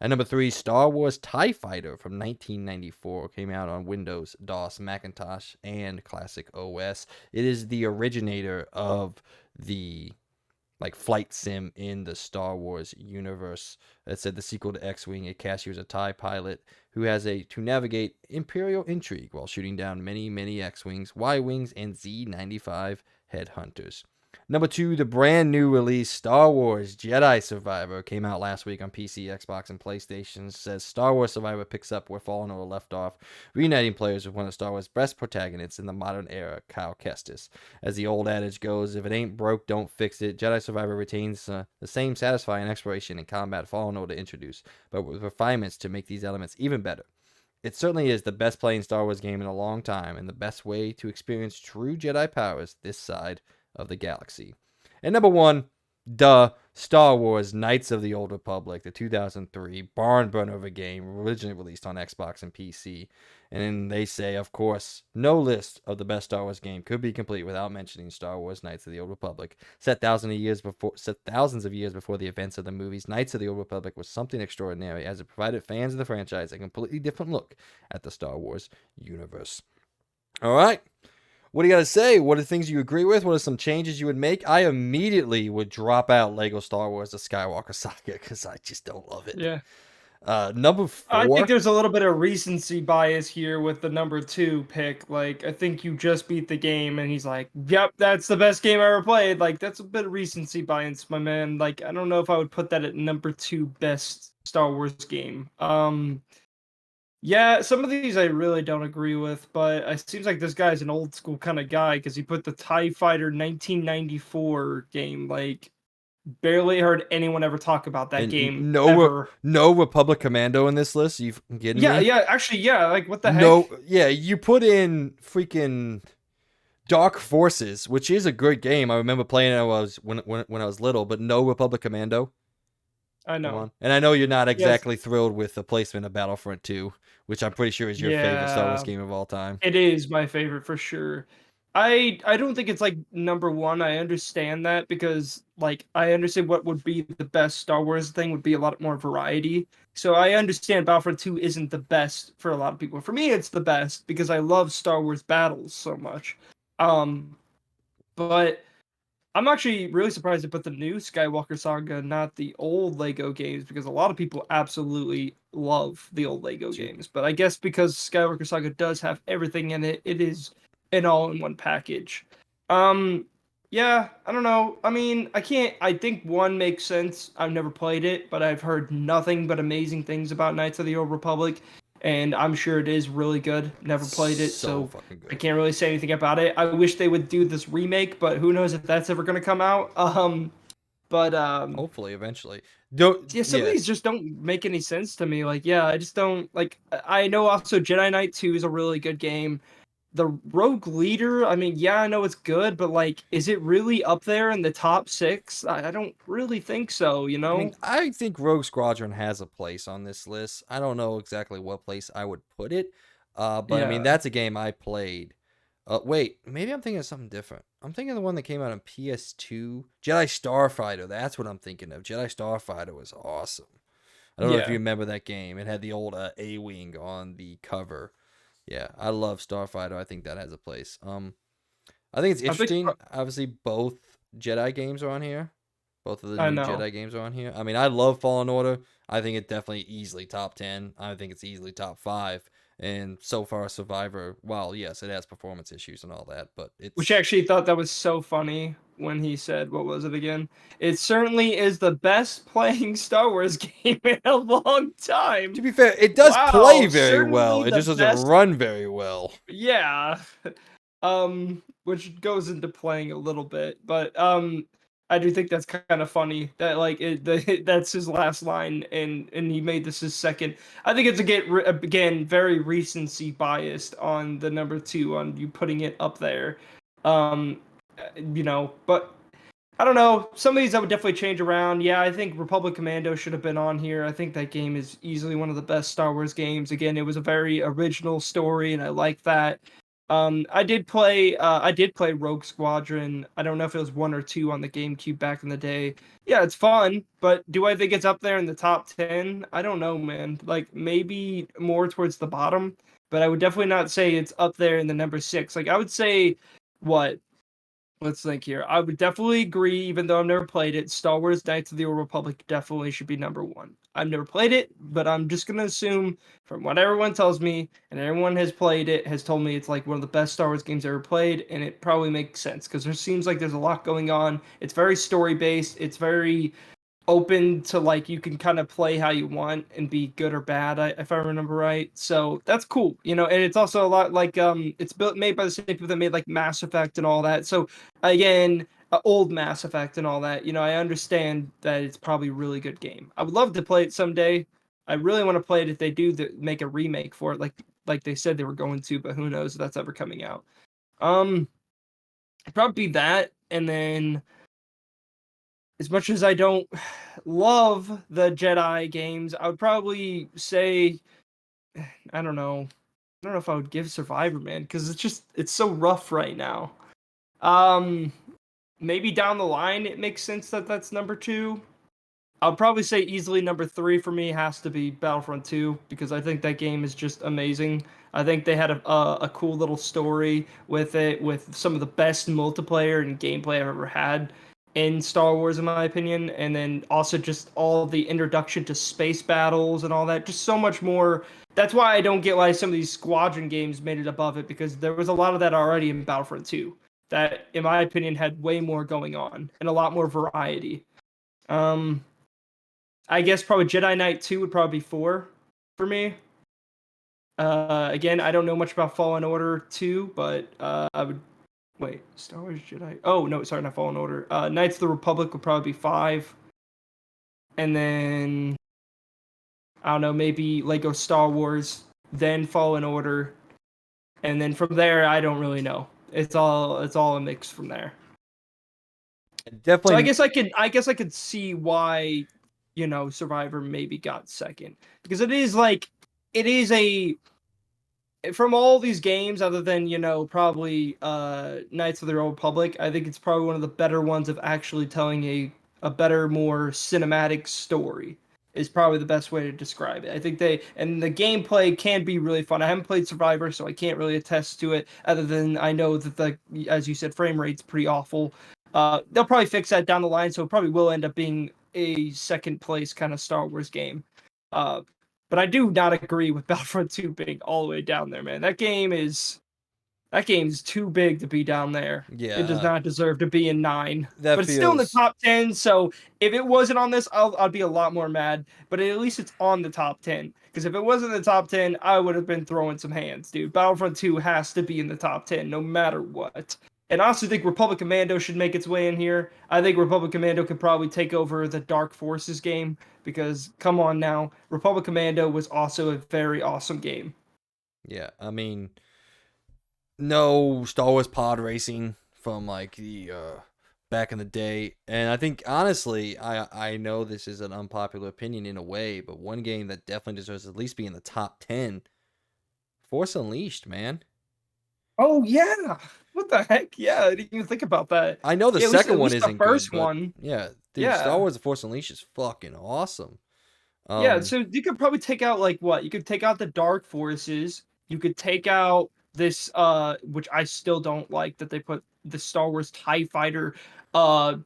At number 3, Star Wars TIE Fighter from 1994 came out on Windows, DOS, Macintosh, and Classic OS. It is the originator of the like flight sim in the Star Wars universe. It said the sequel to X-Wing, it casts you as a TIE pilot who has to navigate Imperial intrigue while shooting down many X-Wings, Y-Wings, and Z-95 headhunters. Number 2, the brand new release Star Wars Jedi Survivor came out last week on PC, Xbox, and PlayStation. It says Star Wars Survivor picks up where Fallen Order left off, reuniting players with one of Star Wars' best protagonists in the modern era, Cal Kestis. As the old adage goes, if it ain't broke, don't fix it. Jedi Survivor retains the same satisfying exploration and combat Fallen Order introduced, but with refinements to make these elements even better. It certainly is the best playing Star Wars game in a long time, and the best way to experience true Jedi powers this side of the galaxy. And number 1, Star Wars Knights of the Old Republic, the 2003 barn burner of a game originally released on Xbox and PC. And then they say, of course, no list of the best Star Wars game could be complete without mentioning Star Wars Knights of the Old Republic. Set thousands of years before the events of the movies, Knights of the Old Republic was something extraordinary as it provided fans of the franchise a completely different look at the Star Wars universe. All right. What do you got to say? What are things you agree with? What are some changes you would make? I immediately would drop out Lego Star Wars The Skywalker Saga because I just don't love it. Yeah. Number I think 4. there's a little bit of recency bias here with the number 2 pick. Like, I think you just beat the game, and he's like, "Yep, that's the best game I ever played." Like, that's a bit of recency bias, my man. Like, I don't know if I would put that at number 2 best Star Wars game. Yeah, some of these I really don't agree with, but it seems like this guy's an old school kind of guy because he put the TIE Fighter 1994 game. Like, barely heard anyone ever talk about that And game ever. no Republic Commando in this list. You kidding Yeah, me? yeah, actually, yeah. Like, what the No, heck? yeah, you put in freaking Dark Forces, which is a good game. I remember playing it when I was little, but no Republic Commando. I Come know. on. And I know you're not Yes. exactly thrilled with the placement of Battlefront 2, which I'm pretty sure is your favorite Star Wars Yeah, game of all time. it is my favorite for sure. I don't think it's like number 1. I understand that because like I understand what would be the best Star Wars thing would be a lot more variety. So I understand Battlefront 2 isn't the best for a lot of people. For me, it's the best because I love Star Wars battles so much. Um, but I'm actually really surprised to put the new Skywalker Saga, not the old Lego games, because a lot of people absolutely love the old Lego Dude, games. But I guess because Skywalker Saga does have everything in it, it is an all-in-one package. Um, yeah, I don't know. I mean, I can't. I think 1 makes sense. I've never played it, but I've heard nothing but amazing things about Knights of the Old Republic, and I'm sure it is really good. Never played it, so so fucking I good. can't really say anything about it. I wish they would do this remake, but who knows if that's ever gonna come out. But Hopefully, eventually. Don't, yeah, some of yeah. these just don't make any sense to me. Like, yeah, I just don't like. I know also Jedi Knight 2 is a really good game. The Rogue Leader, I mean, yeah, I know it's good, but like, is it really up there in the top 6? I don't really think so. You I mean, know? I think Rogue Squadron has a place on this list. I don't know exactly what place I would put it, but I mean, Yeah, that's a game I played. Wait, maybe I'm thinking of something different. I'm thinking of the one that came out on PS2, Jedi Starfighter. That's what I'm thinking of. Jedi Starfighter was awesome. I don't know if you yeah. remember that game. It had the old A-wing on the cover. Yeah, I love Starfighter. I think that has a place. I think it's I think interesting. Obviously, both Jedi games are on here. Both of the I new know. Jedi games are on here. I mean, I love Fallen Order. I think it definitely easily top 10. I think it's easily top 5. And so far, Survivor, well, yes, it has performance issues and all that, but Which it's, actually thought that was so funny when he said, what was it again? It certainly is the best playing Star Wars game in a long to time. be fair, it does play Wow, very well. certainly It the just doesn't best. run very well. Yeah. Which goes into playing a little bit, but I do think that's kind of funny that like that's his last line, and he made this his second. I think it's again very recency biased on the number 2 on you putting it up there. Um, but I don't know. Some of these I would definitely change around. Yeah, I think Republic Commando should have been on here. I think that game is easily one of the best Star Wars games. Again, it was a very original story, and I like that. I did play Rogue Squadron. I don't know if it was 1 or 2 on the GameCube back in the day. Yeah, it's fun, but do I think it's up there in the top 10? I don't know, man. Like maybe more towards the bottom, but I would definitely not say it's up there in the number 6. Like I would say what Let's think here. I would definitely agree, even though I've never played it. Star Wars Knights of the Old Republic definitely should be number one. I've never played it, but I'm just gonna assume from what everyone tells me, and everyone has played it, has told me it's like one of the best Star Wars games ever played, and it probably makes sense because there seems like there's a lot going on. It's very story based. It's very open to like you can kind of play how you want and be good or bad, if I remember right. So that's cool, and it's also a lot like it's built made by the same people that made like Mass Effect and all that. So again, old Mass Effect and all that. I understand that it's probably a really good game. I would love to play it someday. I really want to play it if they do make a remake for it, like they said they were going to, but who knows if that's ever coming out. Um, it'd probably be that, and then as much as I don't love the Jedi games, I would probably say I don't know. I don't know if I would give Survivor, man, because it's so rough right now. Um, Maybe down the line it makes sense that that's number two. I'll probably say easily number three for me has to be Battlefront 2 because I think that game is just amazing. I think they had a cool little story with it, with some of the best multiplayer and gameplay I've ever had in Star Wars, in my opinion. And then also just all the introduction to space battles and all that, just so much more. That's why I don't get why some of these squadron games made it above it because there was a lot of that already in Battlefront 2 that, in my opinion, had way more going on and a lot more variety. Um, I guess probably Jedi Knight 2 would probably be 4 for me. Again, I don't know much about Fallen Order 2, but I would wait. Star Wars Jedi. Oh no, sorry, not Fallen Order. Knights of the Republic would probably be 5, and then I don't know, maybe Lego Star Wars, then Fallen Order, and then from there, I don't really know. It's all a mix from there. So I Definitely. guess I could see why, Survivor maybe got second because it is a from all these games other than probably Knights of the Old Republic. I think it's probably one of the better ones of actually telling a better, more cinematic story. Is probably the best way to describe it. I think and the gameplay can be really fun. I haven't played Survivor, so I can't really attest to it. Other than I know that as you said, frame rate's pretty awful. They'll probably fix that down the line, so it probably will end up being a second place kind of Star Wars game. Uh, but I do not agree with Battlefront 2 being all the way down there, man. That game's too big to be down there. It does Yeah, not deserve to be in 9. that But it's still in the feels. top 10, so if it wasn't on this, I'd be a lot more mad. But at least it's on the top 10. Because if it wasn't in the top 10, I would have been throwing some hands, dude. Battlefront 2 has to be in the top 10, no matter what. And I also think Republic Commando should make its way in here. I think Republic Commando could probably take over the Dark Forces game because, come on now, Republic Commando was also a very awesome game. Yeah, I mean, no Star Wars pod racing from like the back in the day, and I think honestly, I know this is an unpopular opinion in a way, but one game that definitely deserves to at least be in the top 10, Force Unleashed, man. Oh yeah. What the heck? Yeah, I didn't even think about that. I know the Yeah, at least second at one least the isn't good, first but one. yeah, dude, Star Yeah. Wars: The Force Unleashed is fucking awesome. Yeah, Um, so you could probably take out like what? You could take out the dark forces. You could take out this which I still don't like that they put the Star Wars TIE fighter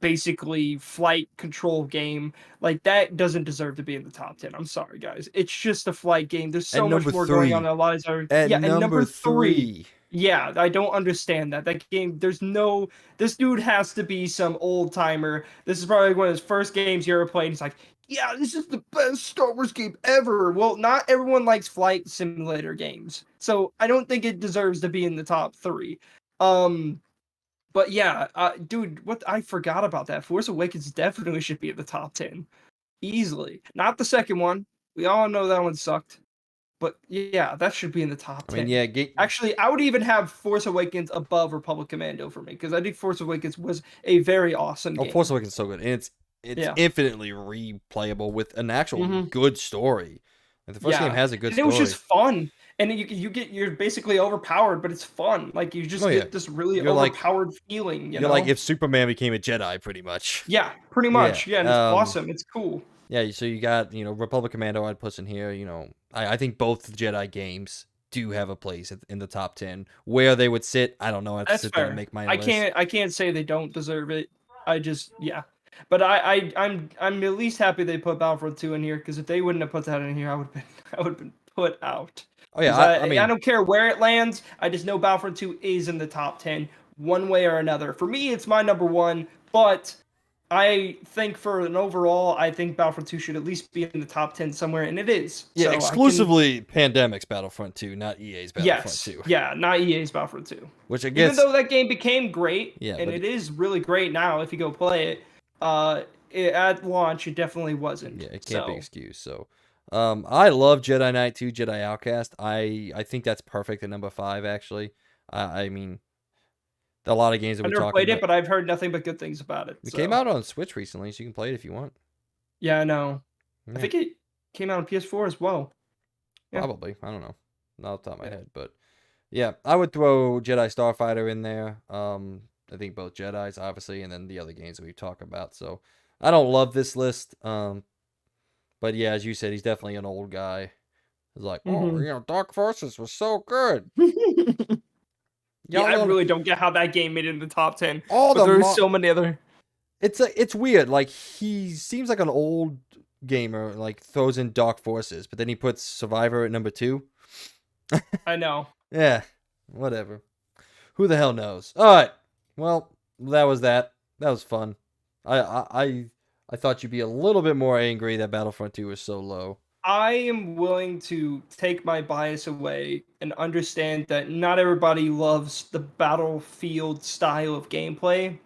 basically flight control game. Like that doesn't deserve to be in the top 10. I'm sorry guys. It's just a flight game. There's at so much number more going on three, in our lives are at yeah, and number number 3. three. Yeah, I don't understand that. That game, this dude has to be some old timer. This is probably one of his first games he ever played. He's like, yeah, this is the best Star Wars game ever. Well, not everyone likes flight simulator games, so I don't think it deserves to be in the top 3. Um, but yeah, dude, what I forgot about that. Force Awakens definitely should be at the top 10 easily. Not the second one. We all know that one sucked. But yeah, that should be in the top I mean, 10. yeah, Actually, I would even have Force Awakens above Republic Commando for me because I think Force Awakens was a very awesome Force game. Awakens is so good, and it's Yeah. infinitely replayable with an actual Hmm. good story. Like, the first game Yeah. has a good And it was just story. fun. And you're basically overpowered, but it's fun. Like you Oh just yeah, get this really you're like overpowered feeling, you you're like know? if Superman became a Jedi, pretty much. Yeah, pretty Yeah. much. Yeah, and it's awesome. It's cool. Yeah. So you got Republic Commando. I'd put in here. I think both the Jedi games do have a place in the top 10. Where they would sit, I don't know. I have to That's sit there and fair. make my I list. can't say they don't deserve it. I just yeah. But I'm at least happy they put Battlefront 2 in here because if they wouldn't have put that in here, I would have been I would have been put out. Oh yeah, Because I I mean, don't care where it lands. I just know Battlefront 2 is in the top 10 one way or another. For me, it's my number one, but I think for an overall, I think Battlefront 2 should at least be in the top 10 somewhere, and it is. yeah, So I can exclusively Pandemic's Battlefront 2, not EA's Battlefront yes, 2. yeah, not EA's Battlefront 2. Which I Even guess, though that game became great, yeah, and but it is really great now if you go play it, at launch it definitely wasn't. yeah, it can't be So excused. So, I love Jedi Knight 2, Jedi Outcast. I think that's perfect at number 5. Actually, I mean, a lot of games that I we're never talking played it, about. but I've heard nothing but good things about it. It came So out on Switch recently, so you can play it if you want. yeah, I know. I Yeah, think it came out on PS4 as well. Yeah. probably. I don't know, not off the top of my head, but yeah, I would throw Jedi Starfighter in there. I think both Jedi's obviously, and then the other games that we talk about. So I don't love this list. But yeah, as you said, he's definitely an old guy. He's like, oh, Hmm. Dark Forces was so good. Yeah, Y'all I don't. really don't get how that game made it in the top 10, All but the there's so many other. it's weird. Like he seems like an old gamer. Like throws in Dark Forces, but then he puts Survivor at number 2. I know. Yeah, whatever. Who the hell knows? All right. Well, that was that. That was fun. I thought you'd be a little bit more angry that Battlefront 2 was so low. I am willing to take my bias away and understand that not everybody loves the Battlefield style of gameplay,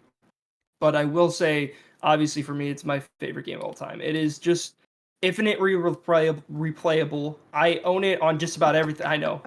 but I will say, obviously for me, it's my favorite game of all time. It is just infinitely replayable. I own it on just about everything. I know.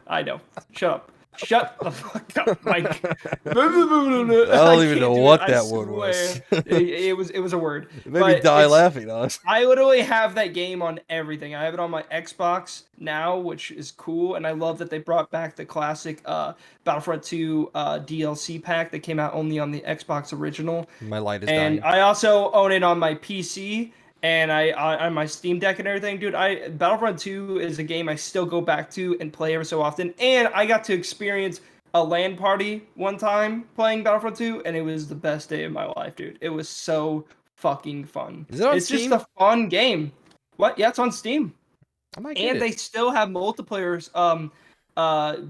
Shut up. Shut the fuck up, Mike. I I don't even know can't do it. what I that word was. swear. It was a word. It made me But die it's laughing, honestly. I literally have that game on everything. I have it on my Xbox now, which is cool, and I love that they brought back the classic Battlefront 2 DLC pack that came out only on the Xbox original. My light is And dying. I also own it on my PC and on my Steam Deck and everything, dude. I Battlefront 2 is a game I still go back to and play every so often. And I got to experience a LAN party one time playing Battlefront 2, and it was the best day of my life, dude. It was so fucking fun. Is it on It's just Steam? a fun game. What? Yeah, it's on Steam. I might get And it. they still have multiplayers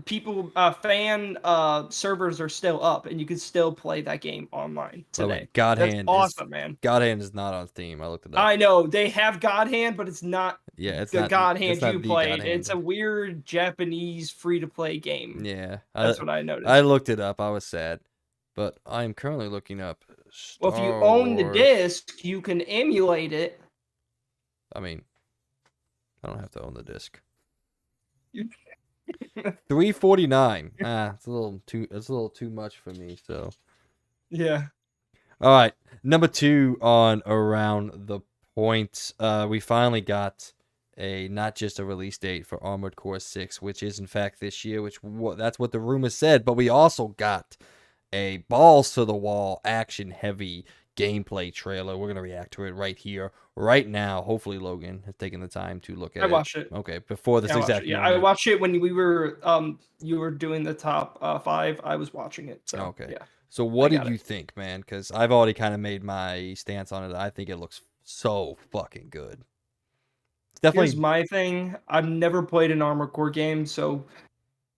people fan servers are still up and you can still play that game online By the way, today. God That's Hand is awesome, man. God Hand is not on Steam. I looked it up. I know they have God Hand, but it's not Yeah, the God it's Hand not you the God played. It's Hand. a weird Japanese free to play game. Yeah, That's what I I noticed. looked it up. I was sad, but I am currently looking up Well, if you Star own the Wars. disc, you can emulate it. I mean, I don't have to own the disc. You- 349. It's a little too. It's a little too much for me. So, Yeah. all right, number 2 on around the points. We finally got a not just a release date for Armored Core 6, which is in fact this year. That's what the rumor said. But we also got a balls to the wall, action heavy gameplay trailer. We're gonna react to it right here, right now. Hopefully, Logan has taken the time to look I at it. watched it. Okay, before this Yeah, I watched exact it. Yeah, I moment. watched it when we were you were doing the top 5. I was watching it. So, Okay. yeah. So I what did got you it. think, man? Because I've already kind of made my stance on it. I think it looks so fucking good. It's Here's definitely. my thing. I've never played an Armored Core game, so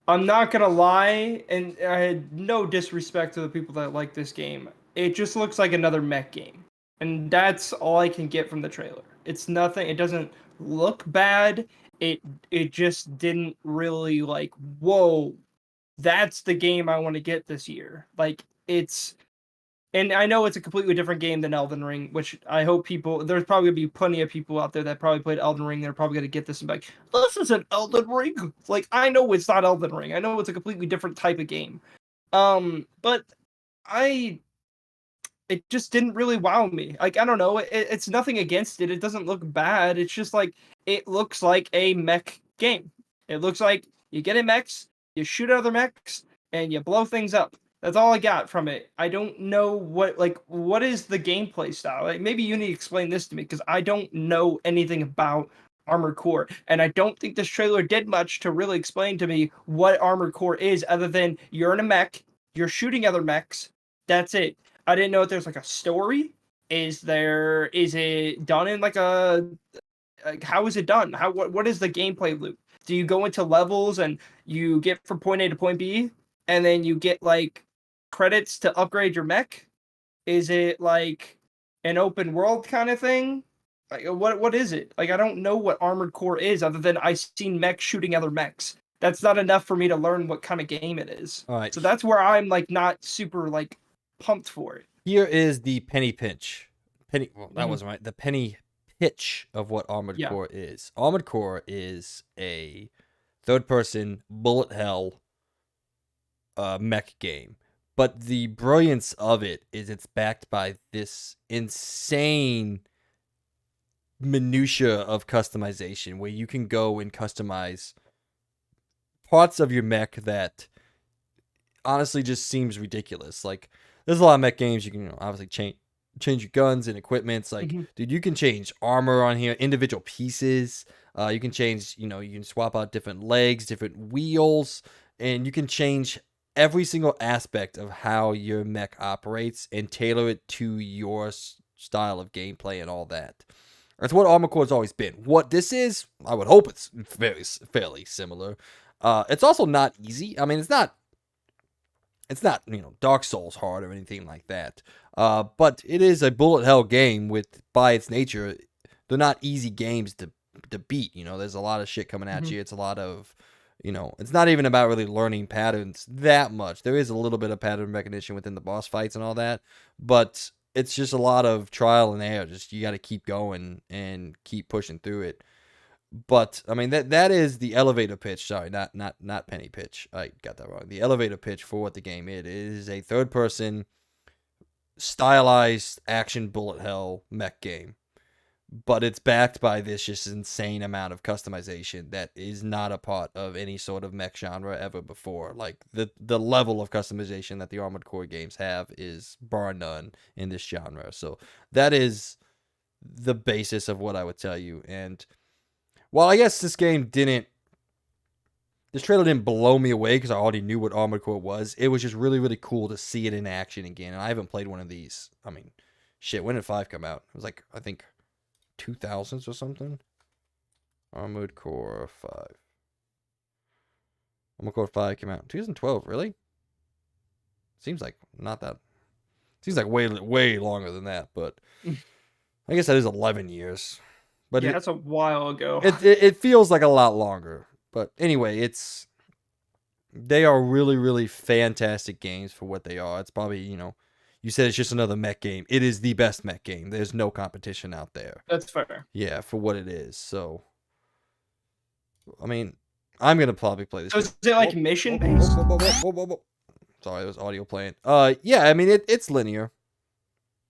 I'm not gonna lie, and I had no disrespect to the people that like this game. It just looks like another mech game, and that's all I can get from the trailer. It's nothing. It doesn't look bad. It just didn't really like. Whoa, that's the game I want to get this year. Like it's and I know it's a completely different game than Elden Ring, which I hope people. There's probably gonna be plenty of people out there that probably played Elden Ring. They're probably gonna get this and be like, "This isn't Elden Ring." Like I know it's not Elden Ring. I know it's a completely different type of game. But I it just didn't really wow me. Like I don't know. It's nothing against it. It doesn't look bad. It's just like it looks like a mech game. It looks like you get in mechs, you shoot other mechs, and you blow things up. That's all I got from it. I don't know what is the gameplay style. Like maybe you need to explain this to me because I don't know anything about Armored Core. And I don't think this trailer did much to really explain to me what Armored Core is, other than you're in a mech, you're shooting other mechs. That's it. I didn't know if there's like a story. Is it done in like how is it done? What is the gameplay loop? Do you go into levels and you get from point A to point B, and then you get like credits to upgrade your mech? Is it like an open world kind of thing? Like what is it? Like I don't know what Armored Core is other than I seen mechs shooting other mechs. That's not enough for me to learn what kind of game it is. All right. So that's where I'm like not super like pumped for it. Here is the penny pinch. Well, that Mhm. wasn't right. The penny pitch of what Armored Yeah. Core is. Armored Core is a third-person bullet hell mech game. But the brilliance of it is it's backed by this insane minutia of customization where you can go and customize parts of your mech that honestly just seems ridiculous. Like there's a lot of mech games you can obviously change your guns and equipments. Like, Mhm. dude, you can change armor on here, individual pieces. You can change, you can swap out different legs, different wheels, and you can change every single aspect of how your mech operates and tailor it to your style of gameplay and all that. That's what Armored Core has always been. What this is, I would hope it's fairly similar. It's also not easy. I mean, it's not Dark Souls hard or anything like that. But it is a bullet hell game with, by its nature, they're not easy games to beat. There's a lot of shit coming at Mhm. you. It's a lot of, it's not even about really learning patterns that much. There is a little bit of pattern recognition within the boss fights and all that, but it's just a lot of trial and error. Just you got to keep going and keep pushing through it. But I mean that is the elevator pitch. Sorry, not penny pitch. I got that wrong. The elevator pitch for what the game is. It is a third person stylized action bullet hell mech game. But it's backed by this just insane amount of customization that is not a part of any sort of mech genre ever before. Like the level of customization that the Armored Core games have is bar none in this genre. So that is the basis of what I would tell you. And while I guess this trailer didn't blow me away because I already knew what Armored Core was. It was just really, really cool to see it in action again. And I haven't played one of these. I mean, shit, when did 5 come out? It was like, I think, 2000s or something. Armored Core 5. Armored Core 5 came out 2012, really? Seems like not that. Seems like way, way longer than that, but I guess that is 11 years. But Yeah, that's a while ago. it feels like a lot longer. But anyway, they are really, really fantastic games for what they are. It's probably, you said it's just another mech game. It is the best mech game. There's no competition out there. That's fair. Yeah, for what it is. So, I mean, I'm gonna probably play this So game. is it like mission based? Sorry, there was audio playing. Yeah, I mean it's linear.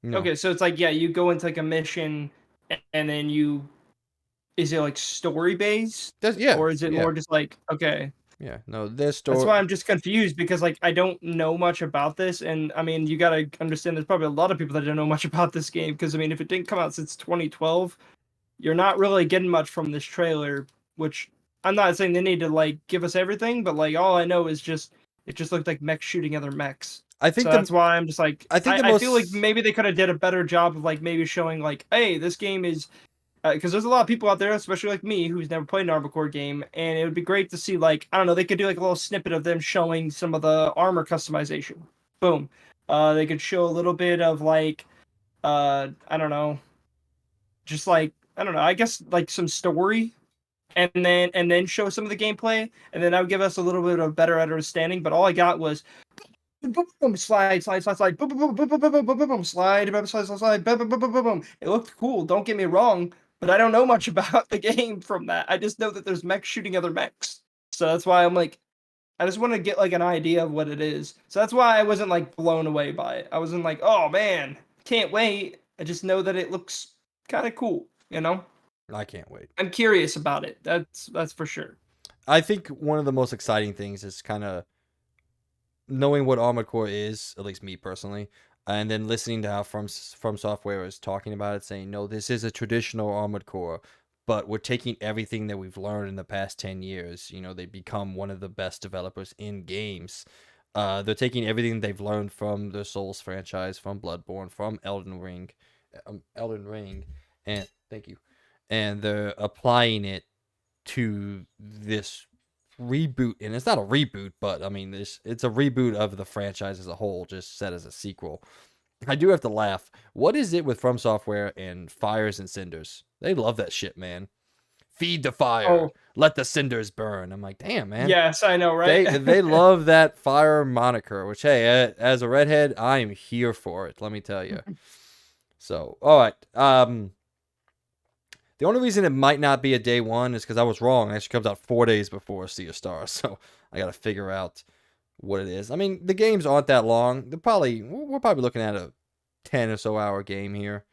Okay, so it's like, yeah, you go into like a mission and then is it like story based? Yeah, Or is it yeah, more just like, okay. yeah. No, there's That's story. why I'm just confused because like I don't know much about this, and I mean you gotta understand there's probably a lot of people that don't know much about this game because I mean if it didn't come out since 2012, you're not really getting much from this trailer. Which I'm not saying they need to like give us everything, but like all I know is just it just looked like mechs shooting other mechs. I think So the that's why I'm just like I think the I feel like most maybe they could have did a better job of like maybe showing like, hey, this game is because there's a lot of people out there, especially like me, who's never played an Armored Core game, and it would be great to see like I don't know, they could do like a little snippet of them showing some of the armor customization. Boom. They could show a little bit of like I don't know, just like I don't know, I guess like some story, and then show some of the gameplay, and then that would give us a little bit of better understanding. But all I got was boom, boom, slide, slide, slide, slide, boom, boom, boom, boom, boom, boom, boom, boom, boom, slide, boom, slide, slide, slide, boom, boom, boom, boom, boom, boom. It looked cool. Don't get me wrong, but I don't know much about the game from that. I just know that there's mechs shooting other mechs, so that's why I'm like, I just want to get like an idea of what it is. So that's why I wasn't like blown away by it. I wasn't like, oh man, can't wait. I just know that it looks kind of cool. You know, I can't wait. I'm curious about it. That's for sure. I think one of the most exciting things is kind of knowing what Armored Core is, at least me personally, and then listening to how From Software is talking about it, saying, no, this is a traditional Armored Core, but we're taking everything that we've learned in the past 10 years. You know, they become one of the best developers in games. They're taking everything they've learned from the Souls franchise, from Bloodborne, from Elden Ring, and thank you, and they're applying it to this reboot. And it's not a reboot, but I mean, it's a reboot of the franchise as a whole, just set as a sequel. I do have to laugh. What is it with From Software and Fires and Cinders? They love that shit, man. Feed the fire, Oh, let the cinders burn. I'm like, damn, man. yes, I know, right? They love that fire moniker, which hey, as a redhead, I am here for it. Let me tell you. So, all right. The only reason it might not be a day one is because I was wrong. It actually comes out 4 days before Sea of Stars, so I got to figure out what it is. I mean, the games aren't that long. We're probably looking at a 10 or so hour game here.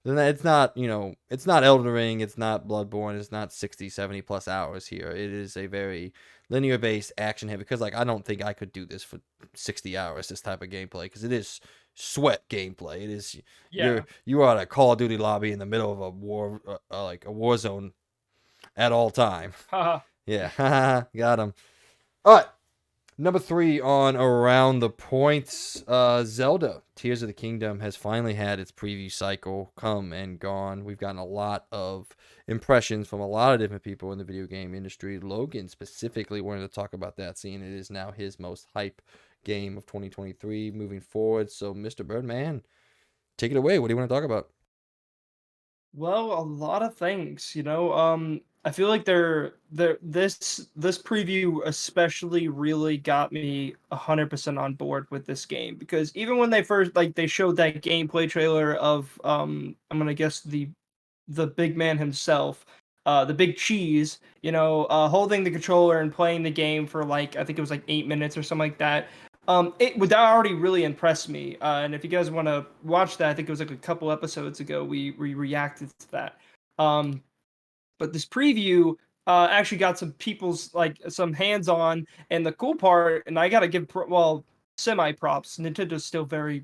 Then it's not, it's not Elden Ring, it's not Bloodborne, it's not 60, 70 plus hours here. It is a very linear based action heavy because I don't think I could do this for 60 hours, this type of gameplay, because it is sweat gameplay. It is Yeah. you are at a Call of Duty lobby in the middle of a like a war zone at all time. Haha. Yeah, got him. All right. Number 3 on Around the Points, Zelda Tears of the Kingdom has finally had its preview cycle come and gone. We've gotten a lot of impressions from a lot of different people in the video game industry. Logan specifically wanted to talk about that, seeing it is now his most hype game of 2023 moving forward. So, Mr. Birdman, take it away. What do you want to talk about? Well, a lot of things, you know. I feel like this preview especially really got me 100% on board with this game because even when they first like they showed that gameplay trailer of I'm gonna guess the big man himself, the big cheese, holding the controller and playing the game for like I think it was like 8 minutes or something like that. That already really impressed me. And if you guys want to watch that, I think it was like a couple episodes ago we reacted to that. Um, but this preview actually got some people's like some hands on, and the cool part, and I gotta give semi props. Nintendo's still very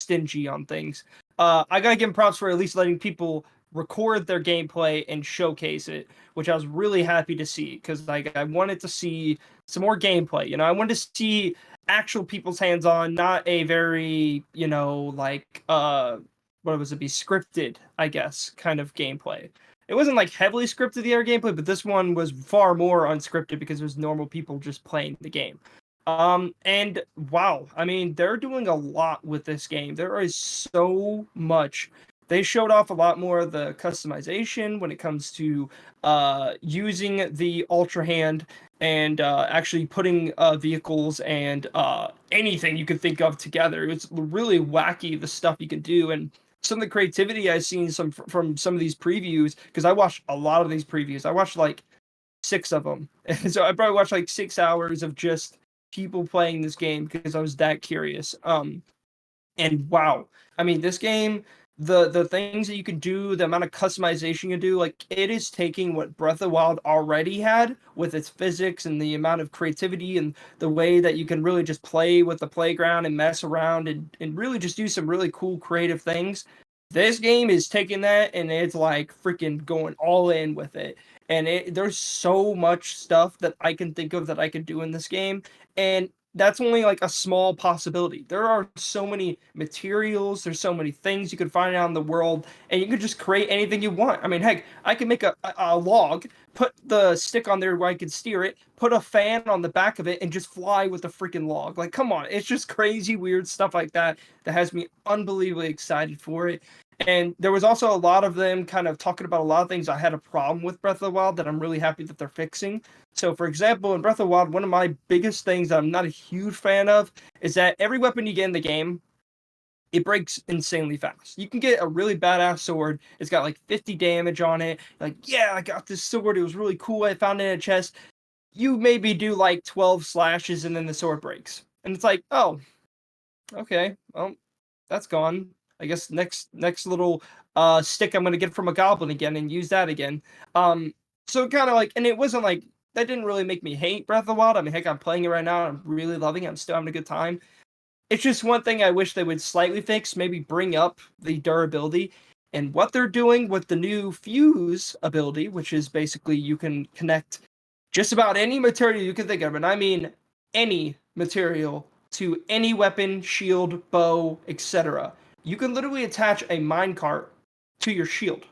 stingy on things. I gotta give them props for at least letting people record their gameplay and showcase it, which I was really happy to see because like I wanted to see some more gameplay. I wanted to see actual people's hands on, not a very like what was it be scripted, I guess, kind of gameplay. It wasn't like heavily scripted the air gameplay, but this one was far more unscripted because it was normal people just playing the game. And wow, I mean, they're doing a lot with this game. There is so much. They showed off a lot more of the customization when it comes to using the Ultra Hand and actually putting vehicles and anything you could think of together. It's really wacky the stuff you can do, and some of the creativity I've seen from some of these previews because I watched a lot of these previews. I watched like 6 of them, so I probably watched like 6 hours of just people playing this game because I was that curious. And wow, I mean, this game, the things that you can do, the amount of customization you can do, like it is taking what Breath of the Wild already had with its physics and the amount of creativity and the way that you can really just play with the playground and mess around and really just do some really cool creative things. This game is taking that and it's like freaking going all in with it. And there's so much stuff that I can think of that I could do in this game. And that's only like a small possibility. There are so many materials, there's so many things you could find out in the world, and you could just create anything you want. I mean, heck, I can make a log, put the stick on there where I can steer it, put a fan on the back of it, and just fly with the freaking log. Like, come on, it's just crazy, weird stuff like that that has me unbelievably excited for it. And there was also a lot of them kind of talking about a lot of things I had a problem with Breath of the Wild that I'm really happy that they're fixing. So, for example, in Breath of the Wild, one of my biggest things that I'm not a huge fan of is that every weapon you get in the game, it breaks insanely fast. You can get a really badass sword. It's got like 50 damage on it. Like, yeah, I got this sword. It was really cool. I found it in a chest. You maybe do like 12 slashes and then the sword breaks. And it's like, oh, okay, well, that's gone. I guess next little stick I'm gonna get from a goblin again and use that again. Um, so kind of like, and it wasn't like that didn't really make me hate Breath of the Wild. I mean, heck, I'm playing it right now. I'm really loving it. I'm still having a good time. It's just one thing I wish they would slightly fix, maybe bring up the durability. And what they're doing with the new fuse ability, which is basically you can connect just about any material you can think of, and I mean any material, to any weapon, shield, bow, etc. You can literally attach a minecart to your shield.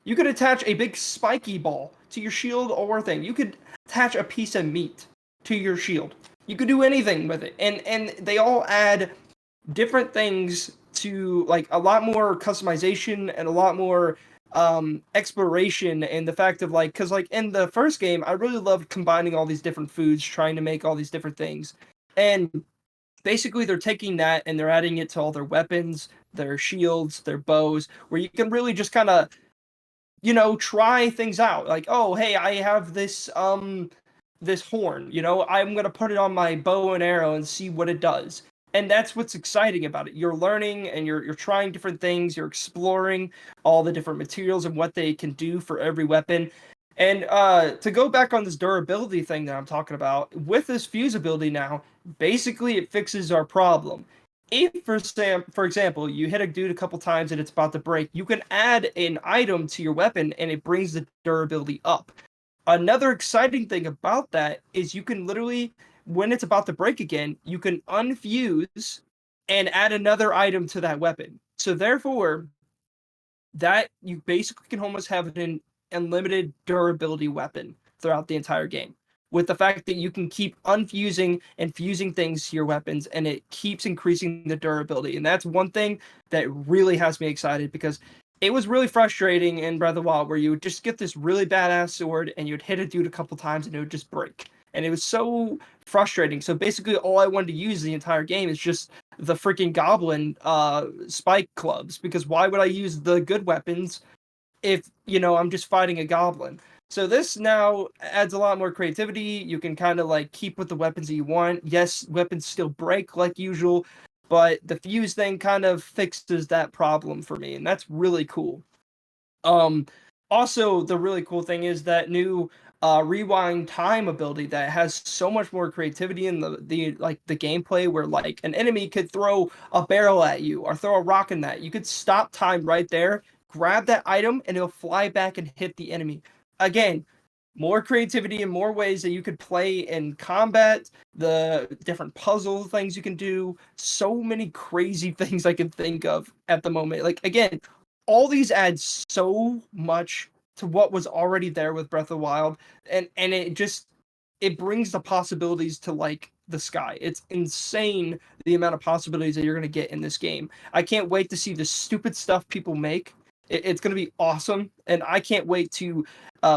You could attach a big spiky ball to your shield or thing. You could attach a piece of meat to your shield. You could do anything with it. And they all add different things to like a lot more customization and a lot more exploration, and the fact of like, because like in the first game I really loved combining all these different foods, trying to make all these different things. And basically they're taking that and they're adding it to all their weapons, their shields, their bows, where you can really just kind of, try things out. Like, oh, hey, I have this horn, I'm going to put it on my bow and arrow and see what it does. And that's what's exciting about it. You're learning and you're trying different things, you're exploring all the different materials and what they can do for every weapon. And to go back on this durability thing that I'm talking about, with this fuse ability now, basically it fixes our problem. If, for example, you hit a dude a couple times and it's about to break, you can add an item to your weapon and it brings the durability up. Another exciting thing about that is you can literally, when it's about to break again, you can unfuse and add another item to that weapon. So therefore, that you basically can almost have an unlimited durability weapon throughout the entire game, with the fact that you can keep unfusing and fusing things to your weapons, and it keeps increasing the durability. And that's one thing that really has me excited, because it was really frustrating in Breath of the Wild where you would just get this really badass sword and you'd hit a dude a couple times and it would just break. And it was so frustrating. So basically all I wanted to use the entire game is just the freaking goblin spike clubs, because why would I use the good weapons if, I'm just fighting a goblin? So this now adds a lot more creativity. You can kind of like keep with the weapons that you want. Yes, weapons still break like usual, but the fuse thing kind of fixes that problem for me, and that's really cool. Um, Also, the really cool thing is that new rewind time ability that has so much more creativity in the like the gameplay, where like an enemy could throw a barrel at you or throw a rock in that. You could stop time right there, grab that item, and it'll fly back and hit the enemy. Again, more creativity and more ways that you could play in combat, the different puzzle things you can do, so many crazy things I can think of at the moment. Like, again, all these add so much to what was already there with Breath of the Wild, and it brings the possibilities to like the sky. It's insane the amount of possibilities that you're going to get in this game. I can't wait to see the stupid stuff people make. It's going to be awesome, and I can't wait to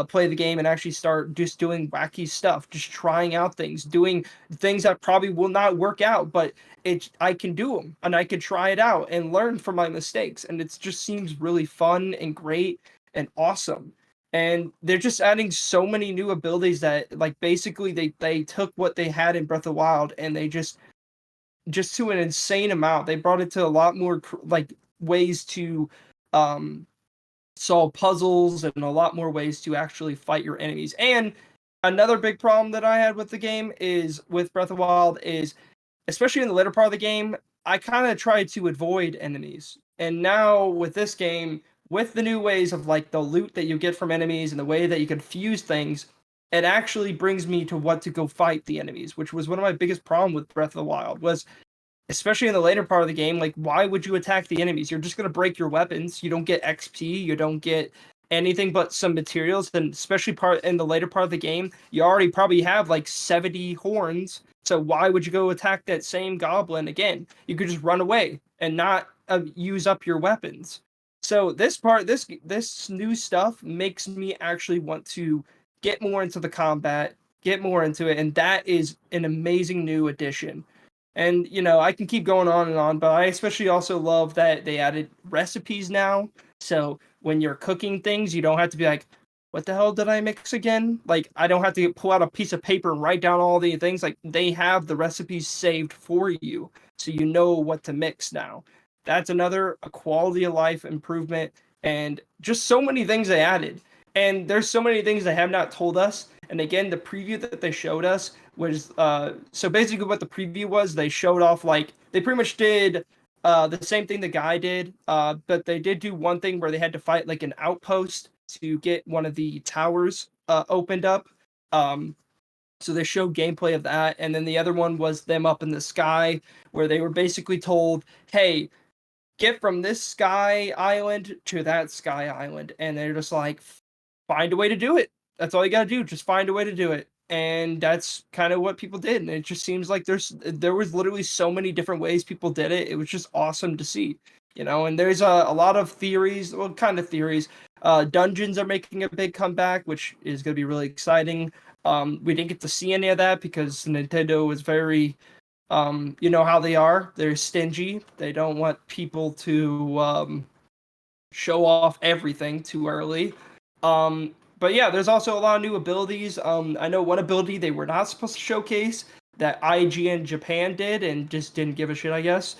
play the game and actually start just doing wacky stuff, just trying out things, doing things that probably will not work out, but I can do them and I can try it out and learn from my mistakes, and it just seems really fun and great and awesome. And they're just adding so many new abilities that like basically they took what they had in Breath of the Wild and they just to an insane amount. They brought it to a lot more like ways to um solve puzzles and a lot more ways to actually fight your enemies. And another big problem that I had with the game is with Breath of the Wild is, especially in the later part of the game, I kind of tried to avoid enemies. And now with this game, with the new ways of like the loot that you get from enemies and the way that you can fuse things, it actually brings me to what to go fight the enemies, which was one of my biggest problem with Breath of the Wild was, especially in the later part of the game, like why would you attack the enemies? You're just going to break your weapons. You don't get XP, you don't get anything but some materials, and especially part in the later part of the game, you already probably have like 70 horns. So why would you go attack that same goblin again? You could just run away and not use up your weapons. So this new stuff makes me actually want to get more into the combat, get more into it, and that is an amazing new addition. And I can keep going on and on, but I especially also love that they added recipes now. So when you're cooking things, you don't have to be like, what the hell did I mix again? Like, I don't have to pull out a piece of paper and write down all the things. Like, they have the recipes saved for you, so you know what to mix now. That's another a quality of life improvement, and just so many things they added. And there's so many things they have not told us. And again, the preview that they showed us was so basically what the preview was. They showed off like they pretty much did the same thing the guy did. But they did do one thing where they had to fight like an outpost to get one of the towers opened up. Um, so they showed gameplay of that, and then the other one was them up in the sky, where they were basically told, "Hey, get from this sky island to that sky island," and they're just like, "Find a way to do it. That's all you gotta do. Just find a way to do it." And that's kind of what people did, and it just seems like there was literally so many different ways people did it. It was just awesome to see, And there's a lot of theories, well, kind of theories. Dungeons are making a big comeback, which is going to be really exciting. We didn't get to see any of that because Nintendo was very, you know how they are. They're stingy. They don't want people to show off everything too early. But yeah, there's also a lot of new abilities. I know one ability they were not supposed to showcase that IGN Japan did and just didn't give a shit, I guess.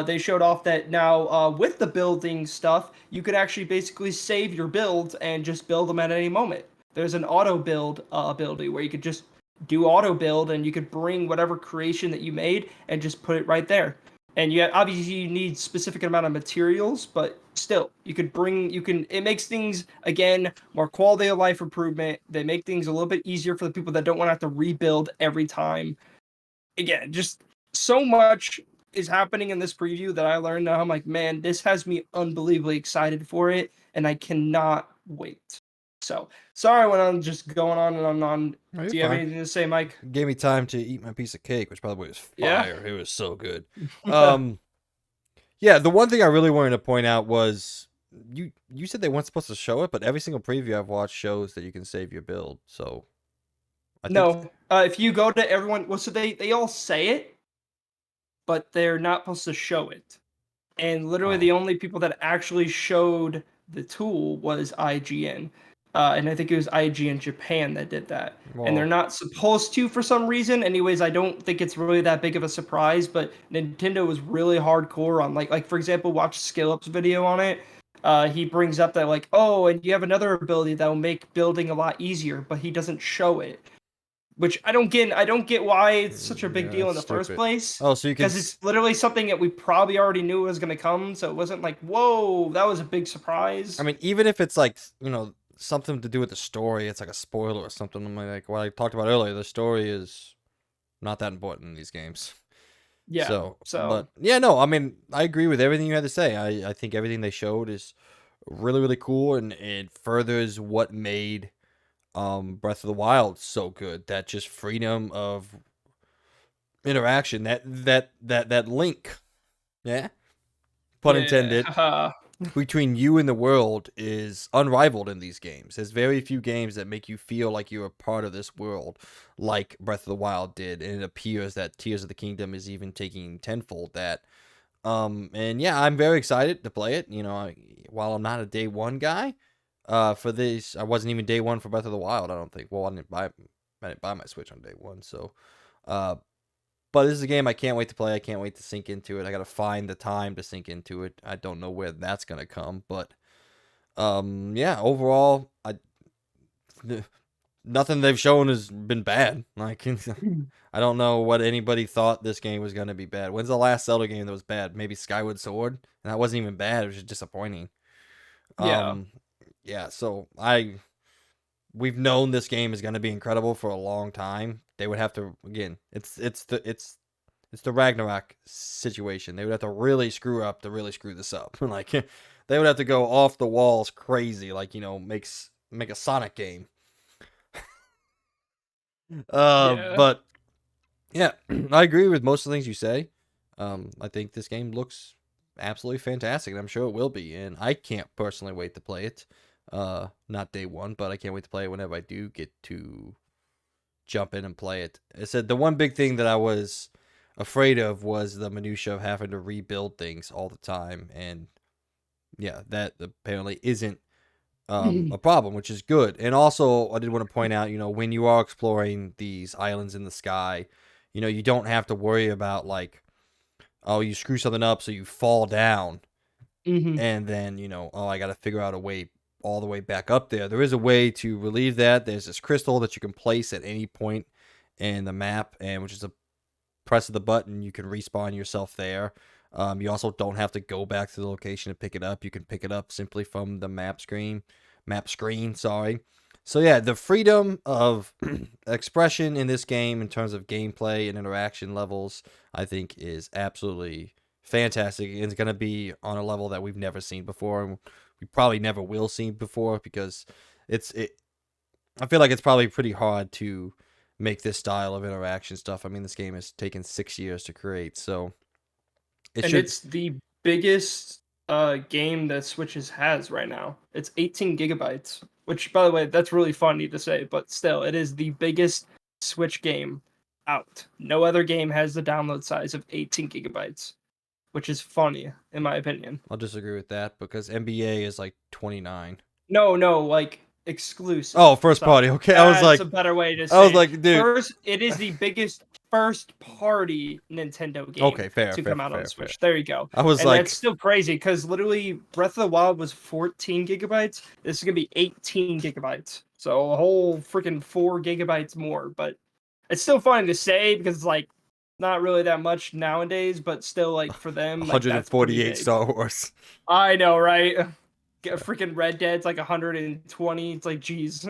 They showed off that now with the building stuff, you could actually basically save your builds and just build them at any moment. There's an auto build ability where you could just do auto build and you could bring whatever creation that you made and just put it right there. And obviously you need specific amount of materials, but still it makes things again more quality of life improvement. They make things a little bit easier for the people that don't want to have to rebuild every time. Again, just so much is happening in this preview that I learned now. I'm like, man, this has me unbelievably excited for it, and I cannot wait. So sorry I went on just going on and on. Oh, you're Do you have fine. anything to say, Mike? Gave me time to eat my piece of cake, which by the way was Yeah. fire. It was so good. Yeah, the one thing I really wanted to point out was you said they weren't supposed to show it, but every single preview I've watched shows that you can save your build. So I think No. If you go to everyone, well, so they all say it, but they're not supposed to show it. And literally, the only people that actually showed the tool was IGN, and I think it was IGN Japan that did that. And they're well, not supposed to for some reason. Anyways, I don't think it's really that big of a surprise. But Nintendo was really hardcore on like for example, watch SkillUp's video on it. He brings up that like, oh, and you have another ability that will make building a lot easier, but he doesn't show it, which I don't get. I don't get why it's such a big yeah, deal that's in the first stupid. place. Oh, so you can Because it's literally something that we probably already knew was going to come, so it wasn't like, whoa, that was a big I surprise. mean, even if it's like, something to do with the story, it's like a spoiler or something. I'm like what I talked about earlier, the story is not that important in these games. Yeah, So, so but yeah, no, I mean, I agree with everything you had to say. I think everything they showed is really, really cool, and it furthers what made Breath of the Wild so good. That just freedom of interaction, that link, yeah, pun yeah, intended, between you and the world is unrivaled in these games. There's very few games that make you feel like you're a part of this world like Breath of the Wild did, and it appears that Tears of the Kingdom is even taking tenfold that. And yeah, I'm very excited to play it. While I'm not a day one guy, for this, I wasn't even day one for Breath of the Wild. I don't think. Well, I didn't buy my Switch on day one, so. Uh, but this is a game I can't wait to play. I can't wait to sink into it. I gotta find the time to sink into it. I don't know where that's gonna come, but yeah. Overall, nothing they've shown has been bad. Like, I don't know what anybody thought this game was gonna be bad. When's the last Zelda game that was bad? Maybe Skyward Sword, and that wasn't even bad. It was just disappointing. yeah, Um, yeah. So we've known this game is gonna be incredible for a long time. They would have to again. It's the Ragnarok situation. They would have to really screw up to really screw this up. Like they would have to go off the walls crazy, like make a Sonic game. yeah. But yeah, I agree with most of the things you say. I think this game looks absolutely fantastic, and I'm sure it will be. And I can't personally wait to play it. Not day one, but I can't wait to play it whenever I do get to jump in and play it. I said the one big thing that I was afraid of was the minutia of having to rebuild things all the time, and yeah, that apparently isn't a problem, which is good. And also, I did want to point out, when you are exploring these islands in the sky, you don't have to worry about like, oh, you screw something up, so you fall down, Hmm. and then oh, I got to figure out a way all the way back up there. There is a way to relieve that. There's this crystal that you can place at any point in the map, and which is a press of the button, you can respawn yourself there. You also don't have to go back to the location to pick it up. You can pick it up simply from the map screen, sorry. So yeah, the freedom of expression in this game in terms of gameplay and interaction levels, I think is absolutely fantastic. It's going to be on a level that we've never seen before, and we probably never will see before, because I feel like it's probably pretty hard to make this style of interaction stuff. I mean, this game has taken 6 years to create, so it And should. it's the biggest game that Switches has right now. It's 18 gigabytes, which, by the way, that's really funny to say, but still, it is the biggest Switch game out. No other game has the download size of 18 gigabytes, which is funny, in my opinion. I'll disagree with that because NBA is like 29. No, like exclusive. Oh, first Sorry. party. Okay, That's a better way to I was say it. like, dude. It is the biggest first party Nintendo game Okay, fair, to fair, come out on fair, the Switch. fair. There you go. I was And like, that's still crazy because literally Breath of the Wild was 14 gigabytes. This is gonna be 18 gigabytes. So a whole freaking 4 gigabytes more. But it's still funny to say because it's like not really that much nowadays, but still like for them, like that's pretty 148 big. Star Wars. I know, right? Get freaking Red Dead's like 120. It's like, geez.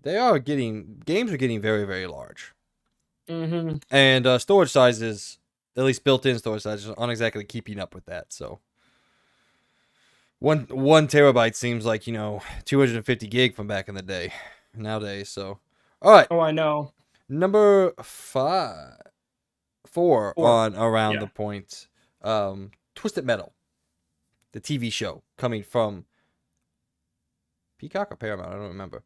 Games are getting very, very large. Mm-hmm. And storage sizes, at least built-in storage sizes, aren't exactly keeping up with that. So one terabyte seems like 250 gig from back in the day nowadays. So all right, Oh, I know. number 4 Four. on Around Yeah. the Point, Twisted Metal, the TV show coming from Peacock or Paramount, I don't remember.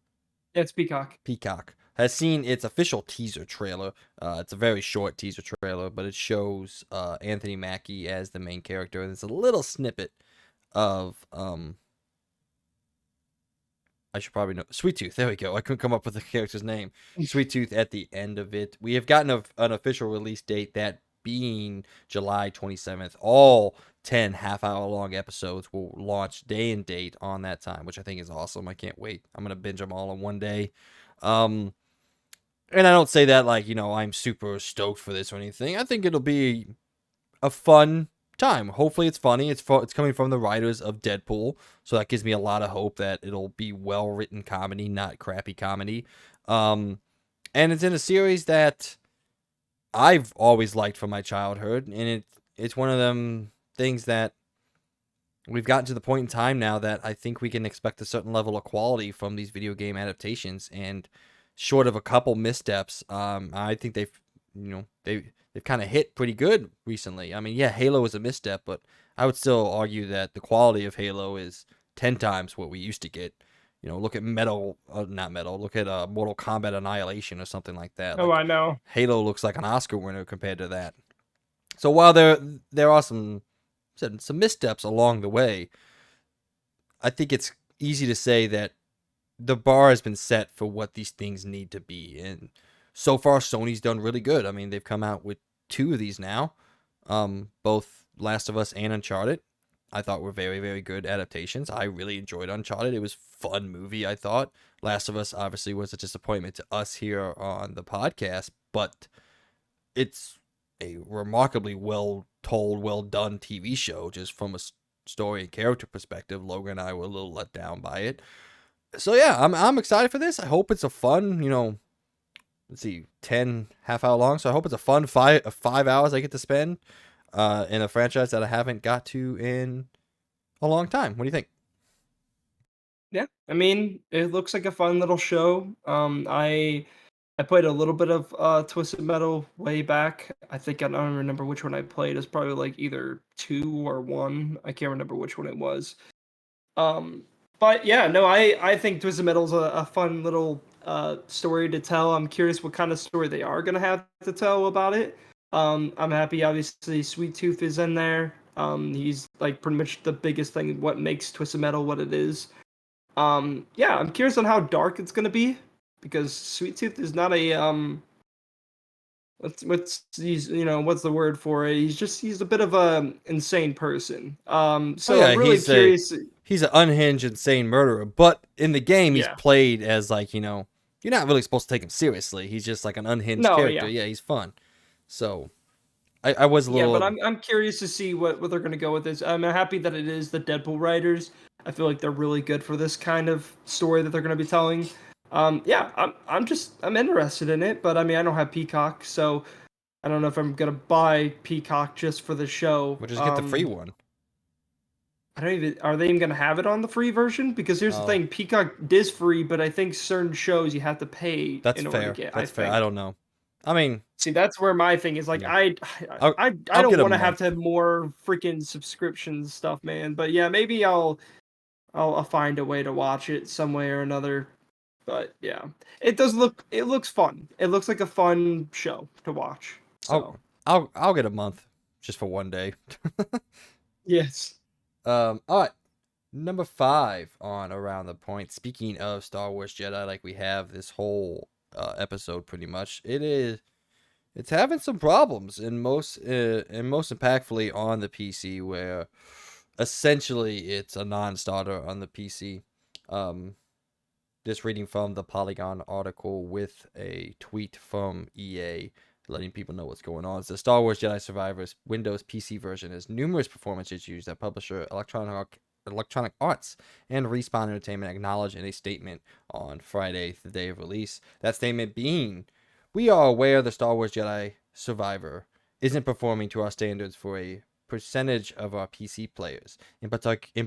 It's Peacock. Peacock has seen its official teaser trailer. It's a very short teaser trailer, but it shows Anthony Mackie as the main character, and it's a little snippet of I should probably know Sweet Tooth. There we go. I couldn't come up with the character's name. Sweet Tooth at the end of it. We have gotten an official release date, that being July 27th. All 10 half-hour long episodes will launch day and date on that time, which I think is awesome. I can't wait. I'm gonna binge them all in one day. And I don't say that like I'm super stoked for this or anything. I think it'll be a fun time. Hopefully it's funny. It's coming from the writers of Deadpool, so that gives me a lot of hope that it'll be well written comedy, not crappy comedy. And it's in a series that I've always liked from my childhood, and it's one of them things that we've gotten to the point in time now that I think we can expect a certain level of quality from these video game adaptations, and short of a couple missteps, I think they've kind of hit pretty good recently. I mean, yeah, Halo is a misstep, but I would still argue that the quality of Halo is 10 times what we used to get. Look at look at Mortal Kombat Annihilation or something like that. Oh, Like, I know. Halo looks like an Oscar winner compared to that. So while there are some missteps along the way, I think it's easy to say that the bar has been set for what these things need to be, and so far Sony's done really good. I mean, they've come out with 2 of these now, both Last of Us and Uncharted. I thought were very, very good adaptations. I really enjoyed Uncharted. It was a fun movie, I thought. Last of Us obviously was a disappointment to us here on the podcast, but it's a remarkably well told, well done TV show, just from a story and character perspective. Logan and I were a little let down by it. So yeah, I'm excited for this. I hope it's a fun, let's see, 10 half hour long. So I hope it's a fun 5 hours I get to spend in a franchise that I haven't got to in a long time. What do you think? Yeah, I mean, it looks like a fun little show. I played a little bit of Twisted Metal way back. I think I don't remember which one I played. It's probably like either 2 or 1. I can't remember which one it was. But yeah, no, I think Twisted Metal's a fun little story to tell. I'm curious what kind of story they are gonna have to tell about it. I'm happy. Obviously, Sweet Tooth is in there. He's like pretty much the biggest thing. What makes Twisted Metal what it is. Yeah, I'm curious on how dark it's gonna be because Sweet Tooth is not a what's the word for it? He's a bit of a insane person. So Yeah, I'm really curious. he's an unhinged, insane murderer. But in the game, he's Yeah. played as like you're not really supposed to take him seriously. He's just like an unhinged No, character. yeah. Yeah, he's fun. So I was a Yeah, but little. I'm curious to see what they're gonna go with this. I'm happy that it is the Deadpool writers. I feel like they're really good for this kind of story that they're gonna be telling. Yeah, I'm interested in it, but I mean I don't have Peacock, so I don't know if I'm gonna buy Peacock just for the show. We'll just get the free one. I don't even are they even gonna have it on the free version? Because here's the Oh, thing, Peacock is free, but I think certain shows you have to pay that's in order to fair. get. I That's fair. I think. don't know. I mean, See, that's where my thing is. Like, yeah. I, I'll I, I I'll don't get a want to have month. to have more freaking subscription stuff, man. But yeah, maybe I'll find a way to watch it some way or another. But yeah, it looks fun. It looks like a fun show to watch. I'll So I'll get a month just for one day. yes, All right. Number 5 on Around the Point. Speaking of Star Wars Jedi, like we have this whole episode, pretty much, it's having some problems, and most impactfully on the PC, where essentially it's a non-starter on the PC. Um, just reading from the Polygon article with a tweet from EA letting people know what's going on. It's the Star Wars Jedi Survivors Windows PC version has numerous performance issues that publisher Electronic Arts and Respawn Entertainment acknowledged in a statement on Friday, the day of release. That statement being, we are aware the Star Wars Jedi Survivor isn't performing to our standards for a percentage of our PC players, in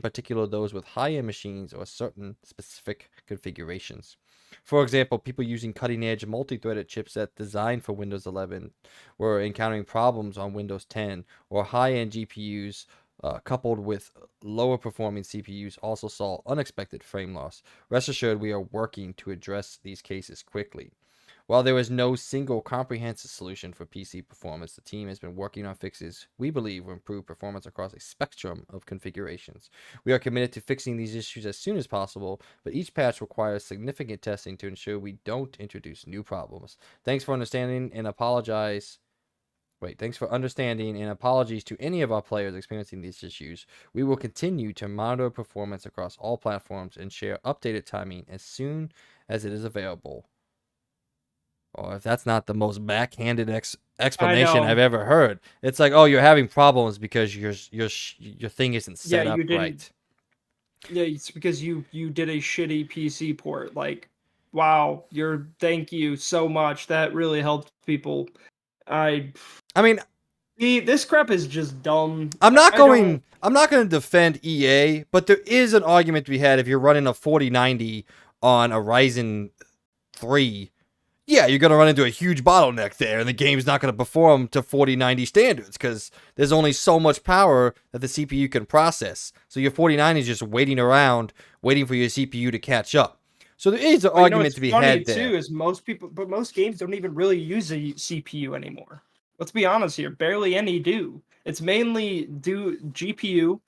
particular those with high-end machines or certain specific configurations. For example, people using cutting-edge multi-threaded chipset designed for Windows 11 were encountering problems on Windows 10, or high-end GPUs coupled with lower performing CPUs also saw unexpected frame loss. Rest assured, we are working to address these cases quickly. While there is no single comprehensive solution for PC performance, the team has been working on fixes we believe will improve performance across a spectrum of configurations. We are committed to fixing these issues as soon as possible, but each patch requires significant testing to ensure we don't introduce new problems. Thanks for understanding and apologize. Thanks for understanding and apologies to any of our players experiencing these issues. We will continue to monitor performance across all platforms and share updated timing as soon as it is available. Or if that's not the most backhanded I explanation I've know. ever heard. It's like, oh, you're having problems because your thing isn't Yeah, set you up didn't. right. Yeah, it's because you did a shitty PC port. Like, wow, thank you so much. That really helped people. I I mean, this crap is just dumb. I'm not going to defend EA, but there is an argument to be had if you're running a 4090 on a Ryzen 3. Yeah, you're going to run into a huge bottleneck there, and the game's not going to perform to 4090 standards because there's only so much power that the CPU can process. So your 4090 is just waiting around, waiting for your CPU to catch up. So there is an But argument it's to be funny had too there. is most games don't even really use a CPU anymore. Let's be honest here, barely any do. It's mainly do GPU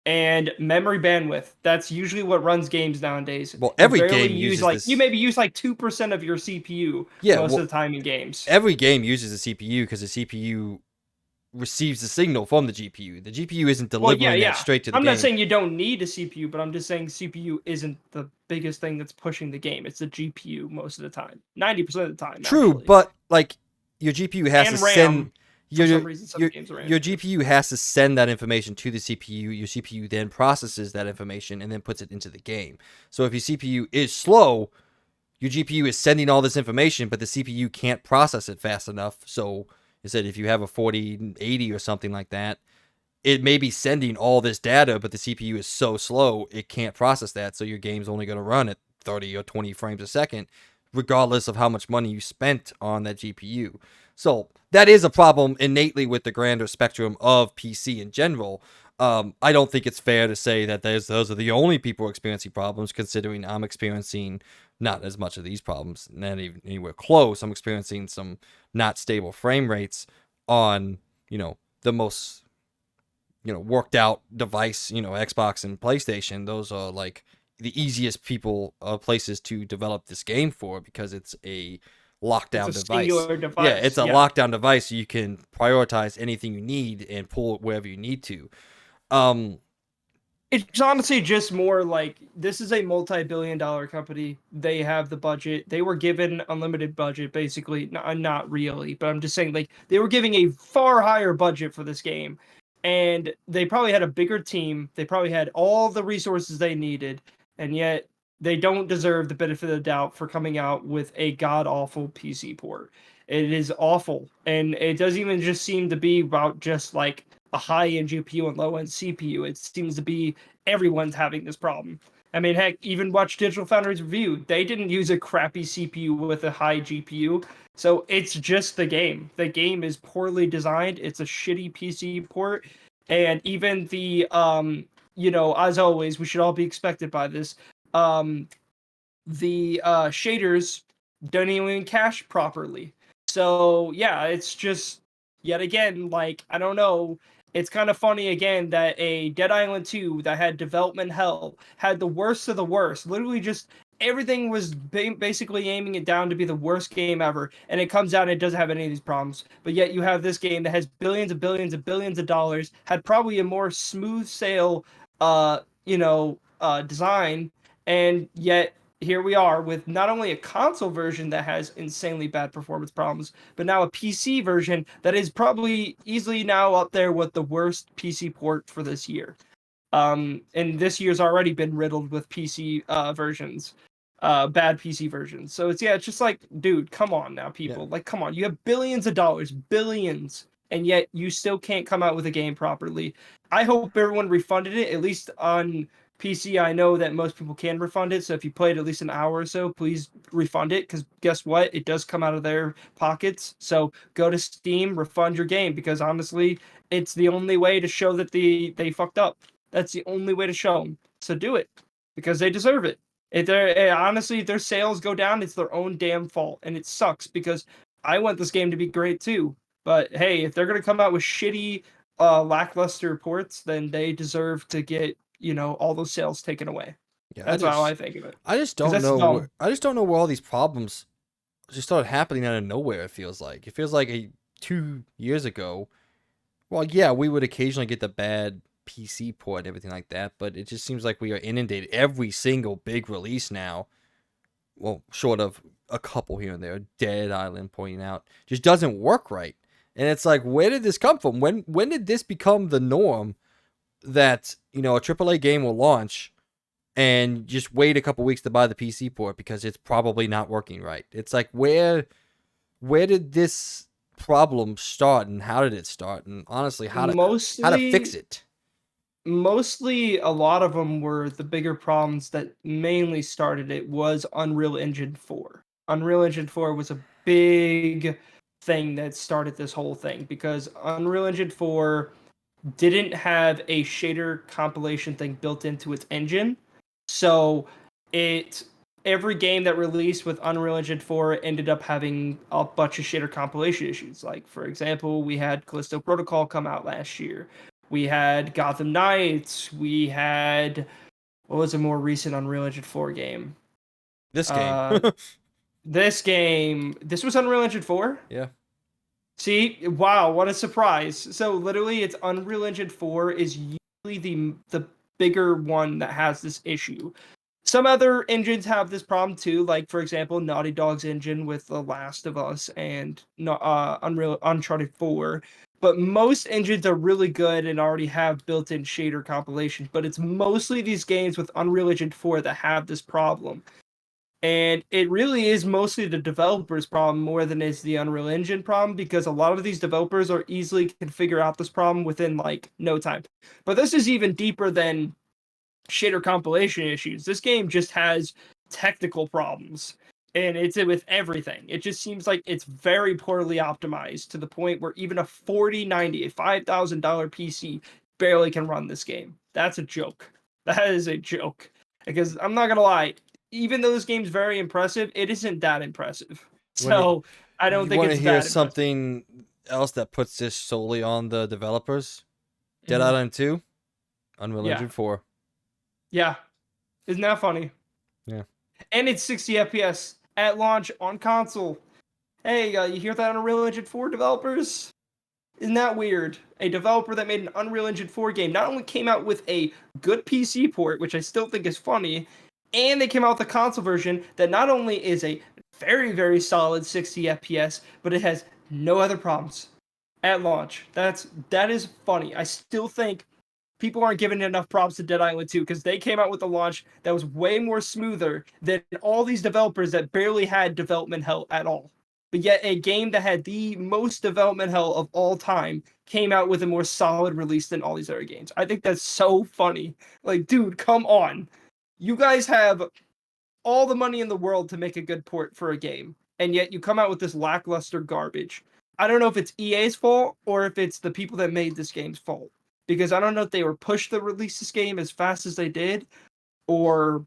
and memory bandwidth. That's usually what runs games nowadays. Well, You every barely game use uses you this. maybe use like 2% of your CPU Yeah, most of well, the time in games. every game uses a CPU because the CPU receives the signal from the GPU. The GPU isn't Well, yeah, delivering that yeah. straight to the I'm not game. saying you don't need a CPU, but I'm just saying CPU isn't the biggest thing that's pushing the game. It's the GPU most of the time. 90% of the time, True, actually. but like your GPU has to And RAM. send For your some reason, some your games are RAM your too. GPU has to send that information to the CPU. Your CPU then processes that information and then puts it into the game. So if your CPU is slow, your GPU is sending all this information, but the CPU can't process it fast enough. So instead, if you have a 4080 or something like that, it may be sending all this data, but the CPU is so slow it can't process that. So your game's only going to run at 30 or 20 frames a second, regardless of how much money you spent on that GPU. So that is a problem innately with the grander spectrum of PC in general. I don't think it's fair to say that those are the only people experiencing problems, considering I'm experiencing not as much of these problems, not even anywhere close. I'm experiencing some not stable frame rates on, the most worked out device, Xbox and PlayStation. Those are like the easiest places to develop this game for, because it's a It's a lockdown device. singular Yeah, device. it's a Yeah. lockdown device, so you can prioritize anything you need and pull it wherever you need to. Um It's honestly just more like this is a multi-billion-dollar company. They have the budget. They were given unlimited budget, basically. Not really, but I'm just saying like they were giving a far higher budget for this game, and they probably had a bigger team. They probably had all the resources they needed, and yet they don't deserve the benefit of the doubt for coming out with a god-awful PC port. It is awful, and it doesn't even just seem to be about just like a high-end GPU and low-end CPU. It seems to be everyone's having this problem. I mean, heck, even watch Digital Foundry's review. They didn't use a crappy CPU with a high GPU. So it's just the game. The game is poorly designed. It's a shitty PC port. And even as always, we should all be expected by this. Um, the shaders don't even cache properly. So yeah, it's just yet again, like, I don't know. It's kind of funny again that a Dead Island 2 that had development hell had the worst of the worst. Literally just everything was basically aiming it down to be the worst game ever, and it comes out and it doesn't have any of these problems. But yet you have this game that has billions and billions and billions of dollars, had probably a more smooth sail design, and yet here we are with not only a console version that has insanely bad performance problems, but now a PC version that is probably easily now up there with the worst PC port for this year. And this year's already been riddled with PC versions, bad PC versions. So it's just like, dude, come on now, Yeah. people. Like, come on, you have billions of dollars, billions, and yet you still can't come out with a game properly. I hope everyone refunded it, at least on PC. I know that most people can refund it, so if you played at least an hour or so, please refund it, because guess what? It does come out of their pockets. So go to Steam, refund your game, because honestly, it's the only way to show that they fucked up. That's the only way to show them. So do it, because they deserve it. Honestly, if their sales go down, it's their own damn fault, and it sucks because I want this game to be great too. But hey, if they're gonna come out with shitty, lackluster reports, then they deserve to get all those sales taken away. Yeah, That's how I think of it. I just Because don't that's know dumb. I just don't know where all these problems just started happening out of nowhere. It feels like 2 years ago. Well, yeah, we would occasionally get the bad PC port and everything like that, but it just seems like we are inundated every single big release now. Well, short of a couple here and there, Dead Island pointing out, just doesn't work right. And it's like, where did this come from? When did this become the norm that, a AAA game will launch and just wait a couple weeks to buy the PC port because it's probably not working right? It's like, where did this problem start, and how did it start, and honestly, how to fix Mostly, it? mostly, a lot of them were the bigger problems that mainly started it was Unreal Engine 4. Unreal Engine 4 was a big thing that started this whole thing because Unreal Engine 4 didn't have a shader compilation thing built into its engine. So it every game that released with Unreal Engine 4 ended up having a bunch of shader compilation issues. Like, for example, we had Callisto Protocol come out last year. We had Gotham Knights. We had, what was a more recent Unreal Engine 4 game? This game. Uh, this game. This was Unreal Engine 4? Yeah. See, wow, what a surprise. So literally it's Unreal Engine 4 is usually the bigger one that has this issue. Some other engines have this problem too, like for example, Naughty Dog's engine with The Last of Us and Uncharted 4. But most engines are really good and already have built-in shader compilation, but it's mostly these games with Unreal Engine 4 that have this problem. And it really is mostly the developer's problem more than is the Unreal Engine problem, because a lot of these developers are easily can figure out this problem within like no time. But this is even deeper than shader compilation issues. This game just has technical problems. And it's with everything. It just seems like it's very poorly optimized to the point where even a 4090, a $5,000 PC barely can run this game. That's a joke. That is a joke. Because I'm not gonna lie, even though this game's very impressive, it isn't that impressive. When it, So I don't you think want to it's hear that impressive. something else that puts this solely on the developers? Dead Mhm. Island 2, Unreal Yeah, Engine 4. yeah. Isn't that funny? Yeah. And it's 60 FPS at launch on console. Hey, you hear that, Unreal Engine 4 developers? Isn't that weird? A developer that made an Unreal Engine 4 game not only came out with a good PC port, which I still think is funny, and they came out with a console version that not only is a very, very solid 60 FPS, but it has no other problems at launch. That is funny. I still think people aren't giving enough props to Dead Island 2 because they came out with a launch that was way more smoother than all these developers that barely had development hell at all. But yet a game that had the most development hell of all time came out with a more solid release than all these other games. I think that's so funny. Like, dude, come on. You guys have all the money in the world to make a good port for a game, and yet you come out with this lackluster garbage. I don't know if it's EA's fault or if it's the people that made this game's fault. Because I don't know if they were pushed to release this game as fast as they did, or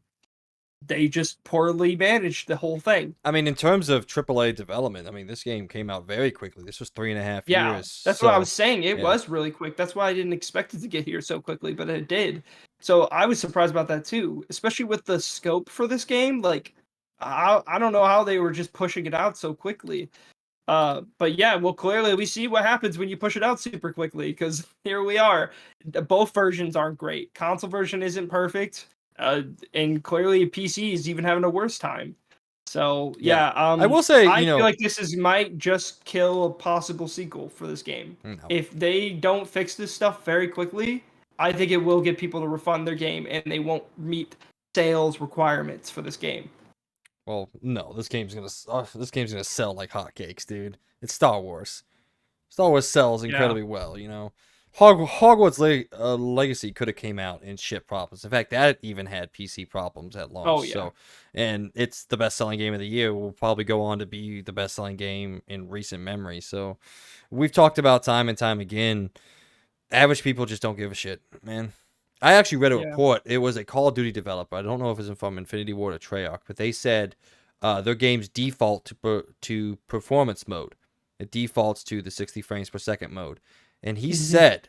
they just poorly managed the whole thing. I mean, in terms of AAA development, I mean, this game came out very quickly. This was 3.5 Yeah, years. that's what I was So, saying. It yeah. was really quick. That's why I didn't expect it to get here so quickly, but it did. So I was surprised about that too, especially with the scope for this game. Like, I don't know how they were just pushing it out so quickly. But yeah, well, clearly we see what happens when you push it out super quickly because here we are. Both versions aren't great. Console version isn't perfect, and clearly PC is even having a worse time. So yeah, I will say, I feel like this might just kill a possible sequel for this game. no. If they don't fix this stuff very quickly, I think it will get people to refund their game, and they won't meet sales requirements for this game. Well, no, this game's gonna sell like hotcakes, dude. It's Star Wars. Star Wars sells incredibly well, you know. Hogwarts Legacy could have came out and shit problems. In fact, that even had PC problems at launch. Oh, yeah. So, and it's the best-selling game of the year. Will probably go on to be the best-selling game in recent memory. So, we've talked about time and time again. Average people just don't give a shit, man. I actually read a report. It was a Call of Duty developer. I don't know if it's from Infinity Ward or Treyarch, but they said their games default to performance mode. It defaults to the 60 frames per second mode. And he said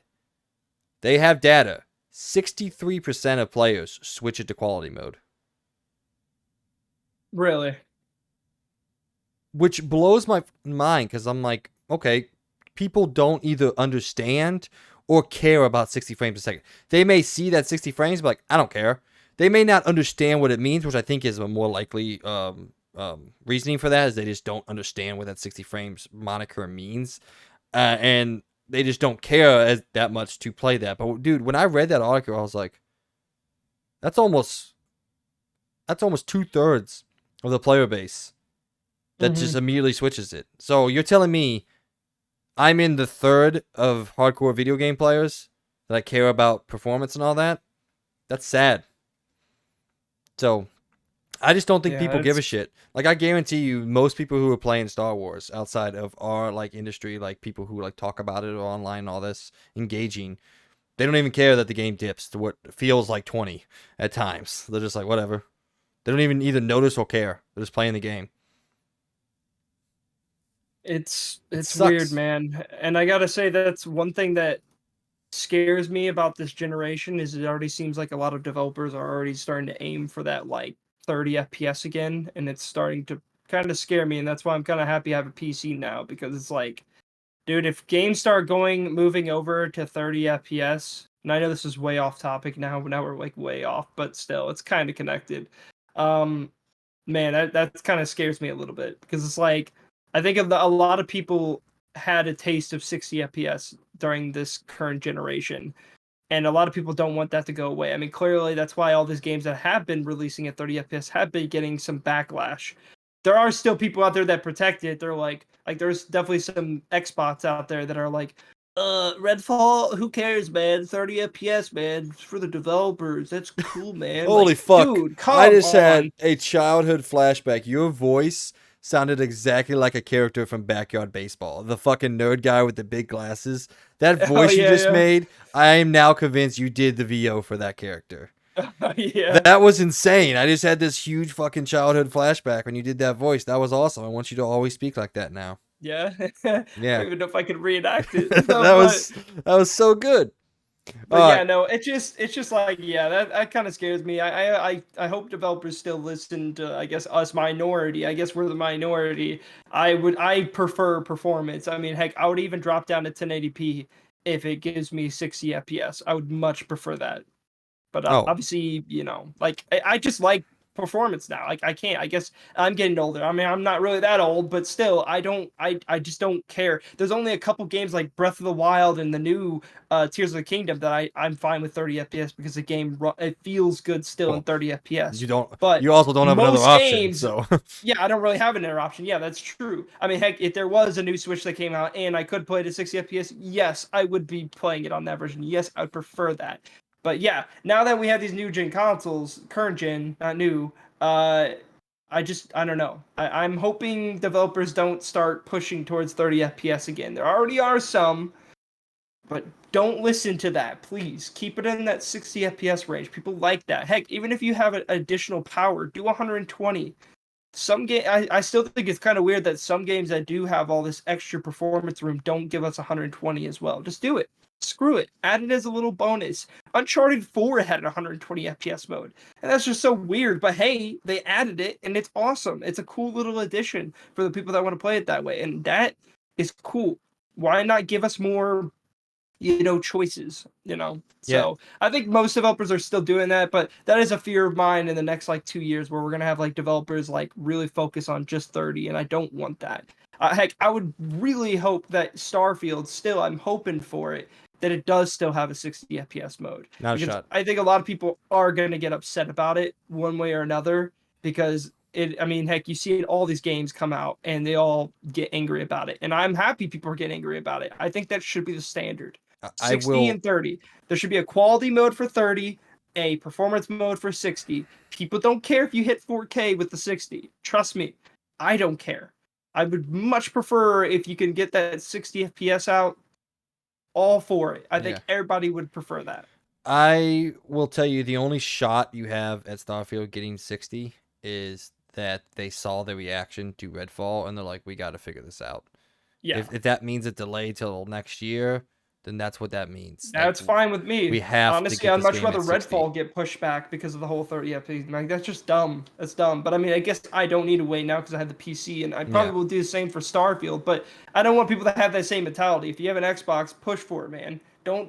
they have data. 63% of players switch it to quality mode. Really? Which blows my mind because I'm like, okay, people don't either understand or care about 60 frames a second. They may see that 60 frames, but like, I don't care. They may not understand what it means, which I think is a more likely reasoning for that, is they just don't understand what that 60 frames moniker means. And they just don't care that much to play that. But dude, when I read that article, I was like, that's almost 2/3 of the player base that just immediately switches it. So you're telling me I'm in the third of hardcore video game players that I care about performance and all that? That's sad. So I just don't think people give a shit. Like, I guarantee you, most people who are playing Star Wars outside of our like industry, like people who like talk about it or online, all this engaging, they don't even care that the game dips to what feels like 20 at times. They're just like, whatever. They don't even either notice or care. They're just playing the game. It's weird, man. And I gotta say, that's one thing that scares me about this generation is it already seems like a lot of developers are already starting to aim for that like 30 FPS again, and it's starting to kind of scare me, and that's why I'm kind of happy I have a PC now, because it's like, dude, if games start moving over to 30 FPS, and I know this is way off topic now, but now we're like way off, but still, it's kind of connected. Man, that kind of scares me a little bit, because it's like, I think a lot of people had a taste of 60 FPS during this current generation, and a lot of people don't want that to go away. I mean, clearly that's why all these games that have been releasing at 30 FPS have been getting some backlash. There are still people out there that protect it. They're like there's definitely some Xbots out there that are like, Redfall, who cares, man? 30 FPS, man. It's for the developers. That's cool, man. Holy like, fuck. Dude, come I just on. had a childhood flashback. Your voice sounded exactly like a character from Backyard Baseball. The fucking nerd guy with the big glasses. That voice you just made, I am now convinced you did the VO for that character. Yeah. That was insane. I just had this huge fucking childhood flashback when you did that voice. That was awesome. I want you to always speak like that now. Yeah. Yeah. I don't even know if I could reenact it. that was so good. But All yeah, right. no, it's just like yeah, that kind of scares me. I hope developers still listen to I guess us minority. I guess we're the minority. I prefer performance. I mean, heck, I would even drop down to 1080p if it gives me 60 FPS. I would much prefer that. But Oh, obviously, like I just like performance now. Like I can't. I guess I'm getting older. I mean, I'm not really that old, but still, I don't. I just don't care. There's only a couple games like Breath of the Wild and the new Tears of the Kingdom that I'm fine with 30 FPS because the game it feels good still in well, 30 FPS. you don't. But You also don't have another most option. games. So, Yeah, I don't really have an option. Yeah, that's true. I mean, heck, if there was a new Switch that came out and I could play it at 60 FPS, yes, I would be playing it on that version. Yes, I would prefer that. But yeah, now that we have these new gen consoles, current gen, not new, uh, I don't know. I'm hoping developers don't start pushing towards 30 FPS again. There already are some, but don't listen to that, please. Keep it in that 60 FPS range. People like that. Heck, even if you have additional power, do 120. I still think it's kind of weird that some games that do have all this extra performance room don't give us 120 as well. Just do it. Screw it. Add it as a little bonus. Uncharted 4 had 120 FPS mode. And that's just so weird. But hey, they added it and it's awesome. It's a cool little addition for the people that want to play it that way. And that is cool. Why not give us more choices. yeah. So I think most developers are still doing that, but that is a fear of mine in the next like 2 years where we're gonna have like developers like really focus on just 30, and I don't want that. Heck, I would really hope that Starfield still, I'm hoping for it, that it does still have a 60 FPS mode Not a because shot. I think a lot of people are gonna get upset about it one way or another because I mean, heck, you see all these games come out and they all get angry about it. And I'm happy people are getting angry about it. I think that should be the standard. I 60 will. and 30. There should be a quality mode for 30, a performance mode for 60. People don't care if you hit 4K with the 60. Trust me, I don't care. I would much prefer if you can get that 60 FPS out, all for it. I Yeah. think everybody would prefer that. I will tell you the only shot you have at Starfield getting 60 is that they saw the reaction to Redfall and they're like, we got to figure this out. Yeah, If that means a delay till next year, then that's what that means. Like, that's fine with we me. have to Honestly, get I'd this much game rather at 60. Redfall get pushed back because of the whole 30 FPS. Like, that's just dumb. That's dumb. But I mean, I guess I don't need to wait now because I have the PC, and I Yeah. probably will do the same for Starfield. But I don't want people to have that same mentality. If you have an Xbox, push for it, man. Don't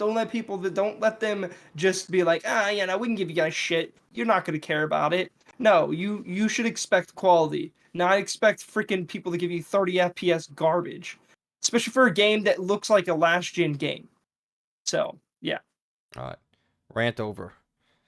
let them just be like, yeah, no, we can give you guys shit. You're not gonna care about it. No, you should expect quality, not expect freaking people to give you 30 FPS garbage, especially for a game that looks like a last gen game. So yeah, All right. Rant over.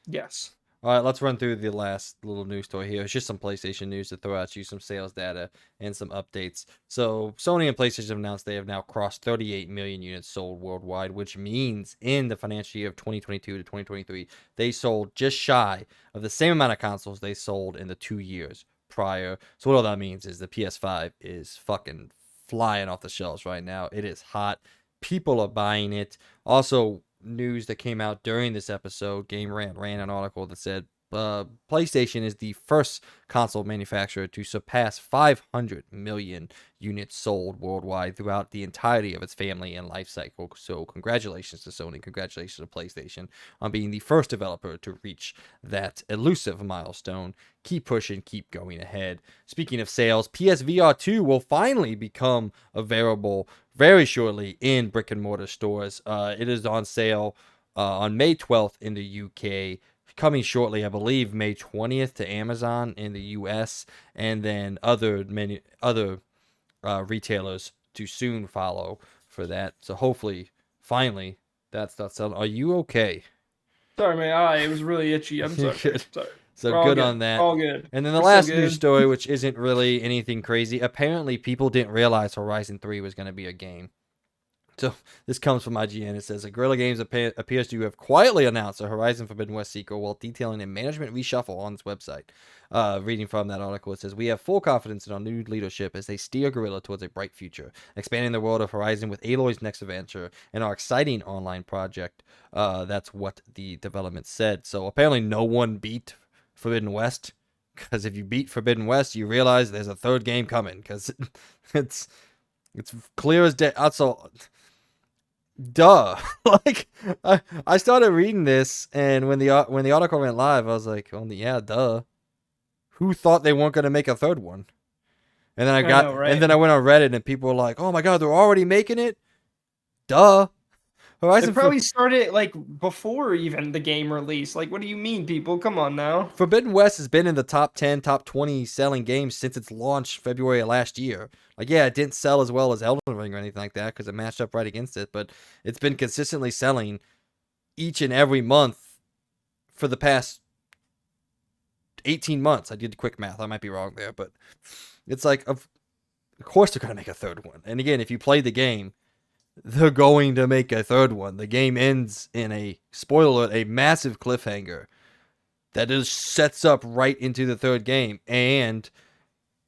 yes. All right, let's run through the last little news story here. It's just some PlayStation news to throw at you, some sales data, and some updates. So, Sony and PlayStation have announced they have now crossed 38 million units sold worldwide, which means in the financial year of 2022 to 2023, they sold just shy of the same amount of consoles they sold in the 2 years prior. So, what all that means is the PS5 is fucking flying off the shelves right now. It is hot. People are buying it. Also, news that came out during this episode, Game Rant ran an article that said PlayStation is the first console manufacturer to surpass 500 million units sold worldwide throughout the entirety of its family and life cycle. So, congratulations to Sony, congratulations to PlayStation on being the first developer to reach that elusive milestone. Keep pushing, keep going ahead. Speaking of sales, PSVR 2 will finally become available very shortly in brick and mortar stores. It is on sale on May 12th in the UK, coming shortly, I believe, May 20th to Amazon in the US, and then other retailers to soon follow for that. So hopefully, finally, that's not selling. Are you okay? Sorry, my eye. It was really itchy. I'm sorry. Good. Sorry. So We're all good good. on that. All good. And then the We're still last news good. story, which isn't really anything crazy. Apparently, people didn't realize Horizon 3 was going to be a game. So this comes from IGN. It says, Guerrilla Games appears to have quietly announced a Horizon Forbidden West sequel while detailing a management reshuffle on its website. Reading from that article, it says, we have full confidence in our new leadership as they steer Guerrilla towards a bright future, expanding the world of Horizon with Aloy's next adventure and our exciting online project. That's what the development said. So apparently no one beat Forbidden West, because if you beat Forbidden West, you realize there's a third game coming, because it's clear as day. Also, duh. Like I started reading this, and when the article went live, I was like, well, yeah, duh. Who thought they weren't gonna make a third one? I know, And right? then I went on Reddit, and people were like, oh my god, they're already making it. Duh. It Horizon probably started like before even the game release. Like, what do you mean, people? Come on now. Forbidden West has been in the top 10, top 20 selling games since its launch February of last year. Like, yeah, it didn't sell as well as Elden Ring or anything like that because it matched up right against it, but it's been consistently selling each and every month for the past 18 months. I did quick math. I might be wrong there, but it's like, of course they're going to make a third one. And again, if you play the game, they're going to make a third one. The game ends in a, spoiler alert, a massive cliffhanger that just sets up right into the third game. And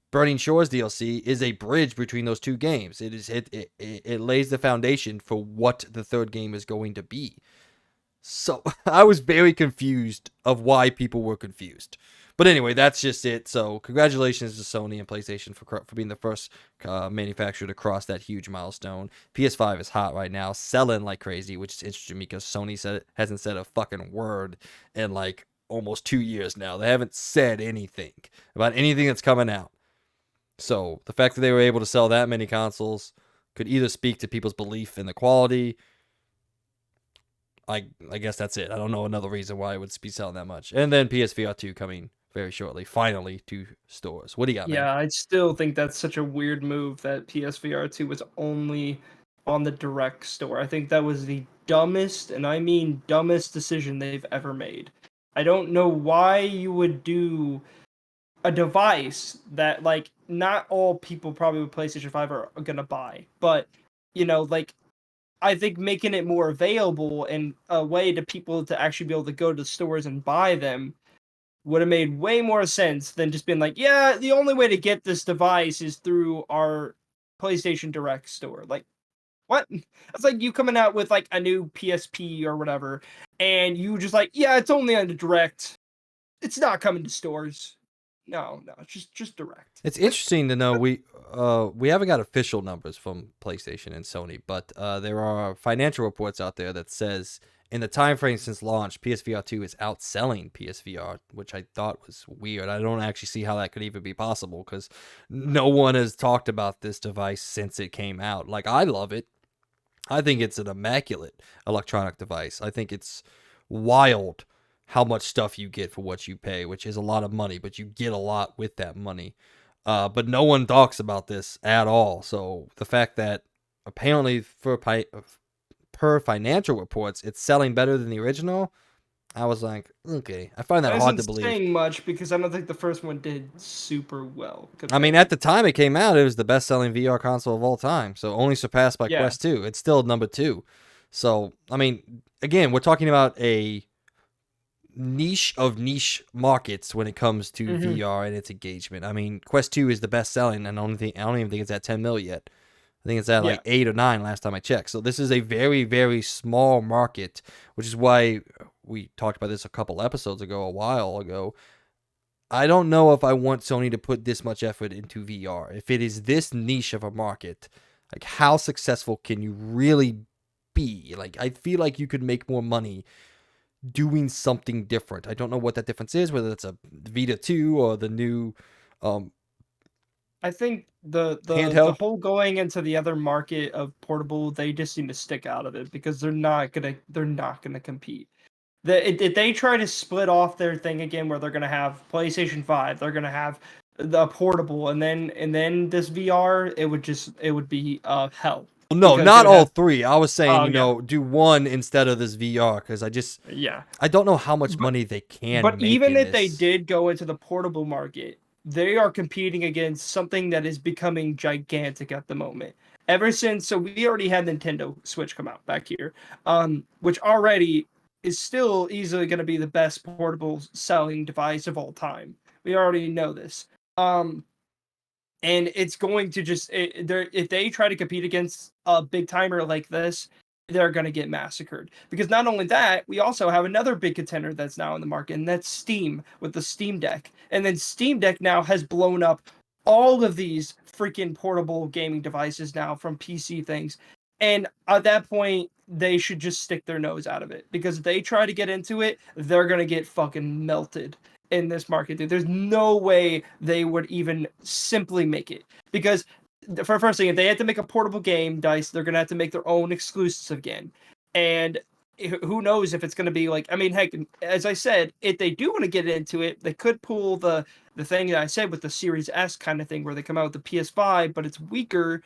Burning Shores DLC is a bridge between those two games. It lays the foundation for what the third game is going to be. So I was very confused of why people were confused. But anyway, that's just it. So congratulations to Sony and PlayStation for being the first manufacturer to cross that huge milestone. PS5 is hot right now, selling like crazy, which is interesting because Sony hasn't said a fucking word in like almost 2 years now. They haven't said anything about anything that's coming out. So the fact that they were able to sell that many consoles could either speak to people's belief in the quality. I guess that's it. I don't know another reason why it would be selling that much. And then PSVR 2 coming very shortly, finally to stores. What do you got, man? Yeah, I still think that's such a weird move that PSVR 2 was only on the direct store. I think that was the dumbest, and I mean dumbest decision they've ever made. I don't know why you would do a device that like not all people probably with PlayStation 5 are gonna buy, but like I think making it more available and a way to people to actually be able to go to stores and buy them would have made way more sense than just being like, yeah, the only way to get this device is through our PlayStation Direct store. Like, what? That's like you coming out with like a new PSP or whatever, and you just like, yeah, it's only on the Direct. It's not coming to stores. No, it's just Direct. It's Like, interesting to know we haven't got official numbers from PlayStation and Sony, but there are financial reports out there that says in the time frame since launch, PSVR 2 is outselling PSVR, which I thought was weird. I don't actually see how that could even be possible because no one has talked about this device since it came out. Like, I love it. I think it's an immaculate electronic device. I think it's wild how much stuff you get for what you pay, which is a lot of money, but you get a lot with that money. But no one talks about this at all. So the fact that apparently per financial reports, it's selling better than the original, I was like, okay. I find that that hard to isn't believe. saying much because I don't think the first one did super well I mean, compared at to. the time it came out, it was the best-selling VR console of all time. So only surpassed by Yeah. Quest 2. It's still number 2. So, I mean, again, we're talking about a niche of niche markets when it comes to hmm VR and its engagement. I mean, Quest 2 is the best selling, and I don't even think it's at 10 mil yet. I think it's at Yeah. like 8 or 9 last time I checked. So this is a very, very small market, which is why we talked about this a couple episodes ago, a while ago. I don't know if I want Sony to put this much effort into VR. If it is this niche of a market, like how successful can you really be? Like, I feel like you could make more money doing something different. I don't know what that difference is, whether it's a Vita 2 or the new um, I think the handheld. whole going into the other market of portable, they just need to stick out of it because they're not gonna compete. If they try to split off their thing again, where they're gonna have PlayStation 5, they're gonna have the portable, and then this VR, it would be hell No, because they not would all have. three. I was saying, Oh yeah, do one instead of this VR because yeah. I don't know how much But money they but can make even in if they this. did go into the portable market, they are competing against something that is becoming gigantic at the moment. Ever since, so we already had Nintendo Switch come out back here, which already is still easily going to be the best portable selling device of all time. We already know this. Um, and it's going to just if they try to compete against a big timer like this, they're going to get massacred. Because not only that, we also have another big contender that's now in the market, and that's Steam with the Steam Deck. And then Steam Deck now has blown up all of these freaking portable gaming devices now from PC things. And at that point, they should just stick their nose out of it, because if they try to get into it, they're gonna get fucking melted in this market, dude. There's no way they would even simply make it, because for first thing, if they had to make a portable game, DICE, they're gonna have to make their own exclusives again, and who knows if it's gonna be like, I mean, heck, as I said, if they do want to get into it, they could pull the thing that I said with the Series S kind of thing, where they come out with the PS5, but it's weaker,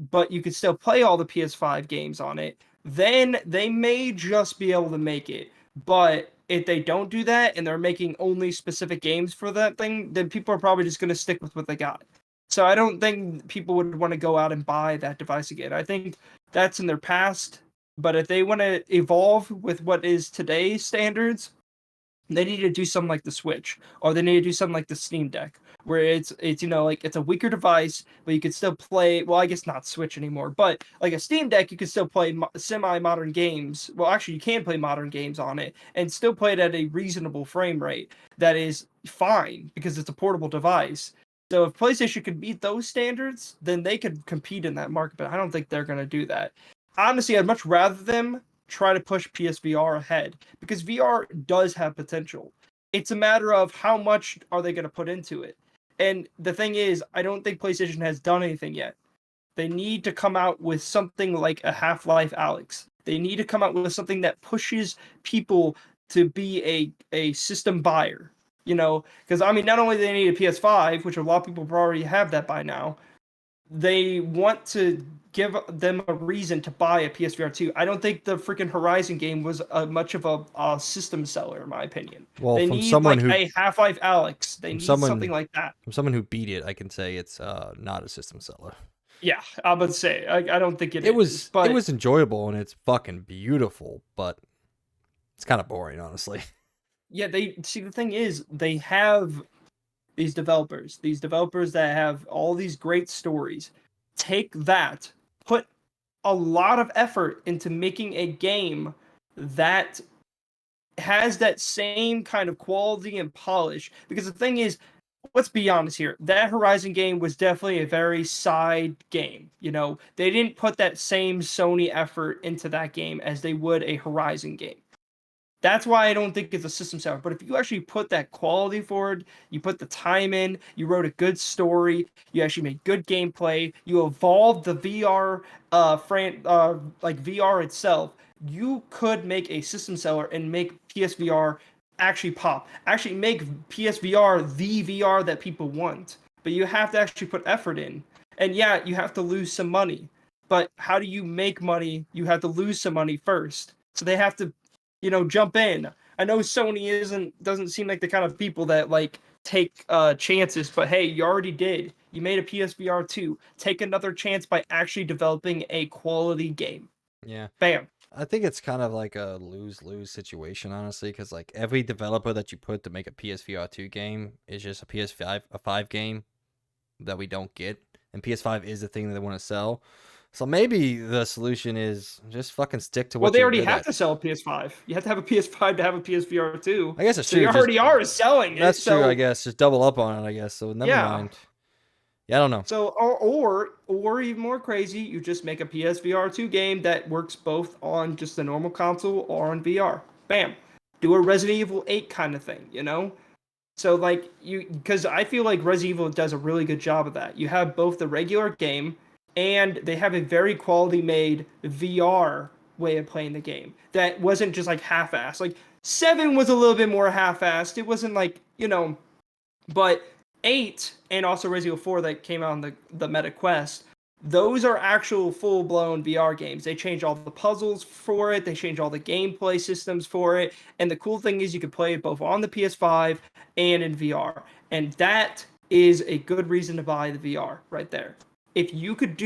but you could still play all the PS5 games on it. Then they may just be able to make it. But if they don't do that and they're making only specific games for that thing, then people are probably just going to stick with what they got. So I don't think people would want to go out and buy that device again. I think that's in their past. But if they want to evolve with what is today's standards, they need to do something like the Switch, or they need to do something like the Steam Deck, where it's like it's a weaker device, but you can still play. Well, I guess not Switch anymore, but like a Steam Deck, you can still play semi-modern games. Well, actually, you can play modern games on it and still play it at a reasonable frame rate that is fine, because it's a portable device. So if PlayStation could meet those standards, then they could compete in that market. But I don't think they're going to do that. Honestly, I'd much rather them try to push PSVR ahead, because VR does have potential. It's a matter of how much are they going to put into it. And the thing is, I don't think PlayStation has done anything yet. They need to come out with something like a Half-Life Alyx. They need to come out with something that pushes people to be a system buyer. Because I mean, not only do they need a PS5, which a lot of people already have that by now, they want to give them a reason to buy a PSVR 2. I don't think the freaking Horizon game was much of a system seller, in my opinion. Well, They from need someone like who a Half-Life Alyx. They from need someone something like that. from someone who beat it, I can say it's not a system seller. Yeah, I would say I don't think It is, was but it was enjoyable and it's fucking beautiful, but it's kind of boring, honestly. yeah, they see, the thing is, they have these developers that have all these great stories. Take that, put a lot of effort into making a game that has that same kind of quality and polish. Because the thing is, let's be honest here, that Horizon game was definitely a very side game. They didn't put that same Sony effort into that game as they would a Horizon game. That's why I don't think it's a system seller. But if you actually put that quality forward, you put the time in, you wrote a good story, you actually made good gameplay, you evolved the VR like VR itself, you could make a system seller and make PSVR actually pop. Actually make PSVR the VR that people want. But you have to actually put effort in. And yeah, you have to lose some money. But how do you make money? You have to lose some money first. So they have to jump in. I know Sony doesn't seem like the kind of people that like take chances, but hey, you already did. You made a PSVR 2. Take another chance by actually developing a quality game. Yeah. Bam. I think it's kind of like a lose-lose situation, honestly, because like every developer that you put to make a PSVR 2 game is just a 5 game that we don't get, and PS5 is the thing that they want to sell. So maybe the solution is just fucking stick to what Well, they you're already good have at. to sell a PS5. You have to have a PS5 to have a PSVR 2. I guess it's so true. you already are selling it. That's so, true, I guess. Just double up on it, I guess. So never mind. Yeah, I don't know. So or even more crazy, you just make a PSVR 2 game that works both on just the normal console or on VR. Bam. Do a Resident Evil 8 kind of thing. So like because I feel like Resident Evil does a really good job of that. You have both the regular game and they have a very quality made VR way of playing the game that wasn't just like half-assed. Like 7 was a little bit more half-assed. It wasn't like, but 8 and also Resident Evil 4 that came out on the Meta Quest, those are actual full-blown VR games. They changed all the puzzles for it. They changed all the gameplay systems for it. And the cool thing is you can play it both on the PS5 and in VR. And that is a good reason to buy the VR right there. If you could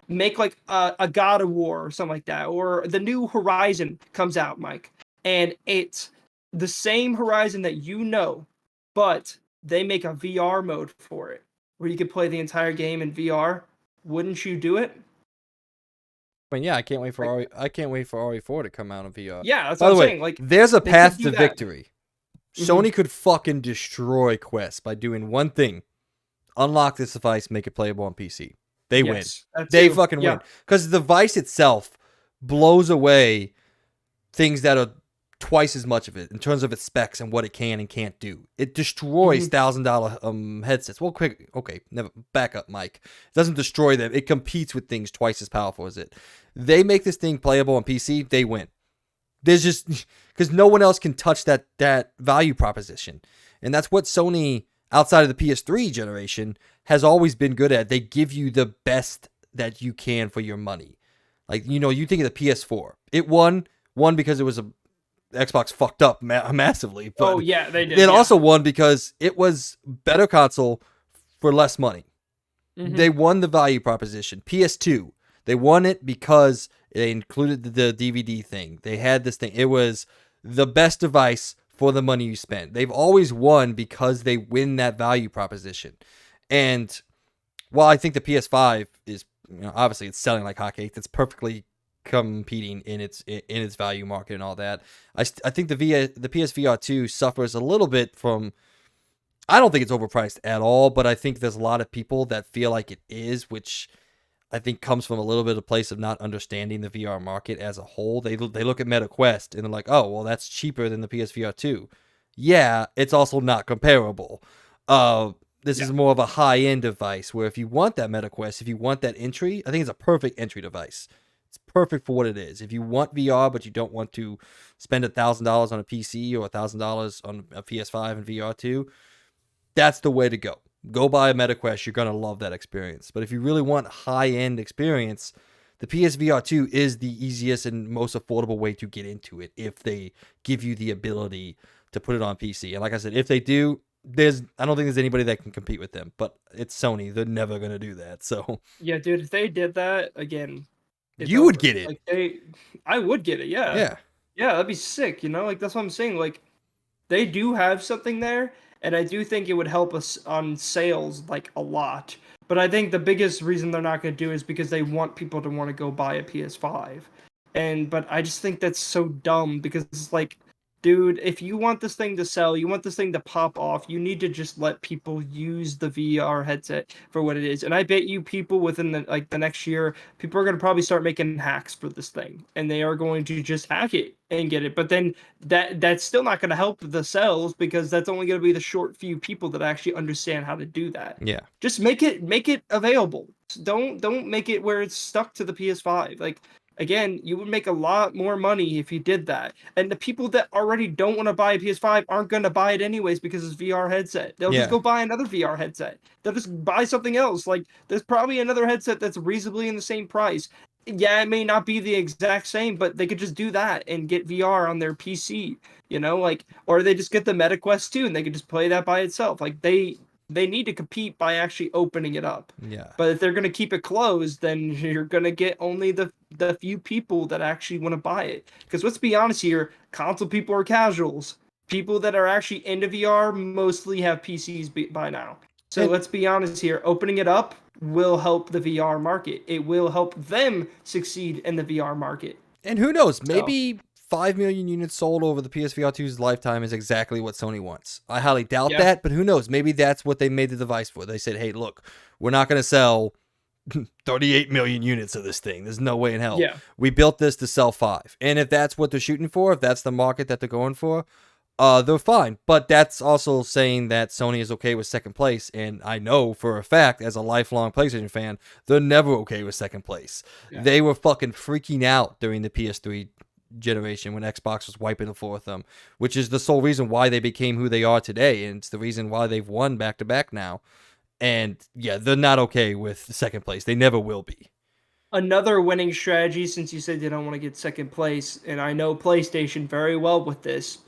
make like a God of War or something like that, or the new Horizon comes out, Mike, and it's the same Horizon that but they make a VR mode for it where you could play the entire game in VR, wouldn't you do it? I mean, yeah, I can't wait for RE4 to come out in VR. Yeah, that's By what the I'm way, saying. Like, there's a they path could to do that. victory. Sony could fucking destroy Quest by doing one thing: unlock this device, make it playable on PC. They win. Yes, that They too. fucking Yeah. win. Because the device itself blows away things that are twice as much of it in terms of its specs and what it can and can't do. It destroys Mhm. $1,000 headsets. Well, quick, okay, never back up, Mike. It doesn't destroy them. It competes with things twice as powerful as it. They make this thing playable on PC. They win. There's just because no one else can touch that value proposition, and that's what Sony outside of the PS3 generation has always been good at. They give you the best that you can for your money. Like you think of the PS4, it won because it was a Xbox fucked up massively, Oh but yeah, they did. it Yeah. also won because it was better console for less money. Hmm. They won the value proposition. PS2, they won it because they included the DVD thing. They had this thing. It was the best device for the money you spent. They've always won because they win that value proposition. And while I think the PS5 is, obviously it's selling like hotcakes, it's perfectly competing in its value market and all that. I think the PSVR 2 suffers a little bit from. I don't think it's overpriced at all, but I think there's a lot of people that feel like it is, which I think comes from a little bit of a place of not understanding the VR market as a whole. They look at MetaQuest and they're like, oh, well, that's cheaper than the PSVR 2. Yeah, it's also not comparable. This Yeah. is more of a high end device where if you want that MetaQuest, if you want that entry, I think it's a perfect entry device. It's perfect for what it is. If you want VR, but you don't want to spend $1,000 on a PC or $1,000 on a PS5 and VR2, that's the way to go. Go buy a MetaQuest. You're going to love that experience. But if you really want high-end experience, the PSVR 2 is the easiest and most affordable way to get into it if they give you the ability to put it on PC. And like I said, if they do, I don't think there's anybody that can compete with them. But it's Sony. They're never going to do that. So Yeah, dude. If they did that again, it's you would over. get it. Like I would get it. Yeah. Yeah. Yeah, that'd be sick. Like that's what I'm saying. Like they do have something there, and I do think it would help us on sales like a lot. But I think the biggest reason they're not going to do is because they want people to want to go buy a PS5. But I just think that's so dumb because it's like, dude, if you want this thing to sell, you want this thing to pop off, you need to just let people use the VR headset for what it is. And I bet you people within the next year, people are going to probably start making hacks for this thing, and they are going to just hack it and get it. But then that's still not going to help the sales because that's only going to be the short few people that actually understand how to do that. Yeah. Just make it available. Don't make it where it's stuck to the PS5. Like again, you would make a lot more money if you did that. And the people that already don't want to buy a PS5 aren't going to buy it anyways because it's VR headset. They'll just Yeah. go buy another VR headset. They'll just buy something else. Like there's probably another headset that's reasonably in the same price. Yeah, it may not be the exact same, but they could just do that and get VR on their PC, like, or they just get the MetaQuest 2 and they could just play that by itself. Like they need to compete by actually opening it up. Yeah. But if they're going to keep it closed, then you're going to get only the few people that actually want to buy it. Because let's be honest here, console people are casuals. People that are actually into VR mostly have PCs by now. So And let's be honest here, opening it up will help the VR market. It will help them succeed in the VR market. And who knows? So, Maybe 5 million units sold over the PSVR 2's lifetime is exactly what Sony wants. I highly doubt yeah. that, but who knows? Maybe that's what they made the device for. They said, hey, look, we're not going to sell 38 million units of this thing. There's no way in hell. Yeah. We built this to sell 5. And if that's what they're shooting for, if that's the market that they're going for, they're fine. But that's also saying that Sony is okay with second place. And I know for a fact, as a lifelong PlayStation fan, they're never okay with second place. Yeah. They were fucking freaking out during the PS3 generation when Xbox was wiping the floor with them, which is the sole reason why they became who they are today. And it's the reason why they've won back to back now. And yeah, they're not okay with second place. They never will be. Another winning strategy, since you said they don't want to get second place, and I know PlayStation very well with this,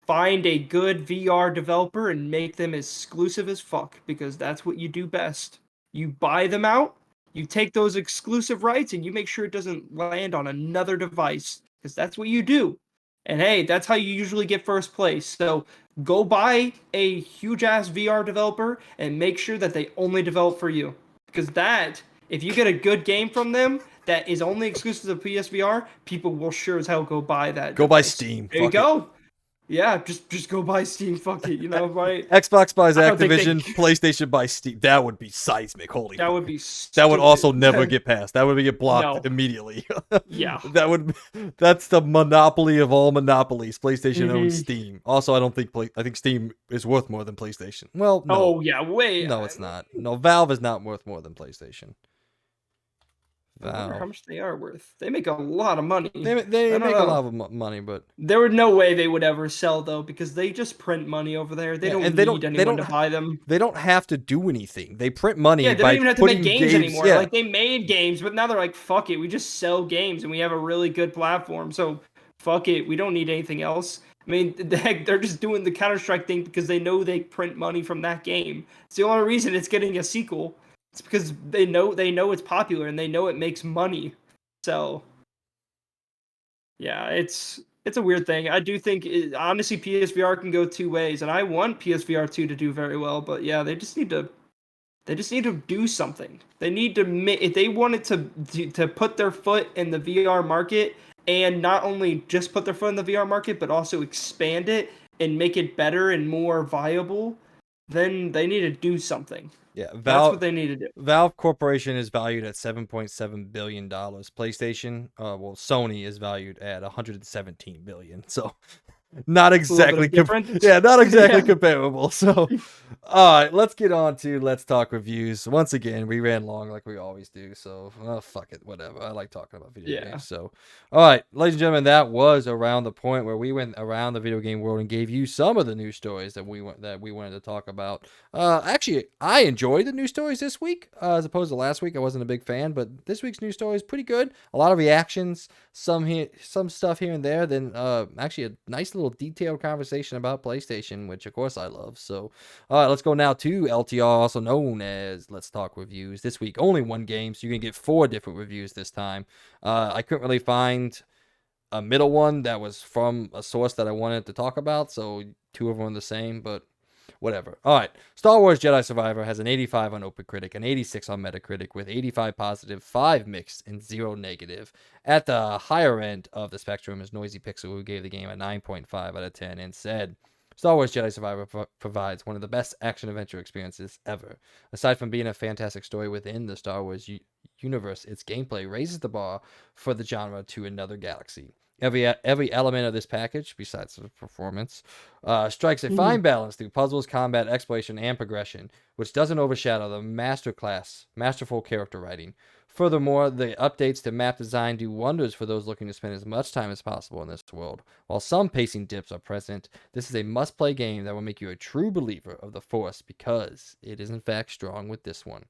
find a good VR developer and make them exclusive as fuck, because that's what you do best. You buy them out, you take those exclusive rights, and you make sure it doesn't land on another device, because that's what you do. And hey, that's how you usually get first place. So go buy a huge ass VR developer and make sure that they only develop for you. Because if you get a good game from them that is only exclusive to PSVR, people will sure as hell go buy that Go buy device. Steam. There you Fuck it. go. Yeah, just go buy Steam. Fuck it, right? Xbox buys I don't think Activision, they. PlayStation buys Steam. That would be seismic. Holy That fuck. would be That would also stupid. never get passed. That would get blocked No. immediately. Yeah. That's the monopoly of all monopolies. PlayStation owns Hmm. Steam. Also, I don't think I think Steam is worth more than PlayStation. Well, no. Oh yeah. Wait. No, it's not. No, Valve is not worth more than PlayStation. I wonder how Valve. much they are worth. They make a lot of money. They I don't make a know. lot of money, but There would no way they would ever sell though, because they just print money over there. They yeah, don't and need anyone to buy them. they don't have to do anything. They print money Yeah, they don't by even have to make putting games games. anymore. Yeah, Like they made games, but now they're like, fuck it, we just sell games and we have a really good platform. So fuck it, we don't need anything else. I mean, the heck, they're just doing the Counter-Strike thing because they know they print money from that game. It's the only reason it's getting a sequel. It's because they know it's popular and they know it makes money. So yeah, it's a weird thing. I do think honestly PSVR can go two ways, and I want PSVR 2 to do very well, but yeah, they just need to do something. They need to if they wanted to put their foot in the VR market, and not only just put their foot in the VR market, but also expand it and make it better and more viable, then they need to do something. yeah. That's what they need to do. Valve Corporation is valued at $7.7 billion. PlayStation, well, Sony is valued at 117 billion. So not It's a little bit exactly of difference. yeah, not exactly Yeah. comparable. So all right, let's get on to let's talk reviews. Once again, we ran long like we always do, so fuck it, whatever. I like talking about video Yeah. games. So all right, ladies and gentlemen, that was around the point where we went around the video game world and gave you some of the news stories that we wanted to talk about. Actually, I enjoyed the news stories this week as opposed to last week. I wasn't a big fan, but this week's news story is pretty good. A lot of reactions, some stuff here and there. Then actually a nice little detailed conversation about PlayStation, which of course I love. So, all right, let's go now to LTR, also known as Let's Talk Reviews. This week, only one game, so you can get 4 different reviews this time. I couldn't really find a middle one that was from a source that I wanted to talk about, so 2 of them are the same, but whatever. All right. Star Wars Jedi Survivor has an 85 on OpenCritic, an 86 on Metacritic, with 85 positive, 5 mixed, and 0 negative. At the higher end of the spectrum is Noisy Pixel, who gave the game a 9.5 out of 10 and said, Star Wars Jedi Survivor provides one of the best action adventure experiences ever. Aside from being a fantastic story within the Star Wars universe, its gameplay raises the bar for the genre to another galaxy. Every element of this package, besides the performance, strikes a fine balance through puzzles, combat, exploration, and progression, which doesn't overshadow the masterful character writing. Furthermore, the updates to map design do wonders for those looking to spend as much time as possible in this world. While some pacing dips are present, this is a must-play game that will make you a true believer of the Force because it is in fact strong with this one.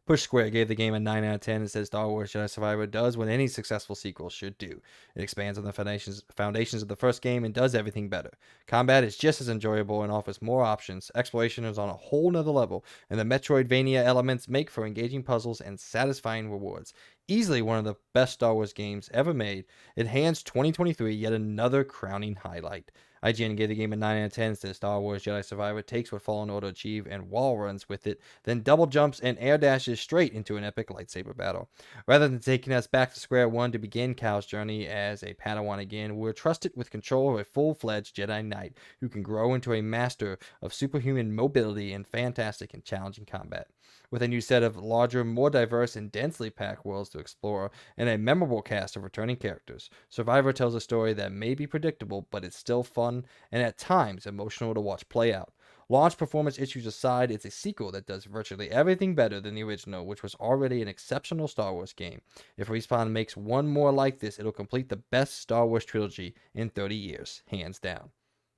Push Square gave the game a 9 out of 10 and says Star Wars Jedi Survivor does what any successful sequel should do. It expands on the foundations of the first game and does everything better. Combat is just as enjoyable and offers more options. Exploration is on a whole nother level, and the Metroidvania elements make for engaging puzzles and satisfying rewards. Easily one of the best Star Wars games ever made, it hands 2023 yet another crowning highlight. IGN gave the game a 9 out of 10, says Star Wars Jedi Survivor takes what Fallen Order achieved and wall runs with it, then double jumps and air dashes straight into an epic lightsaber battle. Rather than taking us back to square one to begin Cal's journey as a Padawan again, we're trusted with control of a full-fledged Jedi Knight who can grow into a master of superhuman mobility and fantastic and challenging combat. With a new set of larger, more diverse, and densely packed worlds to explore, and a memorable cast of returning characters, Survivor tells a story that may be predictable, but it's still fun and at times emotional to watch play out. Launch performance issues aside, it's a sequel that does virtually everything better than the original, which was already an exceptional Star Wars game. If Respawn makes one more like this, it'll complete the best Star Wars trilogy in 30 years, hands down.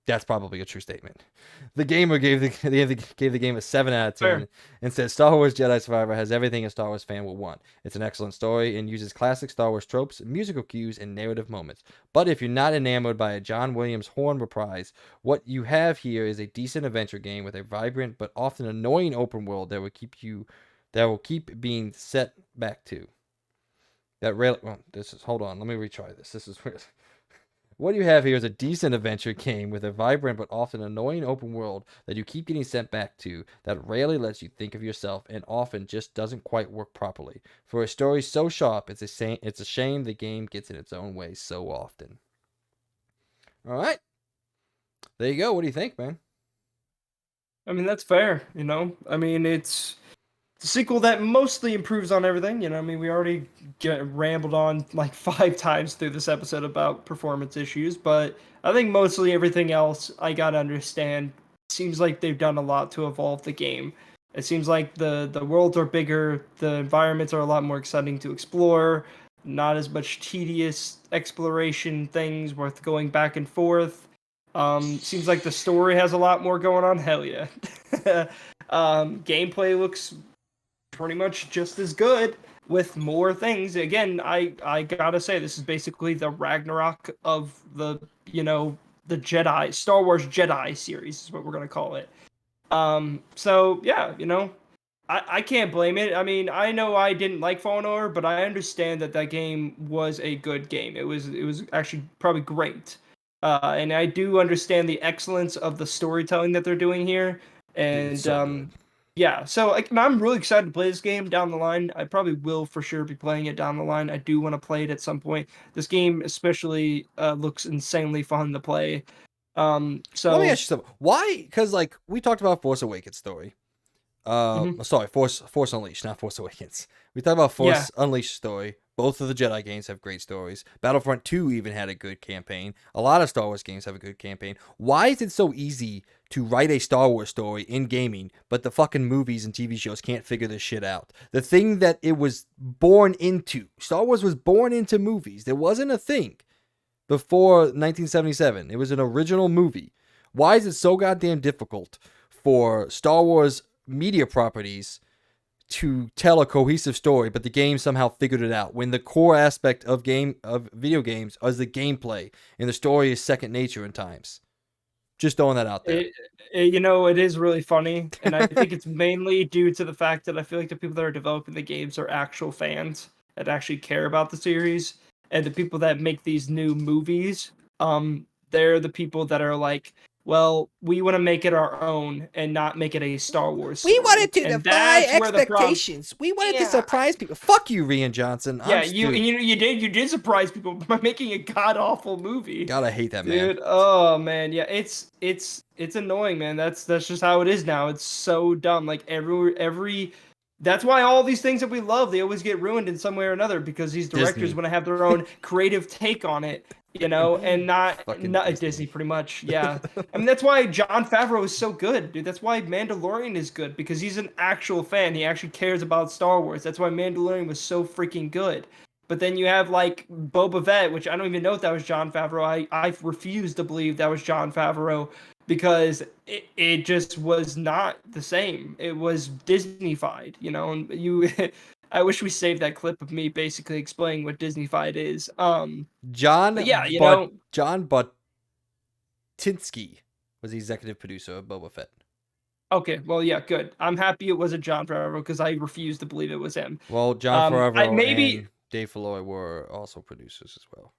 That's probably a true statement. The gamer gave the game a 7 out of 10 Fair. and said Star Wars Jedi Survivor has everything a Star Wars fan will want. It's an excellent story and uses classic Star Wars tropes, musical cues, and narrative moments. But if you're not enamored by a John Williams horn reprise, what you have here is a decent adventure game with a vibrant but often annoying open world that will keep being set back to. Hold on, let me retry this. This is weird. What you have here is a decent adventure game with a vibrant but often annoying open world that you keep getting sent back to that rarely lets you think of yourself and often just doesn't quite work properly. For a story so sharp, it's a shame the game gets in its own way so often. All right. There you go. What do you think, man? I mean, that's fair, you know? I mean, it's a sequel that mostly improves on everything, you know? I mean, we already rambled on like 5 times through this episode about performance issues, but I think mostly everything else I gotta understand. Seems like they've done a lot to evolve the game. It seems like the worlds are bigger, the environments are a lot more exciting to explore, not as much tedious exploration things worth going back and forth. Seems like the story has a lot more going on. Hell yeah. Gameplay looks pretty much just as good with more things. Again, I gotta say this is basically the Ragnarok of the the Jedi Star Wars Jedi series is what we're gonna call it. So yeah, I can't blame it. I mean, I know I didn't like Fallen Order, but I understand that that game was a good game. It was actually probably great. And I do understand the excellence of the storytelling that they're doing here. Dude, it's And so good. yeah, so like, I'm really excited to play this game down the line. I probably will for sure be playing it down the line. I do want to play it at some point. This game especially looks insanely fun to play. Let me So ask you something. Why? Because like we talked about Force Awakens story. mhm, Sorry, Force Unleashed, not Force Awakens. We talked about yeah, Force Unleashed story. Both of the Jedi games have great stories. Battlefront 2 even had a good campaign. A lot of Star Wars games have a good campaign. Why is it so easy to write a Star Wars story in gaming, but the fucking movies and TV shows can't figure this shit out? The thing that it was born into. Star Wars was born into movies. There wasn't a thing before 1977. It was an original movie. Why is it so goddamn difficult for Star Wars media properties to tell a cohesive story, but the game somehow figured it out when the core aspect of video games is the gameplay and the story is second nature in times? Just throwing that out there. it, it is really funny, and I think it's mainly due to the fact that I feel like the people that are developing the games are actual fans that actually care about the series, and the people that make these new movies, they're the people that are like, well, we want to make it our own and not make it a Star Wars We story, wanted to and defy that's where the problem. expectations. We wanted to Yeah, surprise people. Fuck you, Rian Johnson. yeah, I'm you dude. and you did surprise people by making a god awful movie. God, I hate that man. Dude, oh man, yeah, it's annoying, man. That's just how it is now. It's so dumb. Like every that's why all these things that we love, they always get ruined in some way or another because these directors Disney. want to have their own creative take on it, and Fucking not Disney Disney. pretty much. Yeah. I mean, that's why Jon Favreau is so good, dude. That's why Mandalorian is good because he's an actual fan. He actually cares about Star Wars. That's why Mandalorian was so freaking good. But then you have like Boba Fett, which I don't even know if that was Jon Favreau. I refuse to believe that was Jon Favreau because it just was not the same. It was Disneyfied, And you, I wish we saved that clip of me basically explaining what Disneyfied is. But yeah, John Butinsky was the executive producer of Boba Fett. okay, well, yeah, good. I'm happy it wasn't Jon Favreau because I refuse to believe it was him. Well, John I Favreau maybe and Dave Filoni were also producers as well.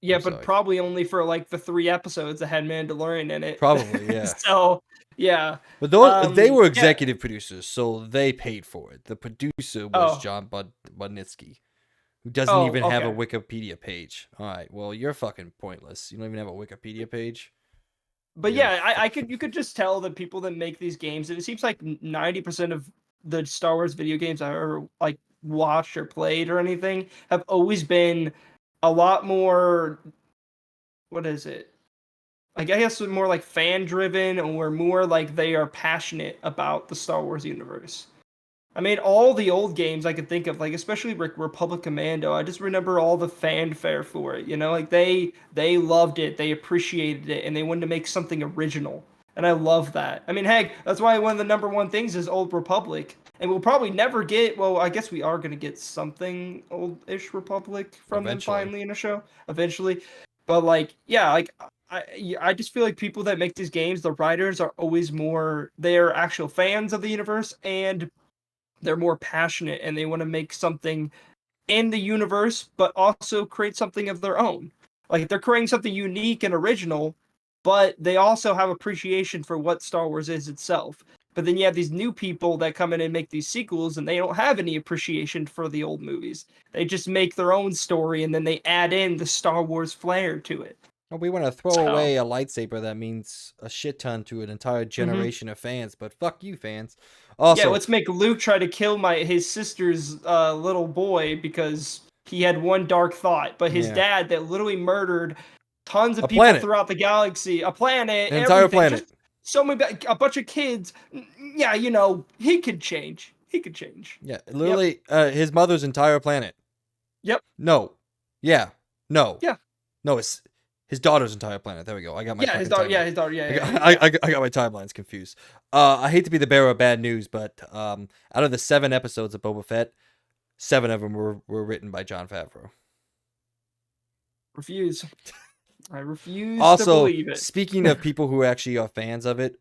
Yeah, I'm but sorry. probably only for like the 3 episodes that had Mandalorian in it. Probably, yeah. So, yeah. But they were Yeah. executive producers, so they paid for it. The producer was Oh. John Budnitsky, who doesn't Oh, even have a okay. Wikipedia page. All right, well, you're fucking pointless. You don't even have a Wikipedia page. But You're yeah, you could just tell the people that make these games, and it seems like 90% of the Star Wars video games I've ever like watched or played or anything have always been a lot more, what is it? Like, I guess more like fan driven or more like they are passionate about the Star Wars universe. I mean, all the old games I could think of, like especially Republic Commando. I just remember all the fanfare for it. Like they loved it, they appreciated it, and they wanted to make something original. And I love that. I mean, heck, that's why one of the number one things is Old Republic, and we'll probably never get. Well, I guess we are gonna get something old-ish Republic from them eventually finally in a show eventually. But like, yeah, like I just feel like people that make these games, the writers are always more. They are actual fans of the universe and they're more passionate and they want to make something in the universe but also create something of their own, like they're creating something unique and original, but they also have appreciation for what Star Wars is itself. But then you have these new people that come in and make these sequels and they don't have any appreciation for the old movies. They just make their own story and then they add in the Star Wars flair to it. Well, we want to throw So, away a lightsaber that means a shit ton to an entire mhm. generation of fans, but fuck you, fans. Yeah, Also, let's make Luke try to kill his sister's little boy because he had one dark thought, but his yeah, dad that literally murdered tons a of people planet, throughout the galaxy, a planet, an entire everything, planet. just so many, a bunch of kids. Yeah, he could change. He could change. Yeah, Yep. literally, his mother's entire planet. Yep. No, yeah, no, Yeah. no, it's his daughter's entire planet. There we go. I got my Yeah. His fucking daughter. Yeah. timeline. His daughter. Yeah. I Yeah. got, Yeah. Yeah. I got my timelines confused. I hate to be the bearer of bad news, but out of the 7 episodes of Boba Fett, 7 of them were written by Jon Favreau. Refuse. I refuse to Also, believe it. speaking of people who actually are fans of it,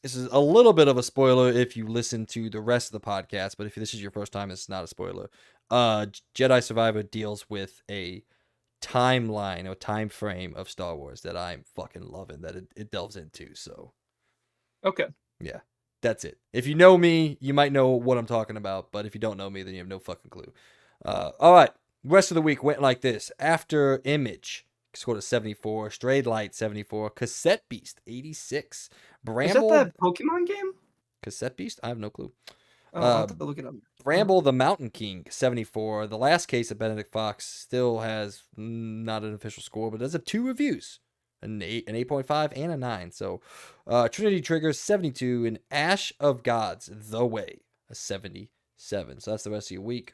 this is a little bit of a spoiler if you listen to the rest of the podcast, but if this is your first time, it's not a spoiler. Jedi Survivor deals with a timeline or time frame of Star Wars that I'm fucking loving that it delves into. So Okay. yeah, that's it. If you know me, you might know what I'm talking about, but if you don't know me, then you have no fucking clue. All right, rest of the week went like this. After Image scored a 74, Strayed Light 74, Cassette Beast 86, Is that Bramble that Pokemon game? Cassette Beast. I have no clue. Oh, I'll Uh, have to look it up. Bramble the Mountain King 74. The last case of Benedict Fox still has not an official score, but does have 2 reviews. An 8.5 and a 9. So Trinity Triggers 72 and Ash of Gods The Way a 77. So that's the rest of your week.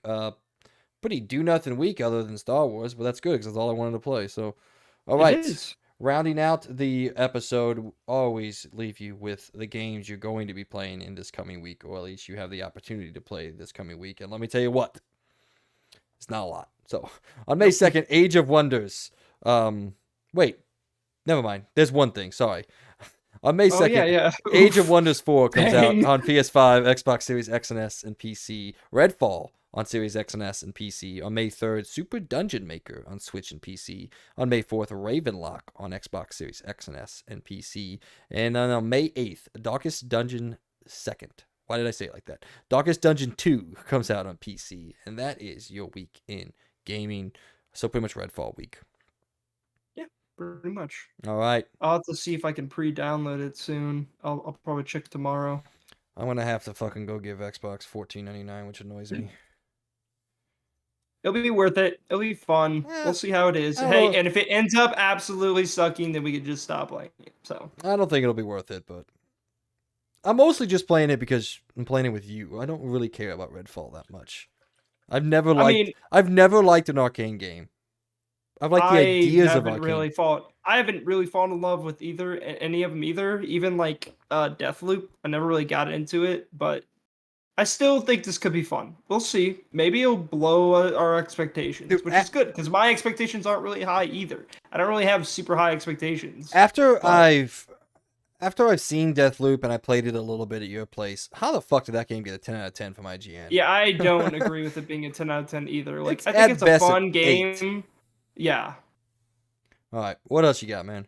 Pretty do nothing week other than Star Wars, but that's good because that's all I wanted to play. So all It right. is. Rounding out the episode, always leave you with the games you're going to be playing in this coming week, or at least you have the opportunity to play this coming week. And let me tell you what, it's not a lot. So on May Nope. 2nd, Age of Wonders. Wait, never mind. There's one thing. Sorry. On May Oh yeah, 2nd, yeah. Age of Oof. Wonders 4 comes out Dang. on PS5, Xbox Series X and S, and PC. Redfall on Series X and S and PC. On May 3rd, Super Dungeon Maker on Switch and PC. On May 4th, Ravenlock on Xbox Series X and S and PC. And then on May 8th, Darkest Dungeon 2nd. Why did I say it like that? Darkest Dungeon 2 comes out on PC. And that is your week in gaming. So pretty much Redfall week. Yeah, pretty much. All right. I'll have to see if I can pre-download it soon. I'll probably check tomorrow. I'm going to have to fucking go give Xbox $14.99, which annoys me. It'll be worth it. It'll be fun. Yeah, We'll see how it is. I don't Hey, know. and if it ends up absolutely sucking, then we could just stop playing it. So I don't think it'll be worth it, but I'm mostly just playing it because I'm playing it with you. I don't really care about Redfall that much. I've never I liked mean, I've never liked an arcane game. I've liked the ideas of arcane. I haven't really fallen in love with any of them either. Even like Deathloop, I never really got into it, but I still think this could be fun. We'll see. Maybe it'll blow our expectations, Dude, which is good because my expectations aren't really high either. I don't really have super high expectations. after But I've seen Deathloop and I played it a little bit at your place, how the fuck did that game get a 10 out of 10 from IGN? yeah, I don't agree with it being a 10 out of 10 either. Like, It's I think at it's a best fun an 8. game. Yeah. All right, what else you got, man?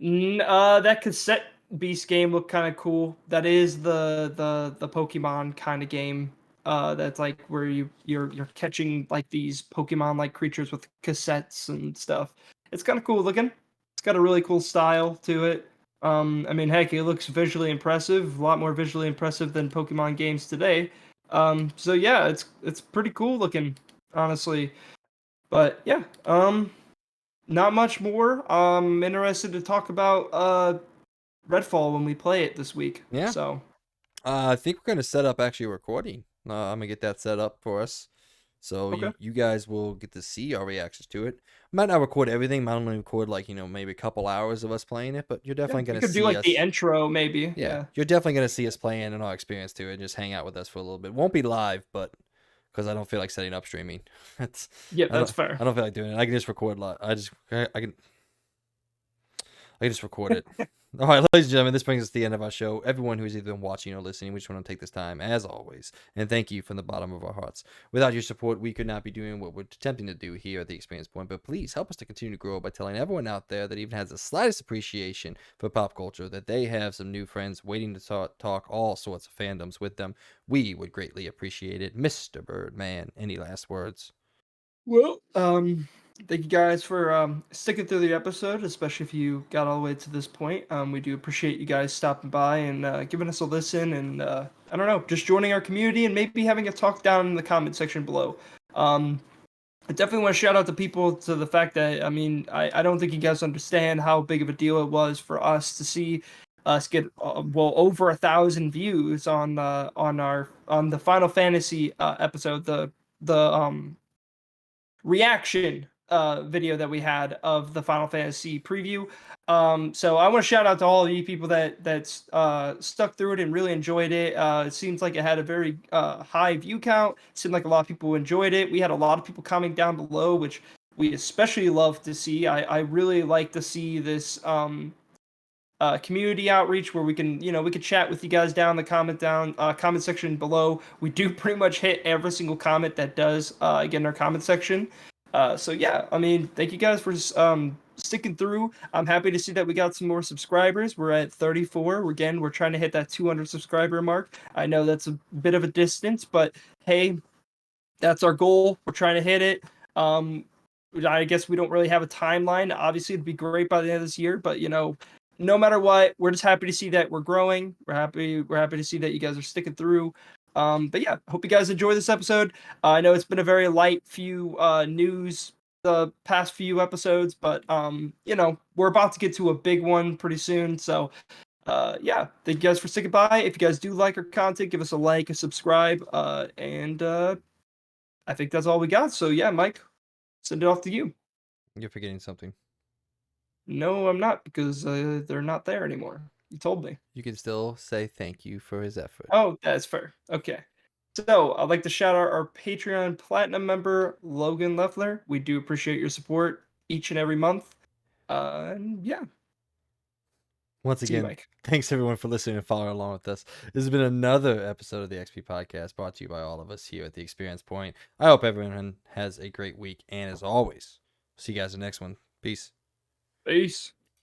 That cassette beast game looked kind of cool. That is the Pokemon kind of game. That's like where you're catching like these Pokemon like creatures with cassettes and stuff. It's kind of cool looking. It's got a really cool style to it. I mean, heck, it looks visually impressive. A lot more visually impressive than Pokemon games today. So yeah, it's pretty cool looking, honestly. But yeah, not much more. I'm interested to talk about Redfall when we play it this week. Yeah. So I think we're gonna set up actually a recording. I'm gonna get that set up for us, so okay. you guys will get to see our reactions to it. Might not record everything. Might only record like maybe a couple hours of us playing it, but you're Yeah, definitely we gonna could do see like us. the intro maybe. Yeah, Yeah. you're definitely gonna see us playing and our experience to it, and just hang out with us for a little bit. Won't be live, but because I don't feel like setting up streaming. That's Yeah, I that's don't fair. I don't feel like doing it. I can just record live. I can just record it. All right, ladies and gentlemen, this brings us to the end of our show. Everyone who's either been watching or listening, we just want to take this time, as always, and thank you from the bottom of our hearts. Without your support, we could not be doing what we're attempting to do here at the Experience Point, but please help us to continue to grow by telling everyone out there that even has the slightest appreciation for pop culture that they have some new friends waiting to talk all sorts of fandoms with them. We would greatly appreciate it. Mr. Birdman, any last words? Well, Thank you guys for sticking through the episode, especially if you got all the way to this point. We do appreciate you guys stopping by and giving us a listen, and I don't know, just joining our community and maybe having a talk down in the comment section below. Um, I definitely want to shout out to people to the fact that I don't think you guys understand how big of a deal it was for us to see us get over 1,000 views on the Final Fantasy episode, the reaction video that we had of the Final Fantasy preview. So I want to shout out to all of you people that stuck through it and really enjoyed it. It seems like it had a very high view count. It seemed like a lot of people enjoyed it. We had a lot of people commenting down below, which we especially love to see. I really like to see this community outreach where we could chat with you guys down the comment section below. We do pretty much hit every single comment that does get in our comment section. So yeah, thank you guys for sticking through. I'm happy to see that we got some more subscribers. We're at 34. Again, we're trying to hit that 200 subscriber mark. I know that's a bit of a distance, but hey, that's our goal. We're trying to hit it. I guess we don't really have a timeline. Obviously, it'd be great by the end of this year, but no matter what, we're just happy to see that we're growing. We're happy to see that you guys are sticking through. But yeah, hope you guys enjoy this episode. I know it's been a very light few news the past few episodes, but we're about to get to a big one pretty soon. So yeah, thank you guys for sticking by. If you guys do like our content, give us a like, a subscribe, and I think that's all we got. So yeah, Mike, send it off to you. You're forgetting something. No, I'm not because they're not there anymore. You told me. You can still say thank you for his effort. Oh, that's fair. Okay. So I'd like to shout out our Patreon Platinum member, Logan Leffler. We do appreciate your support each and every month. And yeah, Once see you, again, Mike. thanks everyone for listening and following along with us. This has been another episode of the XP Podcast brought to you by all of us here at the Experience Point. I hope everyone has a great week, and as always, see you guys in the next one. Peace. Peace.